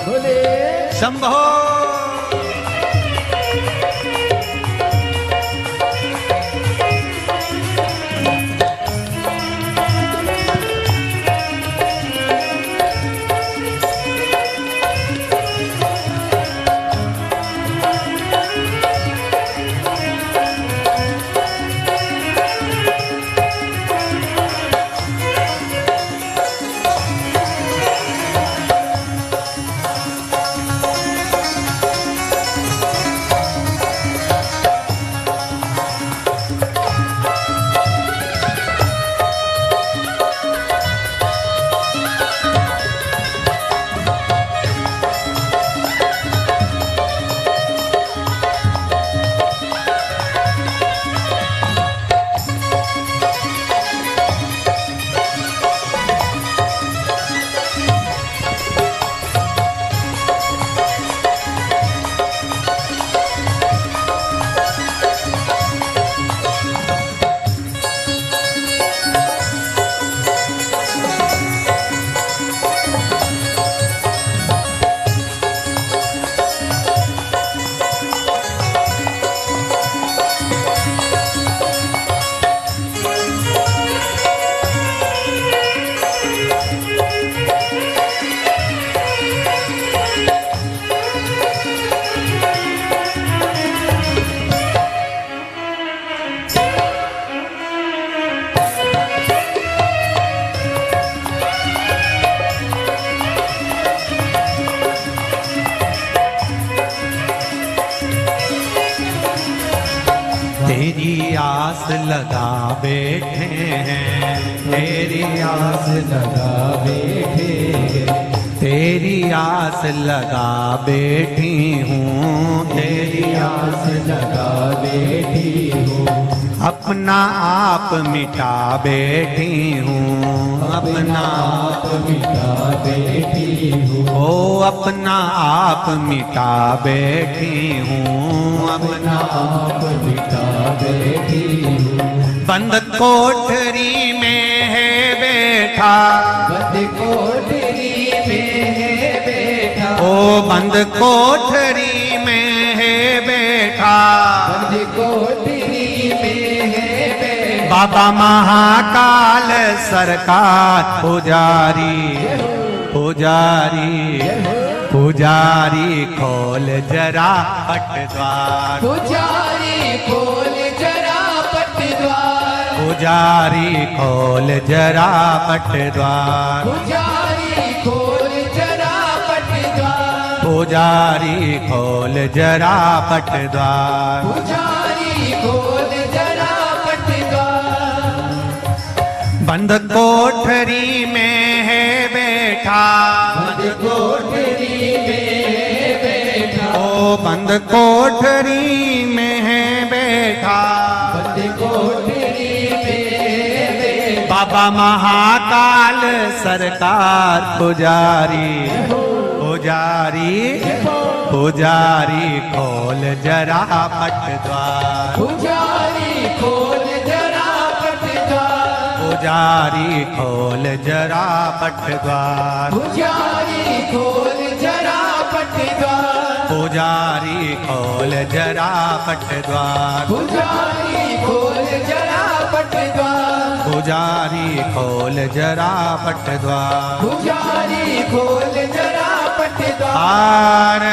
बोले शंभो। तेरी आस लगा बैठे हैं, तेरी आस लगा बैठे हैं, तेरी आस लगा बैठी हूँ, तेरी आस लगा बैठी हूँ, अपना आप मिटा बैठी हूँ, अपना आप मिटा बैठी हूँ, ओ अपना आप मिटा बैठी हूँ, अपना आप मिटा बैठी हूँ। बंद कोठरी में है बैठा, बंद कोठरी में है बैठा, ओ बंद कोठरी में है बैठा, बंद कोठरी में है बैठा, बाबा महाकाल सरकार पुजारी पुजारी पुजारी खोल जरा पट द्वार, पुजारी खोल जरा पट द्वार, पुजारी खोल जरा पट द्वार, पुजारी खोल जरा पट द्वार, पुजारी खोल जरा पट द्वार, पुजारी खोल जरा पट द्वार। बंद कोठरी में है बैठा, बंद कोठरी में बैठा, ओ बंद कोठरी में है बैठा, बंद कोठरी में बैठा, बाबा महाकाल सरकार पुजारी पुजारी पुजारी खोल जरा पट द्वार, पुजारी खोल जरा पट द्वार, पुजारी खोल जरा पट द्वार, पुजारी खोल जरा पट द्वार, पुजारी खोल जरा पट द्वार, पुजारी खोल जरा पट द्वार, पुजारी खोल जरा पट द्वार, पुजारी खोल जरा पट द्वार। हार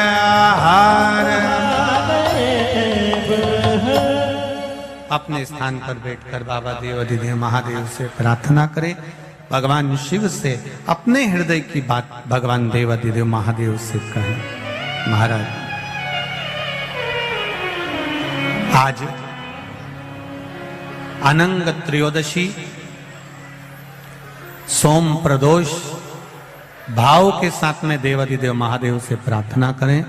हार। अपने स्थान पर बैठकर बाबा देवाधिदेव महादेव से प्रार्थना करें, भगवान शिव से अपने हृदय की बात भगवान देवाधिदेव महादेव से कहें। महाराज आज अनंग त्रयोदशी सोम प्रदोष भाव के साथ में देवाधिदेव महादेव से प्रार्थना करें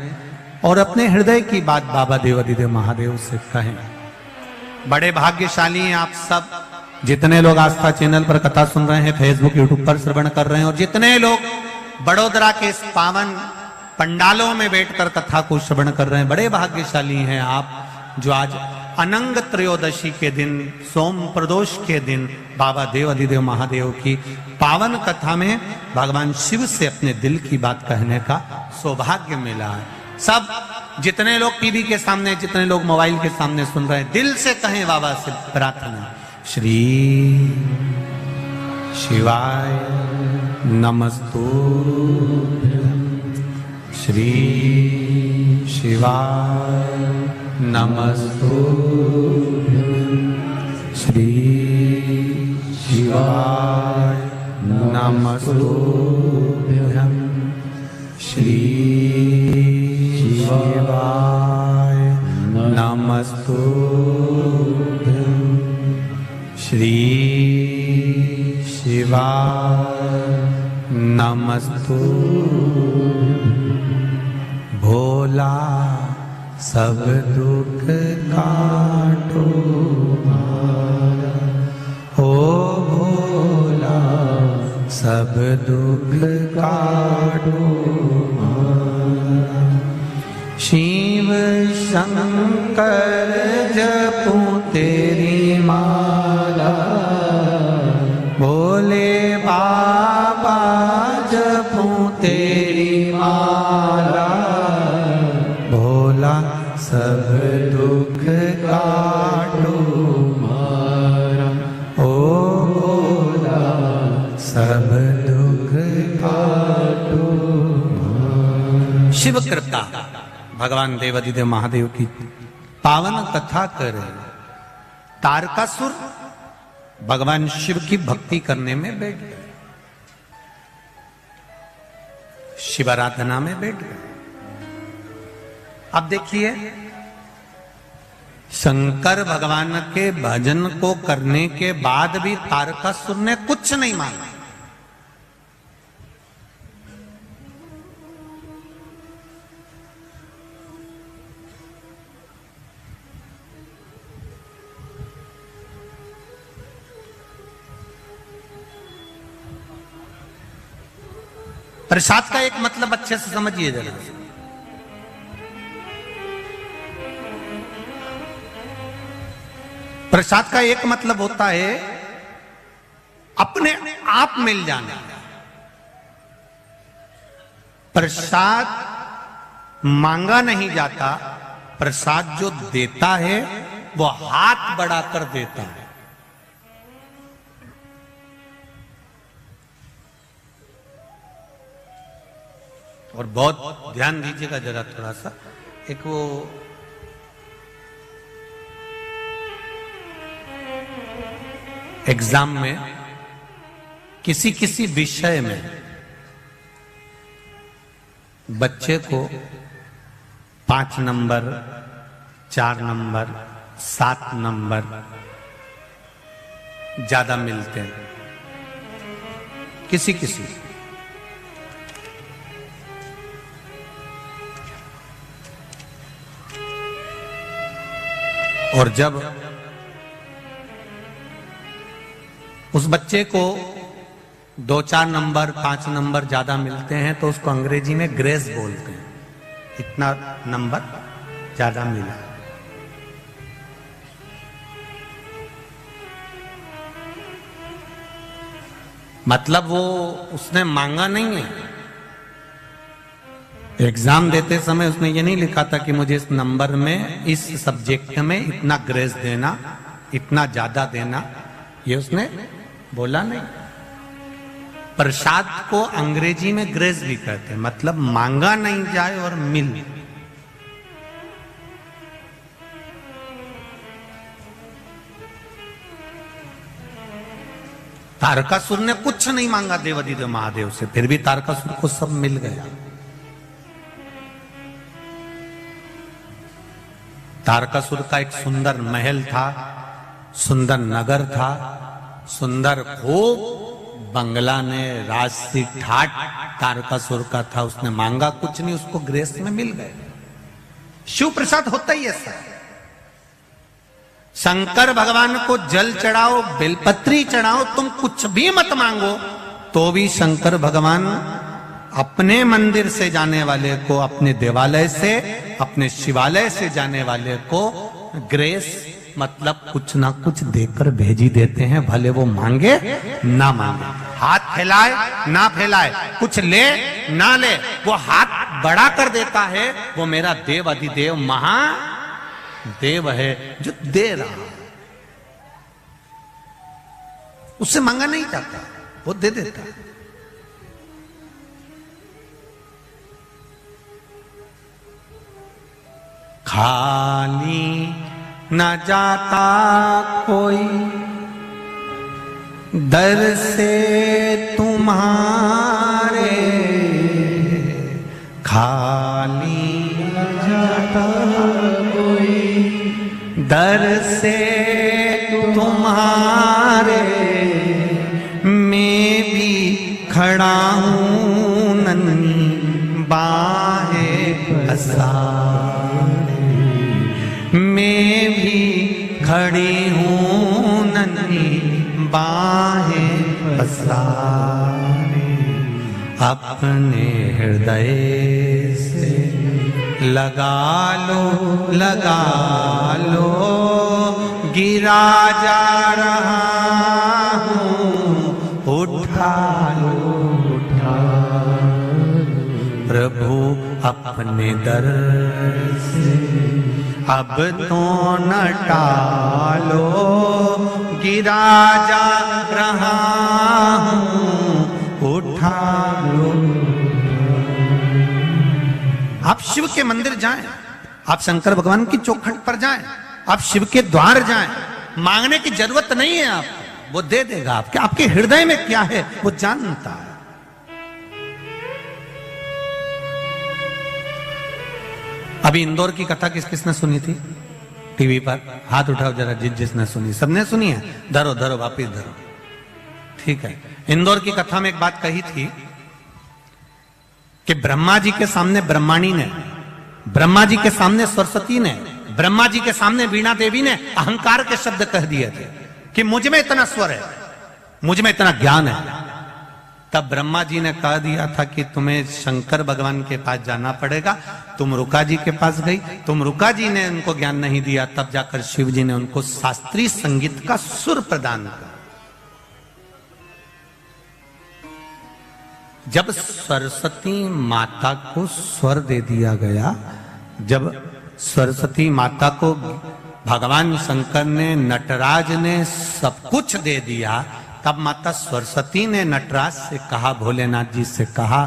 और अपने हृदय की बात बाबा देवाधिदेव महादेव से कहें। बड़े भाग्यशाली हैं आप सब, जितने लोग आस्था चैनल पर कथा सुन रहे हैं, फेसबुक यूट्यूब पर श्रवण कर रहे हैं, और जितने लोग बड़ोदरा के इस पावन पंडालों में बैठकर कथा को श्रवण कर रहे हैं, बड़े भाग्यशाली हैं आप, जो आज अनंग त्रयोदशी के दिन, सोम प्रदोष के दिन बाबा देवाधिदेव महादेव की पावन कथा में भगवान शिव से अपने दिल की बात कहने का सौभाग्य मिला है। सब जितने लोग टीवी के सामने, जितने लोग मोबाइल के सामने सुन रहे हैं, दिल से कहें बाबा से प्रार्थना, श्री शिवाय नमस्तुभ्यं, श्री शिवाय नमस्तुभ्यं, श्री शिवाय नमस्तुभ्यं, श्री शिवाय नमस्तुभ्यं, श्री शिवाय नमस्तुभ्यं। भोला सब दुख काटो मारा, ओ भोला सब दुख काटो मारा। शिव शंकर जपूं तेरी माला, भोले बाबा जपूं तेरी माला, भोला सब दुख काटो मारा, ओ भोला सब दुख काटो मारा। शिव कृपा भगवान देवाधिदेव महादेव की पावन कथा करे। तारकासुर भगवान शिव की भक्ति करने में बैठ गए, शिवाराधना में बैठ गए। अब देखिए, शंकर भगवान के भजन को करने के बाद भी तारकासुर ने कुछ नहीं मांगा। प्रसाद का एक मतलब अच्छे से समझिए जरा। प्रसाद का एक मतलब होता है अपने आप मिल जाना। प्रसाद मांगा नहीं जाता, प्रसाद जो देता है वो हाथ बढ़ाकर देता है। और बहुत ध्यान दीजिएगा जरा थोड़ा सा, एक वो एग्जाम में किसी किसी विषय में बच्चे को 5 नंबर, 4 नंबर, 7 नंबर ज्यादा मिलते हैं, किसी किसी। और जब उस बच्चे को 2-4 नंबर, 5 नंबर ज्यादा मिलते हैं तो उसको अंग्रेजी में ग्रेस बोलते हैं, इतना नंबर ज्यादा मिला। मतलब वो उसने मांगा नहीं है। एग्जाम देते समय उसने ये नहीं लिखा था कि मुझे इस नंबर में, इस सब्जेक्ट में इतना ग्रेस देना, इतना ज्यादा देना, ये उसने बोला नहीं। प्रसाद को अंग्रेजी में ग्रेस भी कहते हैं, मतलब मांगा नहीं जाए और मिल। तारकासुर ने कुछ नहीं मांगा देवाधिदेव महादेव से, फिर भी तारकासुर को सब मिल गया। तारकासुर का एक सुंदर महल था, सुंदर नगर था, सुंदर खूब बंगला ने राजसी ठाट तारकासुर का था। उसने मांगा कुछ नहीं, उसको ग्रेस में मिल गए। शिव प्रसाद होता ही ऐसा है। शंकर भगवान को जल चढ़ाओ, बेलपत्री चढ़ाओ, तुम कुछ भी मत मांगो, तो भी शंकर भगवान अपने मंदिर से जाने वाले को, अपने देवालय से, अपने शिवालय से जाने वाले को ग्रेस मतलब कुछ ना कुछ देकर भेजी देते हैं, भले वो मांगे ना मांगे, हाथ फैलाए ना फैलाए, कुछ ले ना ले, वो हाथ बड़ा कर देता है। वो मेरा देव अधिदेव महादेव है जो दे रहा, उससे मांगा नहीं जाता, वो दे देता है। खाली न जाता कोई दर से तुम्हारे, खाली न जाता कोई दर से तुम्हारे, मैं भी खड़ा हूँ नन्ही बाहें पसारे, मैं भी खड़ी हूँ नन्ही बाहें पसारे, अपने हृदय से लगा लो, गिरा जा रहा हूँ, उठा लो, प्रभु अपने दर से अब तो न टालो, गिरा जा रहा हूँ, उठा लो। आप शिव के मंदिर जाएं, आप शंकर भगवान की चौखट पर जाएं, आप शिव के द्वार जाएं, मांगने की जरूरत नहीं है, आप वो दे देगा। आपके हृदय में क्या है वो जानता है। अभी इंदौर की कथा किसने सुनी थी टीवी पर? हाथ उठाओ जरा जिसने सुनी। सबने सुनी है? धरो धरो वापिस धरो, ठीक है। इंदौर की कथा में एक बात कही थी कि ब्रह्मा जी के सामने ब्रह्माणी ने, ब्रह्मा जी के सामने सरस्वती ने, ब्रह्मा जी के सामने वीणा देवी ने अहंकार के शब्द कह दिए थे कि मुझ में इतना स्वर है, मुझ में इतना ज्ञान है। तब ब्रह्मा जी ने कह दिया था कि तुम्हें शंकर भगवान के पास जाना पड़ेगा। तुम रुका जी के पास गई, तुम रुका जी ने उनको ज्ञान नहीं दिया, तब जाकर शिव जी ने उनको शास्त्रीय संगीत का सुर प्रदान किया। जब सरस्वती माता को स्वर दे दिया गया, जब सरस्वती माता को भगवान शंकर ने, नटराज ने सब कुछ दे दिया, तब माता सरस्वती ने नटराज से कहा, भोलेनाथ जी से कहा,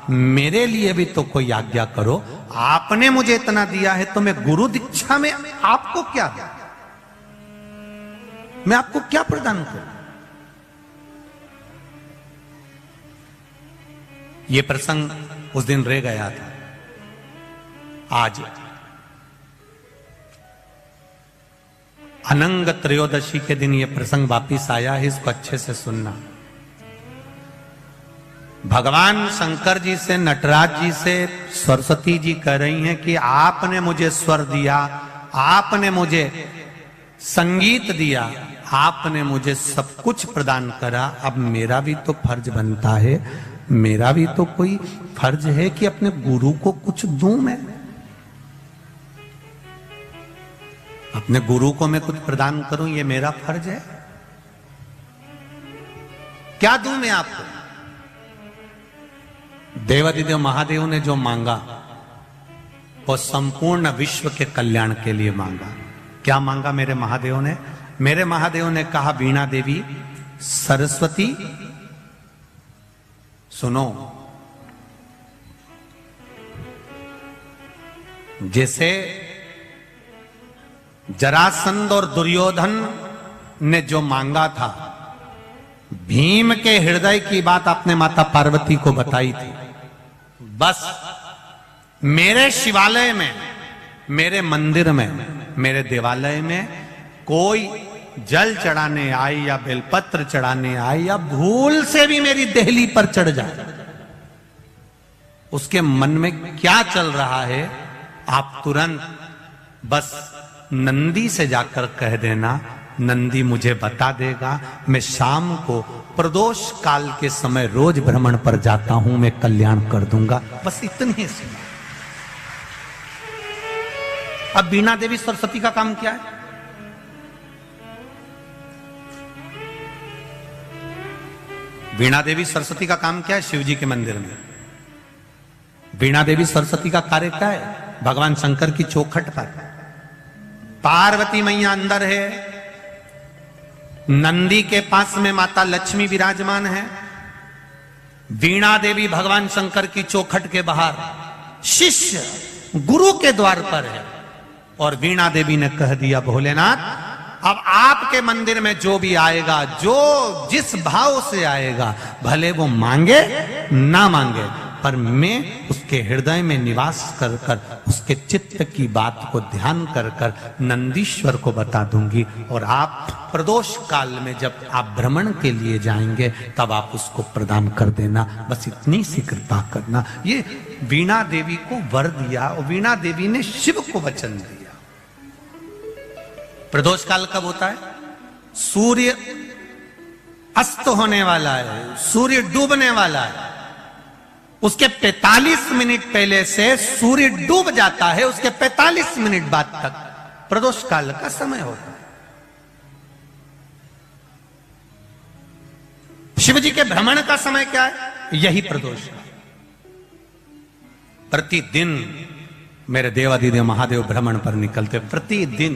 मेरे लिए भी तो कोई आज्ञा करो, आपने मुझे इतना दिया है तो मैं गुरु दीक्षा में आपको क्या, मैं आपको क्या प्रदान करूं? ये प्रसंग उस दिन रह गया था। आज अनंग त्रयोदशी के दिन ये प्रसंग वापिस आया है, इसको अच्छे से सुनना। भगवान शंकर जी से, नटराज जी से सरस्वती जी कह रही हैं कि आपने मुझे स्वर दिया, आपने मुझे संगीत दिया, आपने मुझे सब कुछ प्रदान करा, अब मेरा भी तो फर्ज बनता है, मेरा भी तो कोई फर्ज है कि अपने गुरु को कुछ दूं मैं, अपने गुरु को मैं कुछ प्रदान करूं, ये मेरा फर्ज है। क्या दूं मैं आपको? देवाधिदेव महादेव ने जो मांगा वो संपूर्ण विश्व के कल्याण के लिए मांगा। क्या मांगा मेरे महादेव ने? मेरे महादेव ने कहा, वीणा देवी, सरस्वती सुनो, जैसे जरासंध और दुर्योधन ने जो मांगा था, भीम के हृदय की बात आपने माता पार्वती को बताई थी, बस मेरे शिवालय में, मेरे मंदिर में, मेरे देवालय में कोई जल चढ़ाने आए या बेलपत्र चढ़ाने आए या भूल से भी मेरी देहली पर चढ़ जाए, उसके मन में क्या चल रहा है आप तुरंत बस नंदी से जाकर कह देना, नंदी मुझे बता देगा, मैं शाम को प्रदोष काल के समय रोज भ्रमण पर जाता हूं, मैं कल्याण कर दूंगा। बस इतनी सी। अब वीणा देवी सरस्वती का काम क्या है? वीणा देवी सरस्वती का काम क्या है? शिव जी के मंदिर में वीणा देवी सरस्वती का कार्य क्या है? भगवान शंकर की चौखट पर पार्वती मैया अंदर है, नंदी के पास में माता लक्ष्मी विराजमान है, वीणा देवी भगवान शंकर की चौखट के बाहर शिष्य गुरु के द्वार पर है। और वीणा देवी ने कह दिया, भोलेनाथ अब आपके मंदिर में जो भी आएगा, जो जिस भाव से आएगा, भले वो मांगे ना मांगे, पर मैं उसके हृदय में निवास कर कर उसके चित्त की बात को ध्यान कर कर नंदीश्वर को बता दूंगी। और आप प्रदोष काल में जब आप भ्रमण के लिए जाएंगे तब आप उसको प्रदान कर देना। बस इतनी सी कृपा करना। ये वीणा देवी को वर दिया और वीणा देवी ने शिव को वचन दिया। प्रदोष काल कब होता है? सूर्य अस्त होने वाला है, सूर्य डूबने वाला है, उसके 45 मिनट पहले से सूर्य डूब जाता है, उसके 45 मिनट बाद तक प्रदोष काल का समय होता है। शिव जी के भ्रमण का समय क्या है? यही प्रदोष काल। प्रतिदिन मेरे देवादिदेव महादेव भ्रमण पर निकलते, प्रतिदिन।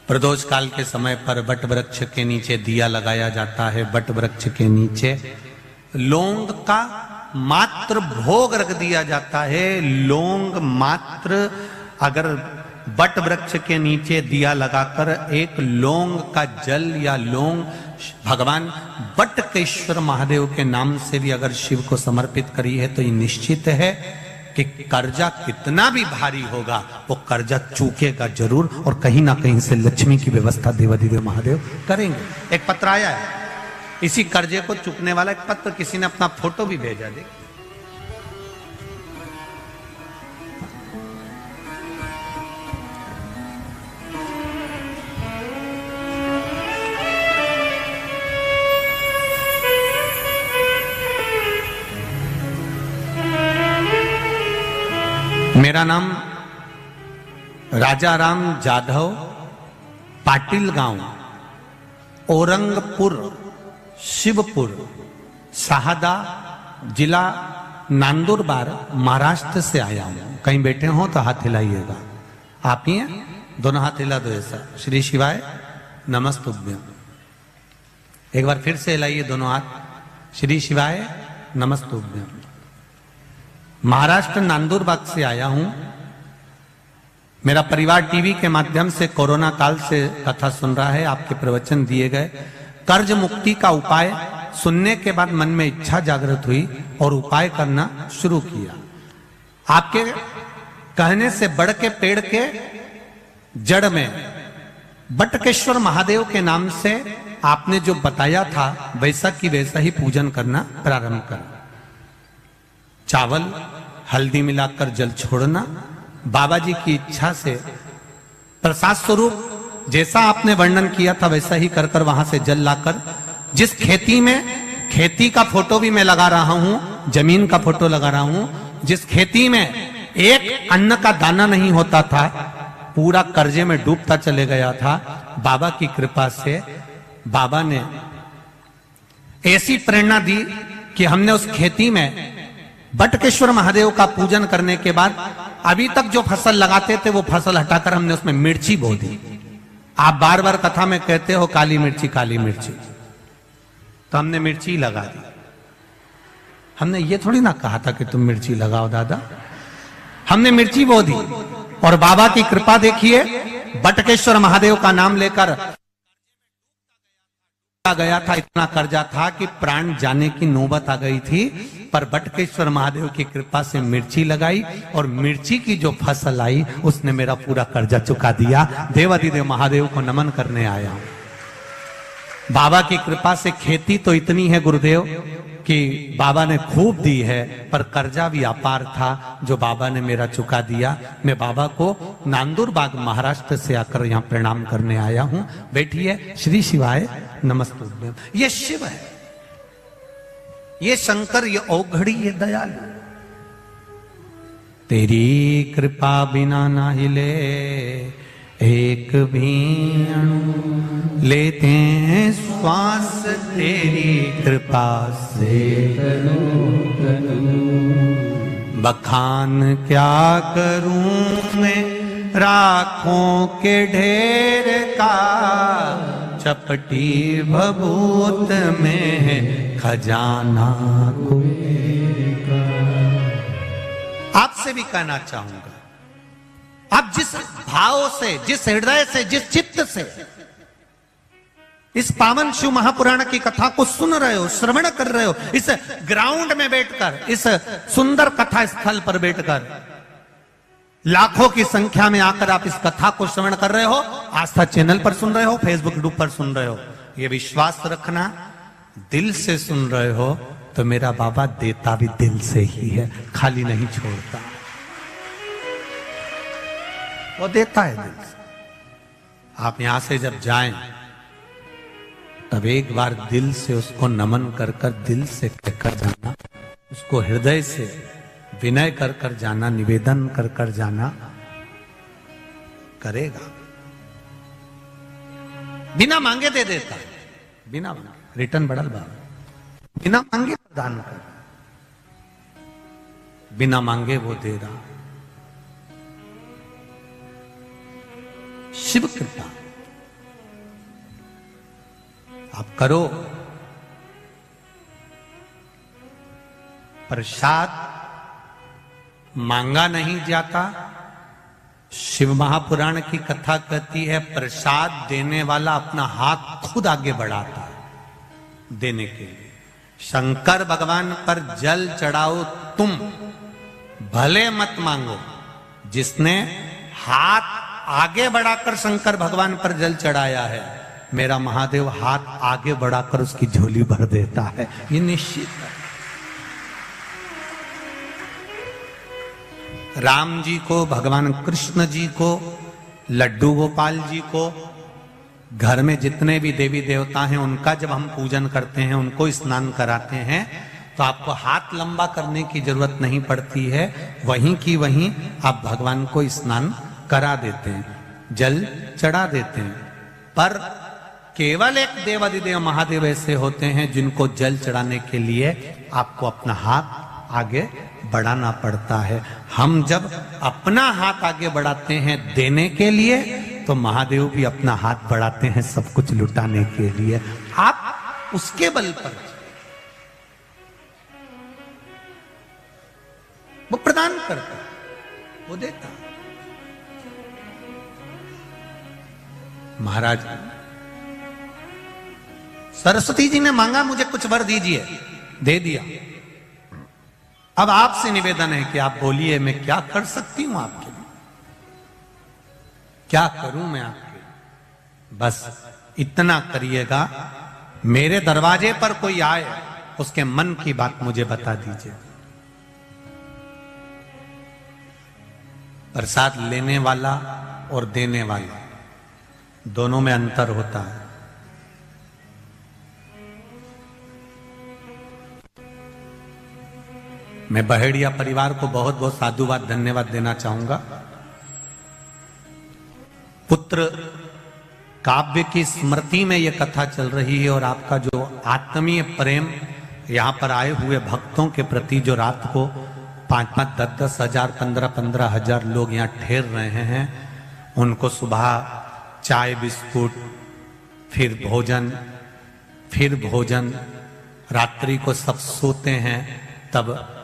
प्रदोष काल के समय पर वट वृक्ष के नीचे दिया लगाया जाता है। वट वृक्ष के नीचे लौंग का मात्र भोग रख दिया जाता है। लौंग मात्र, अगर वट वृक्ष के नीचे दिया लगाकर एक लौंग का जल या लौंग भगवान वटकेश्वर महादेव के नाम से भी अगर शिव को समर्पित करी है तो ये निश्चित है कि कर्जा कितना भी भारी होगा वो कर्जा चूकेगा जरूर, और कहीं ना कहीं से लक्ष्मी की व्यवस्था देवादिदेव महादेव करेंगे। एक पत्र आया है, इसी कर्जे को चूकने वाला एक पत्र, किसी ने अपना फोटो भी भेजा। देख, मेरा नाम राजा राम जाधव, पाटिल गांव, औरंगपुर, शिवपुर, शाहदा, जिला नंदुरबार, महाराष्ट्र से आया हूं। कहीं बैठे हो तो हाथ हिलाइएगा। आप ही हैं? दोनों हाथ हिला दो ऐसा। श्री शिवाय नमस्तुभ्यं। एक बार फिर से हिलाइए दोनों हाथ। श्री शिवाय नमस्तुभ्यं। महाराष्ट्र नंदुरबार से आया हूं। मेरा परिवार टीवी के माध्यम से कोरोना काल से कथा सुन रहा है। आपके प्रवचन दिए गए कर्ज मुक्ति का उपाय सुनने के बाद मन में इच्छा जागृत हुई और उपाय करना शुरू किया। आपके कहने से बढ़ के पेड़ के जड़ में वटकेश्वर महादेव के नाम से आपने जो बताया था वैसा की वैसा ही पूजन करना प्रारंभ करा। चावल हल्दी मिलाकर जल छोड़ना, बाबा जी की इच्छा से प्रसाद स्वरूप जैसा आपने वर्णन किया था वैसा ही कर कर वहां से जल लाकर, जिस खेती में, खेती का फोटो भी मैं लगा रहा हूं, जमीन का फोटो लगा रहा हूं, जिस खेती में एक अन्न का दाना नहीं होता था, पूरा कर्जे में डूबता चले गया था, बाबा की कृपा से बाबा ने ऐसी प्रेरणा दी कि हमने उस खेती में वटकेश्वर महादेव का पूजन करने के बाद अभी तक जो फसल लगाते थे वो फसल हटाकर हमने उसमें मिर्ची बो दी। आप बार बार कथा में कहते हो काली मिर्ची काली मिर्ची, तो हमने मिर्ची लगा दी। हमने ये थोड़ी ना कहा था कि तुम मिर्ची लगाओ दादा, हमने मिर्ची बो दी। और बाबा की कृपा देखिए, वटकेश्वर महादेव का नाम लेकर गया था, इतना कर्जा था कि प्राण जाने की नौबत आ गई थी, पर वटकेश्वर महादेव की कृपा से मिर्ची लगाई और मिर्ची की जो फसल आई उसने मेरा पूरा कर्जा चुका दिया। देवादिदेव महादेव को नमन करने आया हूं। बाबा की कृपा से खेती तो इतनी है गुरुदेव कि बाबा ने खूब दी है, पर कर्जा भी अपार था जो बाबा ने मेरा चुका दिया। मैं बाबा को नांदुरबाग महाराष्ट्र से आकर यहाँ प्रणाम करने आया हूँ। बैठिए। श्री शिवाय नमस्तुभ्यम। ये शिव है, ये शंकर, ये औघड़ी, ये दयालु। तेरी कृपा बिना ना हिले एक भी अणु, लेते हैं श्वास तेरी कृपा से। बखान क्या करूं मैं राखों के ढेर का, चपटी भभूत में है खजाना कुबेर का। आपसे भी कहना चाहूंगा, आप जिस भाव से, जिस हृदय से, जिस चित्त से इस पावन शिव महापुराण की कथा को सुन रहे हो, श्रवण कर रहे हो, इस ग्राउंड में बैठकर, इस सुंदर कथा स्थल पर बैठकर लाखों की संख्या में आकर आप इस कथा को श्रवण कर रहे हो, आस्था चैनल पर सुन रहे हो, फेसबुक ग्रुप पर सुन रहे हो, ये विश्वास रखना दिल से सुन रहे हो तो मेरा बाबा देता भी दिल से ही है, खाली नहीं छोड़ता। वो देता है दिल से। आप यहां से जब जाएं तब एक बार दिल से उसको नमन कर कर, दिल से कहकर जाना, उसको हृदय से विनय कर कर जाना, निवेदन कर कर जाना, करेगा। बिना मांगे दे देता है, बिना मांगे। रिटर्न बढ़ल बाबा, बिना मांगे प्रदान कर, बिना मांगे वो दे रहा। शिव कृपा आप करो। प्रसाद मांगा नहीं जाता। शिव महापुराण की कथा कहती है प्रसाद देने वाला अपना हाथ खुद आगे बढ़ाता है देने के लिए। शंकर भगवान पर जल चढ़ाओ तुम, भले मत मांगो। जिसने हाथ आगे बढ़ाकर शंकर भगवान पर जल चढ़ाया है, मेरा महादेव हाथ आगे बढ़ाकर उसकी झोली भर देता है, ये निश्चित है। राम जी को, भगवान कृष्ण जी को, लड्डू गोपाल जी को, घर में जितने भी देवी देवता हैं उनका जब हम पूजन करते हैं, उनको स्नान कराते हैं, तो आपको हाथ लंबा करने की जरूरत नहीं पड़ती है। वहीं की वहीं आप भगवान को स्नान करा देते हैं, जल चढ़ा देते हैं। पर केवल एक देवाधिदेव महादेव ऐसे होते हैं जिनको जल चढ़ाने के लिए आपको अपना हाथ आगे बढ़ाना पड़ता है। हम जब अपना हाथ आगे बढ़ाते हैं देने के लिए, तो महादेव भी अपना हाथ बढ़ाते हैं सब कुछ लुटाने के लिए। आप उसके बल पर वो प्रदान करता, वो देता। महाराज सरस्वती जी ने मांगा मुझे कुछ वर दीजिए, दे दिया। अब आपसे निवेदन है कि आप बोलिए मैं क्या कर सकती हूं आपके लिए, क्या करूं मैं आपके लिए। बस इतना करिएगा, मेरे दरवाजे पर कोई आए उसके मन की बात मुझे बता दीजिए। प्रसाद लेने वाला और देने वाला दोनों में अंतर होता है। मैं बहेड़िया परिवार को बहुत बहुत साधुवाद धन्यवाद देना चाहूंगा। पुत्र काव्य की स्मृति में यह कथा चल रही है और आपका जो आत्मीय प्रेम यहां पर आए हुए भक्तों के प्रति, जो रात को 5-5, 10-10 हजार, 15-15 हजार लोग यहाँ ठहर रहे हैं, उनको सुबह चाय बिस्कुट, फिर भोजन, रात्रि को सब सोते हैं, तब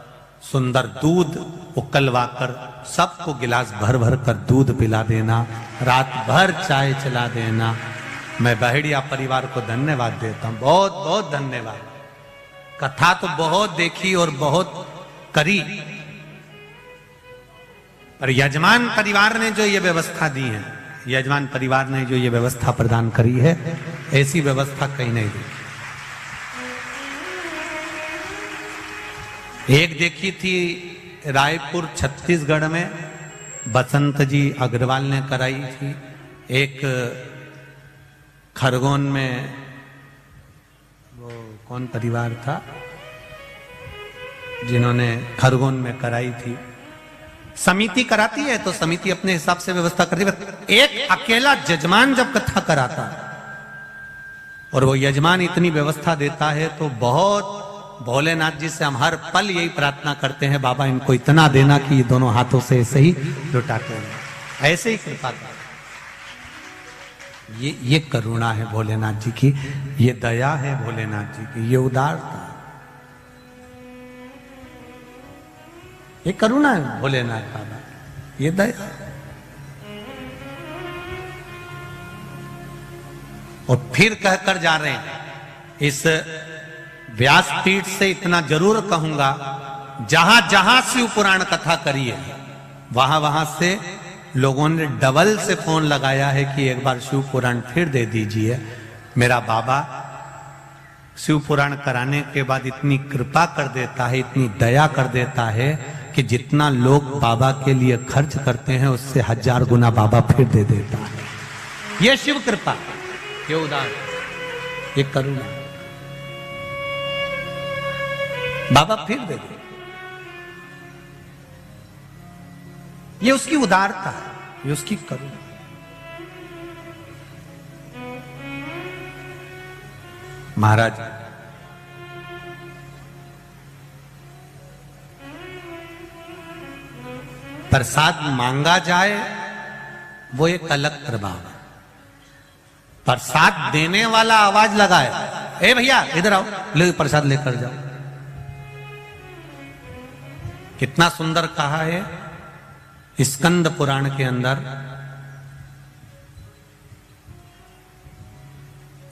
सुंदर दूध उकलवाकर सबको गिलास भर भर कर दूध पिला देना, रात भर चाय चला देना। मैं बहेड़िया परिवार को धन्यवाद देता हूं, बहुत बहुत धन्यवाद। कथा तो बहुत देखी और बहुत करी, पर यजमान परिवार ने जो ये व्यवस्था दी है, यजमान परिवार ने जो ये व्यवस्था प्रदान करी है, ऐसी व्यवस्था कहीं नहीं देखी। एक देखी थी रायपुर छत्तीसगढ़ में, बसंत जी अग्रवाल ने कराई थी। एक खरगोन में, वो कौन परिवार था जिन्होंने खरगोन में कराई थी। समिति कराती है तो समिति अपने हिसाब से व्यवस्था करती है। एक अकेला यजमान जब कथा कराता और वो यजमान इतनी व्यवस्था देता है तो बहुत, भोलेनाथ जी से हम हर पल यही प्रार्थना करते हैं, बाबा इनको इतना देना कि ये दोनों हाथों से ऐसे ही लुटाते हैं, ऐसे ही कृपा कर। ये करुणा है भोलेनाथ जी की, ये दया है भोलेनाथ जी की, ये उदारता, ये करुणा है भोलेनाथ बाबा, ये दया। और फिर कहकर जा रहे हैं, इस व्यासपीठ से इतना जरूर कहूंगा, जहां जहां शिव पुराण कथा करी है वहां वहां से लोगों ने डबल से फोन लगाया है कि एक बार शिव पुराण फिर दे दीजिए। मेरा बाबा शिव पुराण कराने के बाद इतनी कृपा कर देता है, इतनी दया कर देता है कि जितना लोग बाबा के लिए खर्च करते हैं उससे 1000 गुना बाबा फिर दे देता है। ये शिव कृपा, ये उदार, ये करुणा, बाबा फिर दे दे, ये उसकी उदारता है, ये उसकी करुणा। महाराज प्रसाद मांगा जाए वो एक अलग प्रभाव है, प्रसाद देने वाला आवाज लगाए, ए भैया इधर आओ, ले प्रसाद लेकर जाओ। कितना सुंदर कहा है स्कंद पुराण के अंदर।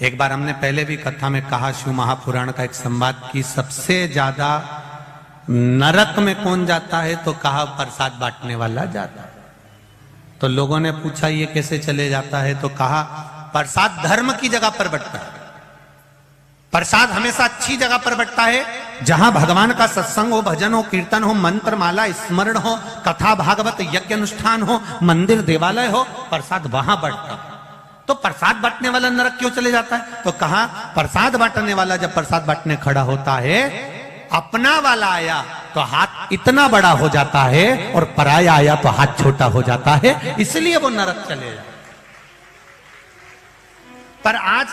एक बार हमने पहले भी कथा में कहा, शिव महापुराण का एक संवाद की सबसे ज्यादा नरक में कौन जाता है, तो कहा प्रसाद बांटने वाला जाता है। तो लोगों ने पूछा ये कैसे चले जाता है, तो कहा प्रसाद धर्म की जगह पर बंटता है, प्रसाद हमेशा अच्छी जगह पर बंटता है, जहां भगवान का सत्संग हो, भजन हो, कीर्तन हो, मंत्र माला स्मरण हो, कथा भागवत यज्ञ अनुष्ठान हो, मंदिर देवालय हो, प्रसाद वहां बंटता है। तो प्रसाद बांटने वाला नरक क्यों चले जाता है, तो कहा प्रसाद बांटने वाला जब प्रसाद बांटने खड़ा होता है, अपना वाला आया तो हाथ इतना बड़ा हो जाता है और पराया आया तो हाथ छोटा हो जाता है, इसलिए वो नरक चले जाता। पर आज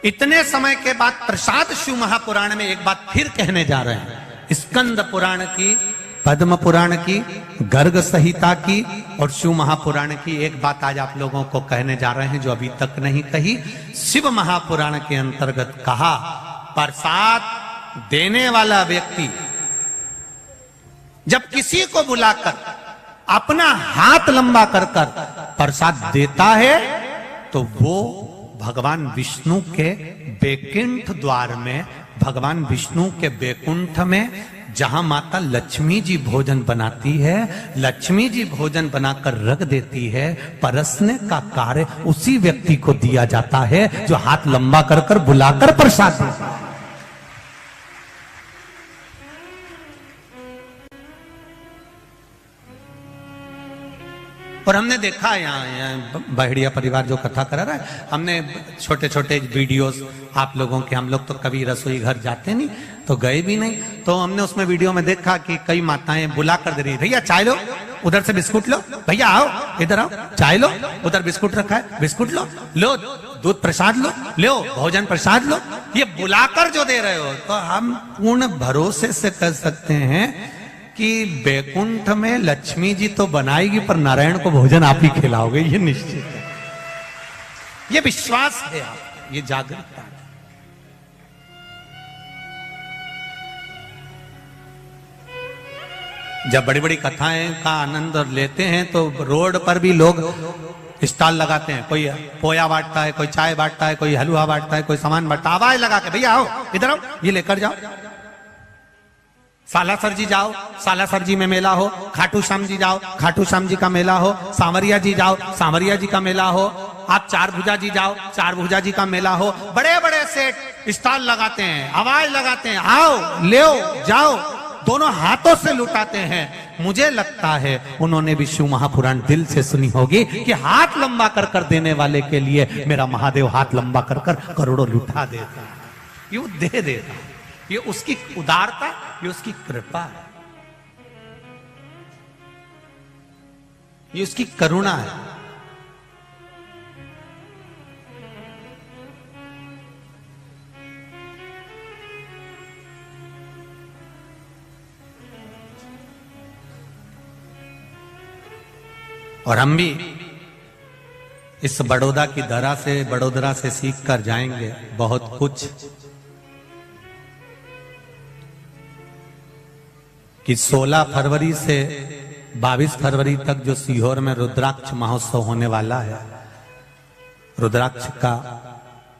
इतने समय के बाद प्रसाद शिव महापुराण में एक बात फिर कहने जा रहे हैं। स्कंद पुराण की, पद्म पुराण की, गर्ग संहिता की और शिव महापुराण की एक बात आज आप लोगों को कहने जा रहे हैं जो अभी तक नहीं कही। शिव महापुराण के अंतर्गत कहा प्रसाद देने वाला व्यक्ति जब किसी को बुलाकर अपना हाथ लंबा कर कर प्रसाद देता है तो वो भगवान विष्णु के बैकुंठ द्वार में, भगवान विष्णु के बैकुंठ में जहां माता लक्ष्मी जी भोजन बनाती है, लक्ष्मी जी भोजन बनाकर रख देती है, परसने का कार्य उसी व्यक्ति को दिया जाता है जो हाथ लंबा कर कर बुलाकर प्रसाद देता है। और हमने देखा यहाँ बहड़िया परिवार जो कथा करा रहा है, हमने छोटे छोटे वीडियोस आप लोगों के, हम लोग तो कभी रसोई घर जाते नहीं तो गए भी नहीं, तो हमने उसमें वीडियो में देखा कि कई माताएं बुला कर दे रही, भैया चाय लो, उधर से बिस्कुट लो, भैया आओ इधर आओ चाय लो, उधर बिस्कुट रखा है बिस्कुट लो, लो दूध प्रसाद लो, लो भोजन प्रसाद लो, ये बुलाकर जो दे रहे हो। तो हम पूर्ण भरोसे से कह सकते हैं कि बैकुंठ में लक्ष्मी जी तो बनाएगी पर नारायण को भोजन आप ही खिलाओगे, ये निश्चित है, ये विश्वास है आप, ये जागरूकता है। जब बड़ी बड़ी कथाएं का आनंद लेते हैं तो रोड पर भी लोग स्टॉल लगाते हैं, कोई पोया बांटता है, कोई चाय बांटता है, कोई हलवा बांटता है, कोई सामान बांटता है, आवाज लगा के भैया आओ इधर आओ ये लेकर जाओ, सालासर जी जाओ, सालासर जी में मेला हो, खाटू श्याम जी जाओ, खाटू श्याम जी का मेला हो, सांवरिया जी जाओ, सांवरिया जी का मेला हो, आप चार भुजा जी जाओ, चार भुजा जी का मेला हो, बड़े बड़े सेठ स्टॉल लगाते हैं, आवाज लगाते हैं, आओ ले जाओ, दोनों हाथों से लुटाते हैं। मुझे लगता है उन्होंने भी शिव महापुराण दिल से सुनी होगी कि हाथ लंबा कर कर देने वाले के लिए मेरा महादेव हाथ लंबा कर कर करोड़ों लुटा देता, ये दे देता, ये उसकी उदारता, ये उसकी कृपा है, ये उसकी करुणा है। और हम भी इस बड़ोदरा से सीख कर जाएंगे बहुत कुछ, कि 16 फरवरी से 22 फरवरी तक जो सीहोर में रुद्राक्ष महोत्सव होने वाला है, रुद्राक्ष का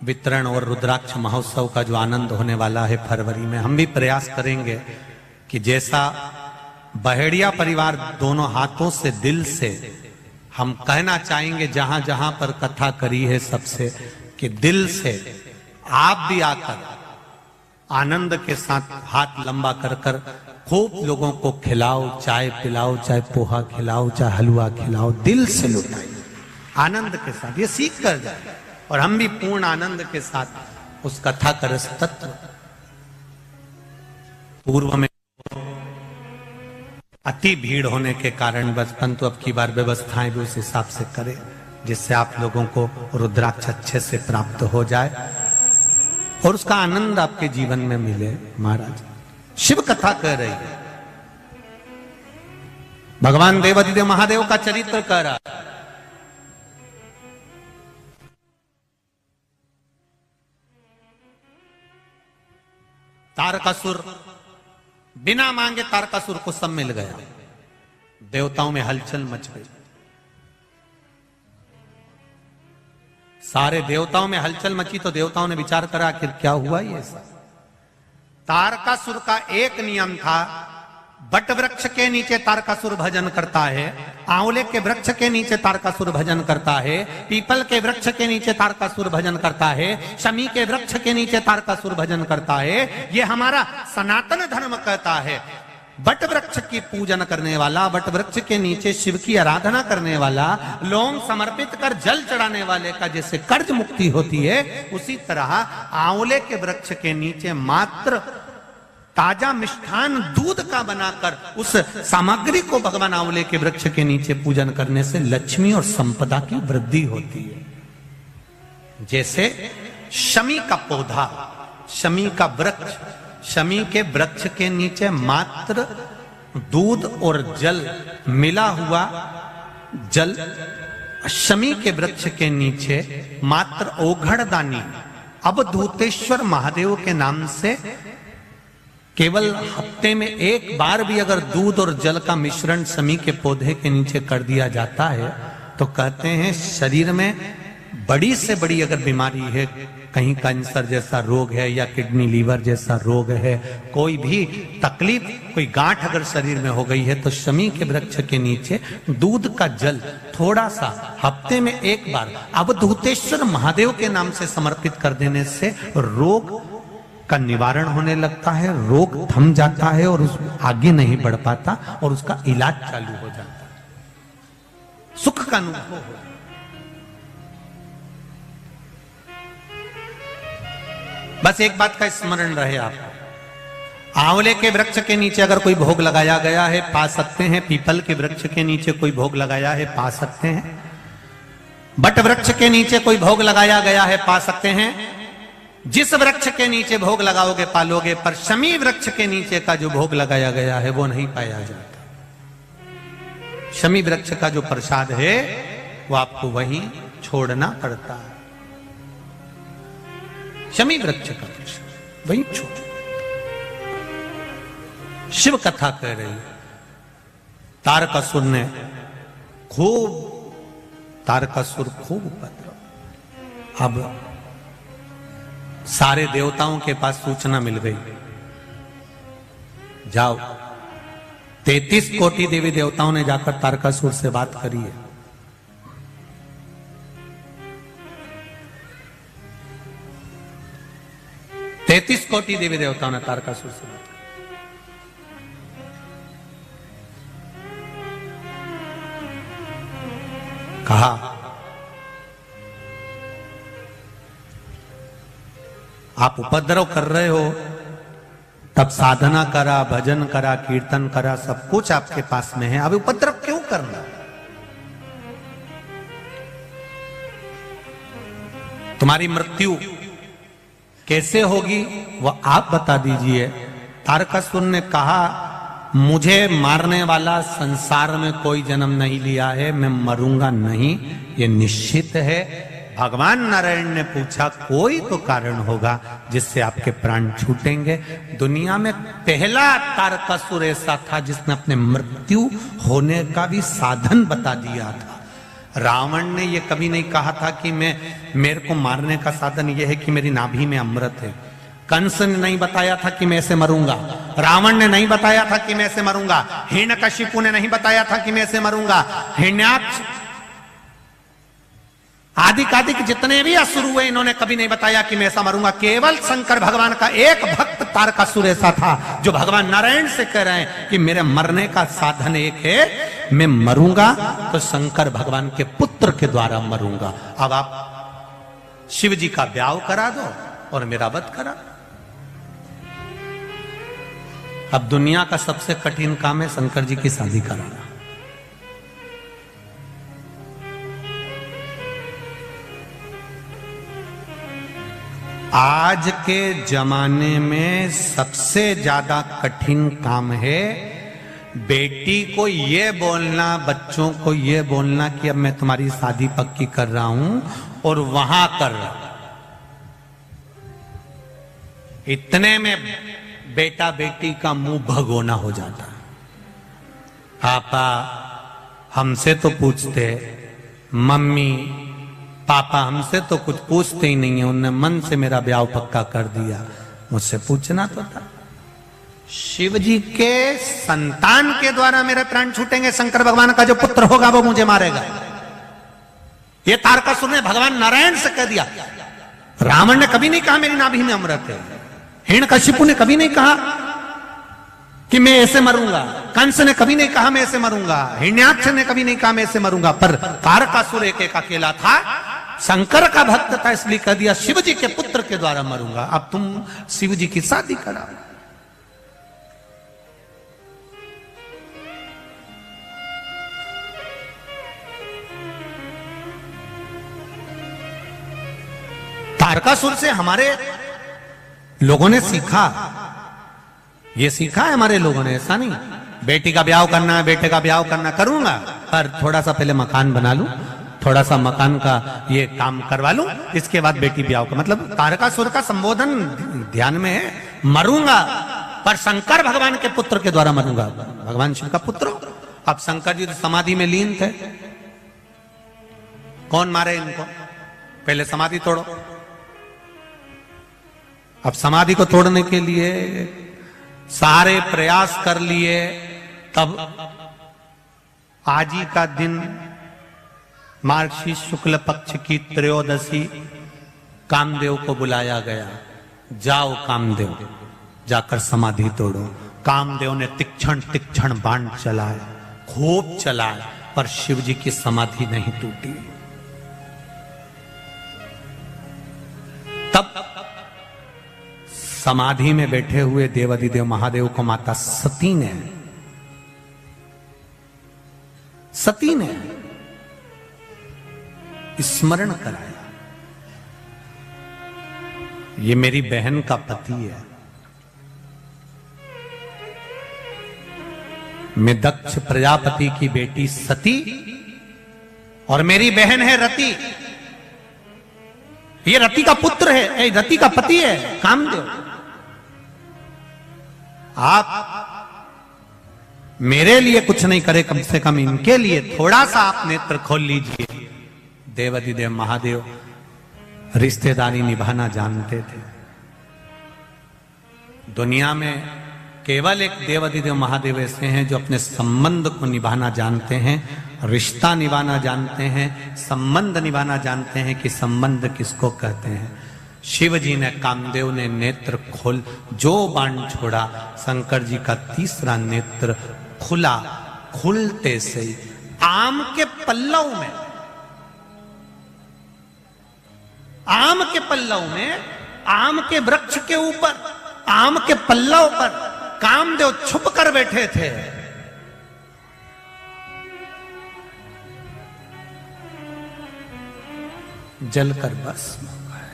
वितरण और रुद्राक्ष महोत्सव का जो आनंद होने वाला है फरवरी में, हम भी प्रयास करेंगे कि जैसा बहेड़िया परिवार दोनों हाथों से दिल से हम कहना चाहेंगे जहां जहां पर कथा करी है सबसे, कि दिल से आप भी आकर आनंद के साथ हाथ लंबा कर कर खूब लोगों को खिलाओ, चाय पिलाओ, चाहे पोहा खिलाओ, चाहे हलवा खिलाओ, दिल से लुटाइए आनंद के साथ, ये सीख कर जाए। और हम भी पूर्ण आनंद के साथ उस कथा का रस तत्व, पूर्व में अति भीड़ होने के कारण बस, परंतु अब की बार व्यवस्थाएं भी उस हिसाब से करें जिससे आप लोगों को रुद्राक्ष अच्छे से प्राप्त हो जाए और उसका आनंद आपके जीवन में मिले। महाराज शिव कथा कह रही है, भगवान देवाधिदेव महादेव का चरित्र कह रहा है। तारकासुर, बिना मांगे तारकासुर को सब मिल गया, देवताओं में हलचल मच गई, सारे देवताओं में हलचल मची तो देवताओं ने विचार करा आखिर क्या हुआ ये सब। तारकासुर का एक नियम था, बट वृक्ष के नीचे तारकासुर भजन करता है, आंवले के वृक्ष के नीचे तारकासुर भजन करता है, पीपल के वृक्ष के नीचे तारकासुर भजन करता है, शमी के वृक्ष के नीचे तारकासुर भजन करता है। ये हमारा सनातन धर्म कहता है, बट वृक्ष की पूजन करने वाला, बट वृक्ष के नीचे शिव की आराधना करने वाला, लौंग समर्पित कर जल चढ़ाने वाले का जैसे कर्ज मुक्ति होती है, उसी तरह आंवले के वृक्ष के नीचे मात्र ताजा मिष्ठान दूध का बनाकर उस सामग्री को भगवान आंवले के वृक्ष के नीचे पूजन करने से लक्ष्मी और संपदा की वृद्धि होती है। जैसे शमी का पौधा, शमी का वृक्ष, शमी के वृक्ष के नीचे मात्र दूध और जल मिला हुआ जल, शमी के वृक्ष के नीचे मात्र ओघड़दानी अवधूतेश्वर महादेव के नाम से केवल हफ्ते में एक बार भी अगर दूध और जल का मिश्रण शमी के पौधे के नीचे कर दिया जाता है तो कहते हैं शरीर में बड़ी से बड़ी अगर बीमारी है, कहीं कैंसर जैसा रोग है या किडनी लीवर जैसा रोग है, कोई भी तकलीफ, कोई गांठ अगर शरीर में हो गई है तो शमी के वृक्ष के नीचे दूध का जल थोड़ा सा हफ्ते में एक बार अवधूतेश्वर महादेव के नाम से समर्पित कर देने से रोग का निवारण होने लगता है, रोग थम जाता है और उस आगे नहीं बढ़ पाता और उसका इलाज चालू हो जाता है, सुख का अनुभव हो। बस एक बात का स्मरण रहे आपको, आंवले के वृक्ष के नीचे अगर कोई भोग लगाया गया है पा सकते हैं, पीपल के वृक्ष के नीचे कोई भोग लगाया है पा सकते हैं, बट वृक्ष के नीचे कोई भोग लगाया गया है पा सकते हैं। जिस वृक्ष के नीचे भोग लगाओगे पालोगे, पर शमी वृक्ष के नीचे का जो भोग लगाया गया है वो नहीं पाया जाता। शमी वृक्ष का जो प्रसाद है वो आपको वहीं छोड़ना पड़ता है, शमी वृक्ष का प्रसाद वहीं छोड़। शिव कथा कह रही है, तारकासुर ने तारकासुर खूब उपद्रव। अब सारे देवताओं के पास सूचना मिल गई, जाओ 33 कोटि देवी देवताओं ने जाकर तारकासुर से बात करी है 33 कोटि देवी देवताओं ने तारकासुर से बात कहा, आप उपद्रव कर रहे हो, तब साधना करा, भजन करा, कीर्तन करा, सब कुछ आपके पास में है, अभी उपद्रव क्यों करना? तुम्हारी मृत्यु कैसे होगी वह आप बता दीजिए। तारकासुर ने कहा, मुझे मारने वाला संसार में कोई जन्म नहीं लिया है, मैं मरूंगा नहीं, ये निश्चित है। भगवान नारायण ने पूछा, कोई तो कारण होगा जिससे आपके प्राण छूटेंगे। दुनिया में पहला तारकासुर ऐसा था जिसने अपने मृत्यु होने का भी साधन बता दिया था। रावण ने यह कभी नहीं कहा था कि मेरे को मारने का साधन यह है कि मेरी नाभि में अमृत है। कंस ने नहीं बताया था कि मैं ऐसे मरूंगा, रावण ने नहीं बताया था कि मैं ऐसे मरूंगा, हिरण्यकशिपु ने नहीं बताया था कि मैं ऐसे मरूंगा, हिरण्याक्ष आदि जितने भी असुर हुए इन्होंने कभी नहीं बताया कि मैं ऐसा मरूंगा। केवल शंकर भगवान का एक भक्त तारकासुर ऐसा था जो भगवान नारायण से कह रहे हैं कि मेरे मरने का साधन एक है, मैं मरूंगा तो शंकर भगवान के पुत्र के द्वारा मरूंगा। अब आप शिव जी का ब्याह करा दो और मेरा वध करा। अब दुनिया का सबसे कठिन काम है शंकर जी की शादी कराना। आज के जमाने में सबसे ज्यादा कठिन काम है बेटी को ये बोलना, बच्चों को ये बोलना कि अब मैं तुम्हारी शादी पक्की कर रहा हूं और वहां कर रहा हूं। इतने में बेटा बेटी का मुंह भगोना हो जाता। पापा हमसे तो पूछते, मम्मी पापा हमसे तो कुछ पूछते ही नहीं है, उन्होंने मन से मेरा ब्याह पक्का कर दिया, मुझसे पूछना तो था। शिव जी के संतान के द्वारा मेरे प्राण छूटेंगे, शंकर भगवान का जो पुत्र होगा वो मुझे मारेगा। ये तारकासुर ने भगवान नारायण से कह दिया। रावण ने कभी नहीं कहा मेरी नाभि में अमृत है, हिरण्यकशिपु ने कभी नहीं कहा कि मैं ऐसे मरूंगा, कंस ने कभी नहीं कहा मैं ऐसे मरूंगा, हिरण्याक्ष ने कभी नहीं कहा मैं ऐसे मरूंगा, पर तारकासुर एक अकेला था, शंकर का भक्त था, इसलिए कह दिया शिव जी के पुत्र के द्वारा मरूंगा। अब तुम शिव जी की शादी कराओ। तारकासुर से हमारे लोगों ने सीखा, ये सीखा है हमारे लोगों ने, ऐसा नहीं बेटी का ब्याह करना है, बेटे का ब्याह करना, करूंगा पर थोड़ा सा पहले मकान बना लूं, थोड़ा सा मकान का ये काम करवा लूं, इसके बाद बेटी ब्याह का। मतलब तारकासुर का संबोधन ध्यान में है, मरूंगा पर शंकर भगवान के पुत्र के द्वारा मरूंगा। भगवान शिव का पुत्र। अब शंकर जी तो समाधि में लीन थे, कौन मारे इनको? पहले समाधि तोड़ो। अब समाधि को तोड़ने के लिए सारे प्रयास कर लिए, तब आज ही का दिन मार्गशीर्ष शुक्ल पक्ष की त्रयोदशी कामदेव को बुलाया गया। जाओ कामदेव, जाकर समाधि तोड़ो। कामदेव ने तीक्ष्ण बाण चलाए, खूब चलाए, पर शिव जी की समाधि नहीं टूटी। तब समाधि में बैठे हुए देवाधिदेव महादेव को माता सती ने स्मरण कराया, ये मेरी बहन का पति है, मैं दक्ष प्रजापति की बेटी सती और मेरी बहन है रति। ये रति का पुत्र है, रति का पति है कामदेव। आप मेरे लिए कुछ नहीं करे, कम से कम इनके लिए थोड़ा सा आप नेत्र खोल लीजिए। देवाधिदेव महादेव रिश्तेदारी निभाना जानते थे। दुनिया में केवल एक देवाधिदेव महादेव ऐसे हैं जो अपने संबंध को निभाना जानते हैं, रिश्ता निभाना जानते हैं, संबंध निभाना जानते हैं कि संबंध किसको कहते हैं। शिव जी ने, कामदेव ने नेत्र खोल, जो बाण छोड़ा शंकर जी का तीसरा नेत्र खुला। खुलते से ही आम के पल्लव में, आम के पल्लव में, आम के वृक्ष के ऊपर, आम के पल्लव पर कामदेव छुप कर बैठे थे। जलकर भस्म हो गए।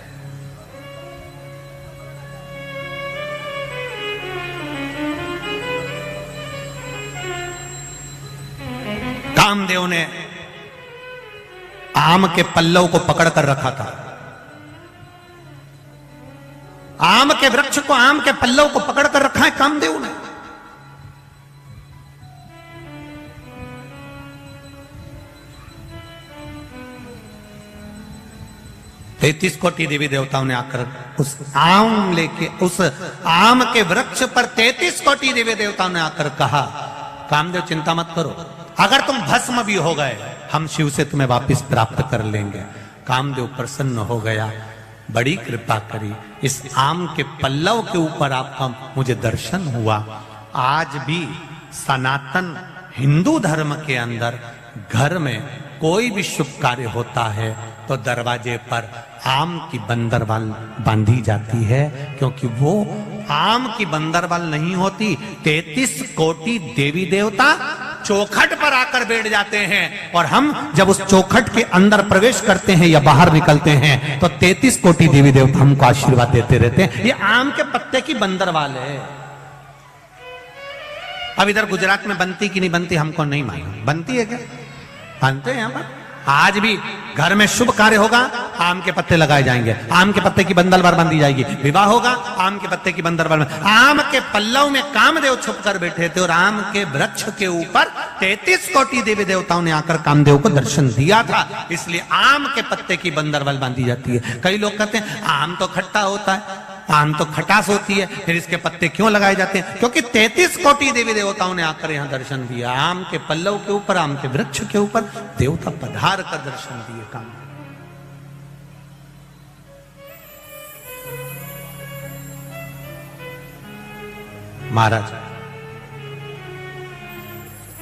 कामदेव ने आम के पल्लव को पकड़कर रखा था, आम के वृक्ष को, आम के पल्लव को पकड़कर रखा है कामदेव ने। तैतीस कोटि देवी देवताओं ने आकर उस आम लेके, उस आम के वृक्ष पर 33 कोटि देवी देवताओं ने आकर कहा, कामदेव चिंता मत करो, अगर तुम भस्म भी हो गए हम शिव से तुम्हें वापस प्राप्त कर लेंगे। कामदेव प्रसन्न हो गया, बड़ी कृपा करी, इस आम के पल्लव के ऊपर आपका मुझे दर्शन हुआ। आज भी सनातन हिंदू धर्म के अंदर घर में कोई भी शुभ कार्य होता है तो दरवाजे पर आम की बंदरवाल बांधी जाती है, क्योंकि वो आम की बंदरवाल नहीं होती, 33 कोटि देवी देवता चौखट पर आकर बैठ जाते हैं, और हम जब उस चौखट के अंदर प्रवेश करते हैं या बाहर निकलते हैं तो 33 कोटि देवी देवता हमको आशीर्वाद देते रहते हैं। ये आम के पत्ते की बंदरवाल है। अब इधर गुजरात में बनती कि नहीं बनती हमको नहीं मालूम, बनती है क्या? बनते हैं यहाँ पर। आज भी घर में शुभ कार्य होगा, आम के पत्ते लगाए जाएंगे, आम के पत्ते की बंदरवाल बांधी जाएगी। विवाह होगा, आम के पत्ते की बंदरवाल। आम के पल्लव में कामदेव छुप कर बैठे थे और आम के वृक्ष के ऊपर 33 कोटि देवी देवताओं ने आकर कामदेव को दर्शन दिया था, इसलिए आम के पत्ते की बंदरवाल बांधी जाती है। कई लोग कहते हैं आम तो खट्टा होता है, आम तो खटास होती है, फिर इसके पत्ते क्यों लगाए जाते हैं? क्योंकि 33 कोटि देवी देवताओं ने आकर यहां दर्शन दिया। आम के पल्लव के ऊपर, आम के वृक्ष के ऊपर देवता पधार कर दर्शन दिए। काम महाराज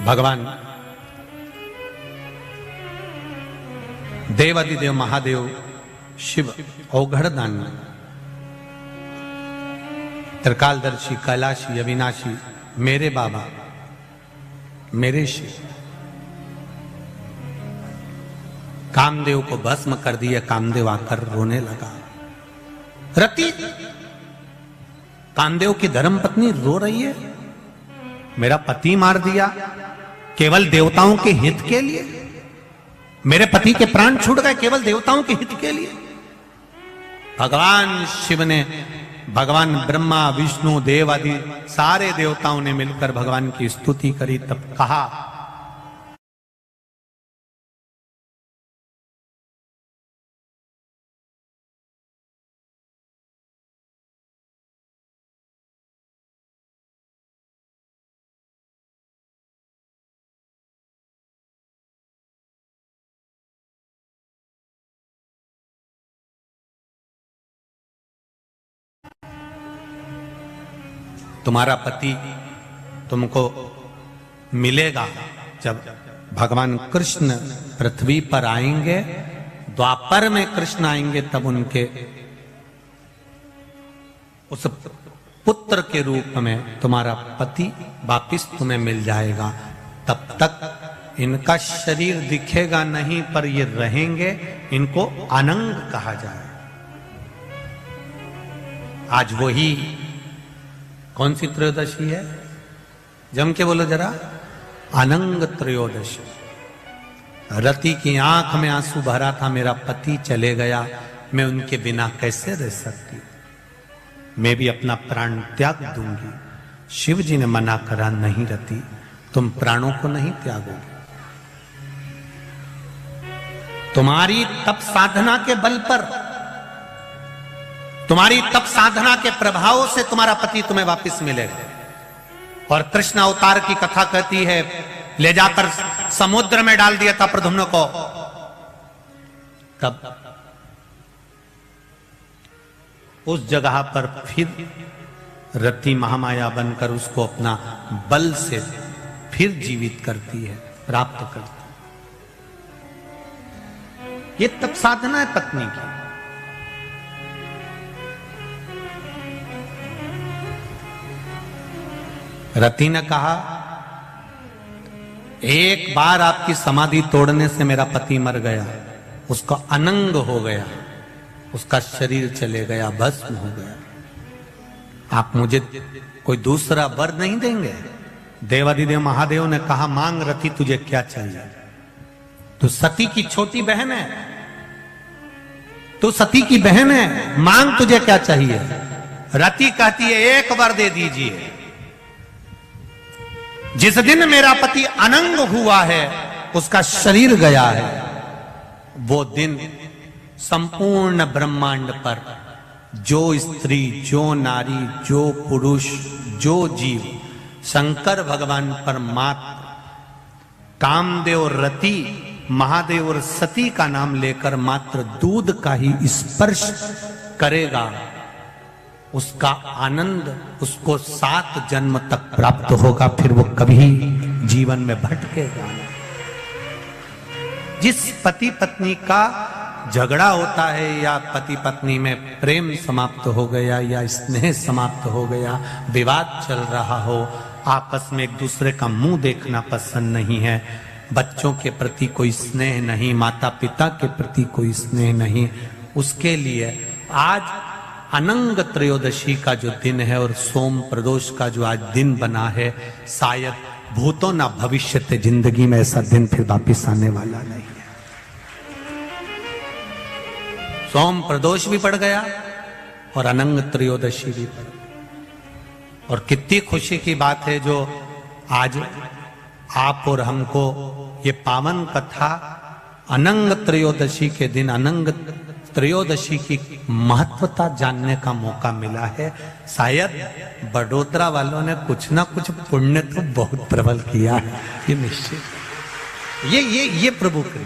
भगवान देवादिदेव महादेव शिव औघड़दान, त्रिकालदर्शी, कैलाशी, अविनाशी, मेरे बाबा, मेरे शिव, कामदेव को भस्म कर दिया। कामदेव आकर रोने लगा। रति, कामदेव की धर्मपत्नी रो रही है, मेरा पति मार दिया केवल देवताओं के हित के लिए, मेरे पति के प्राण छूट गए केवल देवताओं के हित के लिए। भगवान शिव ने, भगवान ब्रह्मा, विष्णु, देव आदि सारे देवताओं ने मिलकर भगवान की स्तुति करी। तब कहा, तुम्हारा पति तुमको मिलेगा जब भगवान कृष्ण पृथ्वी पर आएंगे, द्वापर में कृष्ण आएंगे, तब उनके उस पुत्र के रूप में तुम्हारा पति वापिस तुम्हें मिल जाएगा। तब तक इनका शरीर दिखेगा नहीं, पर ये रहेंगे, इनको अनंग कहा जाए। आज वही कौन सी त्रयोदशी है? जम के बोलो जरा, अनंग त्रयोदशी। रति की आंख में आंसू भरा था, मेरा पति चले गया, मैं उनके बिना कैसे रह सकती, मैं भी अपना प्राण त्याग दूंगी। शिव जी ने मना करा, नहीं रति, तुम प्राणों को नहीं त्यागोगे। तुम्हारी तप साधना के बल पर, तुम्हारी तप साधना के प्रभाव से तुम्हारा पति तुम्हें वापस मिलेगा। और कृष्ण अवतार की कथा कहती है, ले जाकर समुद्र में डाल दिया था प्रद्युम्न को, तब उस जगह पर फिर रति महामाया बनकर उसको अपना बल से फिर जीवित करती है, प्राप्त करती है। ये तब साधना है पत्नी की। रति ने कहा, एक बार आपकी समाधि तोड़ने से मेरा पति मर गया, उसका अनंग हो गया, उसका शरीर चले गया, भस्म हो गया। आप मुझे कोई दूसरा वर नहीं देंगे? देवाधिदेव महादेव ने कहा, मांग रति, तुझे क्या चाहिए? तू सती की छोटी बहन है, तू सती की बहन है, मांग तुझे क्या चाहिए? रति कहती है, एक वर दे दीजिए। जिस दिन मेरा पति अनंग हुआ है, उसका शरीर गया है, वो दिन संपूर्ण ब्रह्मांड पर जो स्त्री, जो नारी, जो पुरुष, जो जीव शंकर भगवान परमात्मा कामदेव रति महादेव और सती का नाम लेकर मात्र दूध का ही स्पर्श करेगा, उसका आनंद उसको 7 जन्म तक प्राप्त होगा, फिर वो कभी जीवन में भटकेगा। जिस पति पत्नी का झगड़ा होता है या पति पत्नी में प्रेम समाप्त हो गया या स्नेह समाप्त हो गया, विवाद चल रहा हो, आपस में एक दूसरे का मुंह देखना पसंद नहीं है, बच्चों के प्रति कोई स्नेह नहीं, माता पिता के प्रति कोई स्नेह नहीं, उसके लिए आज अनंग त्रयोदशी का जो दिन है और सोम प्रदोष का जो आज दिन बना है, शायद भूतो ना भविष्यत जिंदगी में ऐसा दिन फिर वापिस आने वाला नहीं है। सोम प्रदोष भी पड़ गया और अनंग त्रयोदशी भी पड़ गई। और कितनी खुशी की बात है जो आज आप और हमको ये पावन कथा अनंग त्रयोदशी के दिन अनंग त्रयोदशी की महत्वता जानने का मौका मिला है। शायद बड़ोदरा वालों ने कुछ ना कुछ पुण्य तो बहुत प्रबल किया है, ये निश्चित, ये प्रभु कृपा।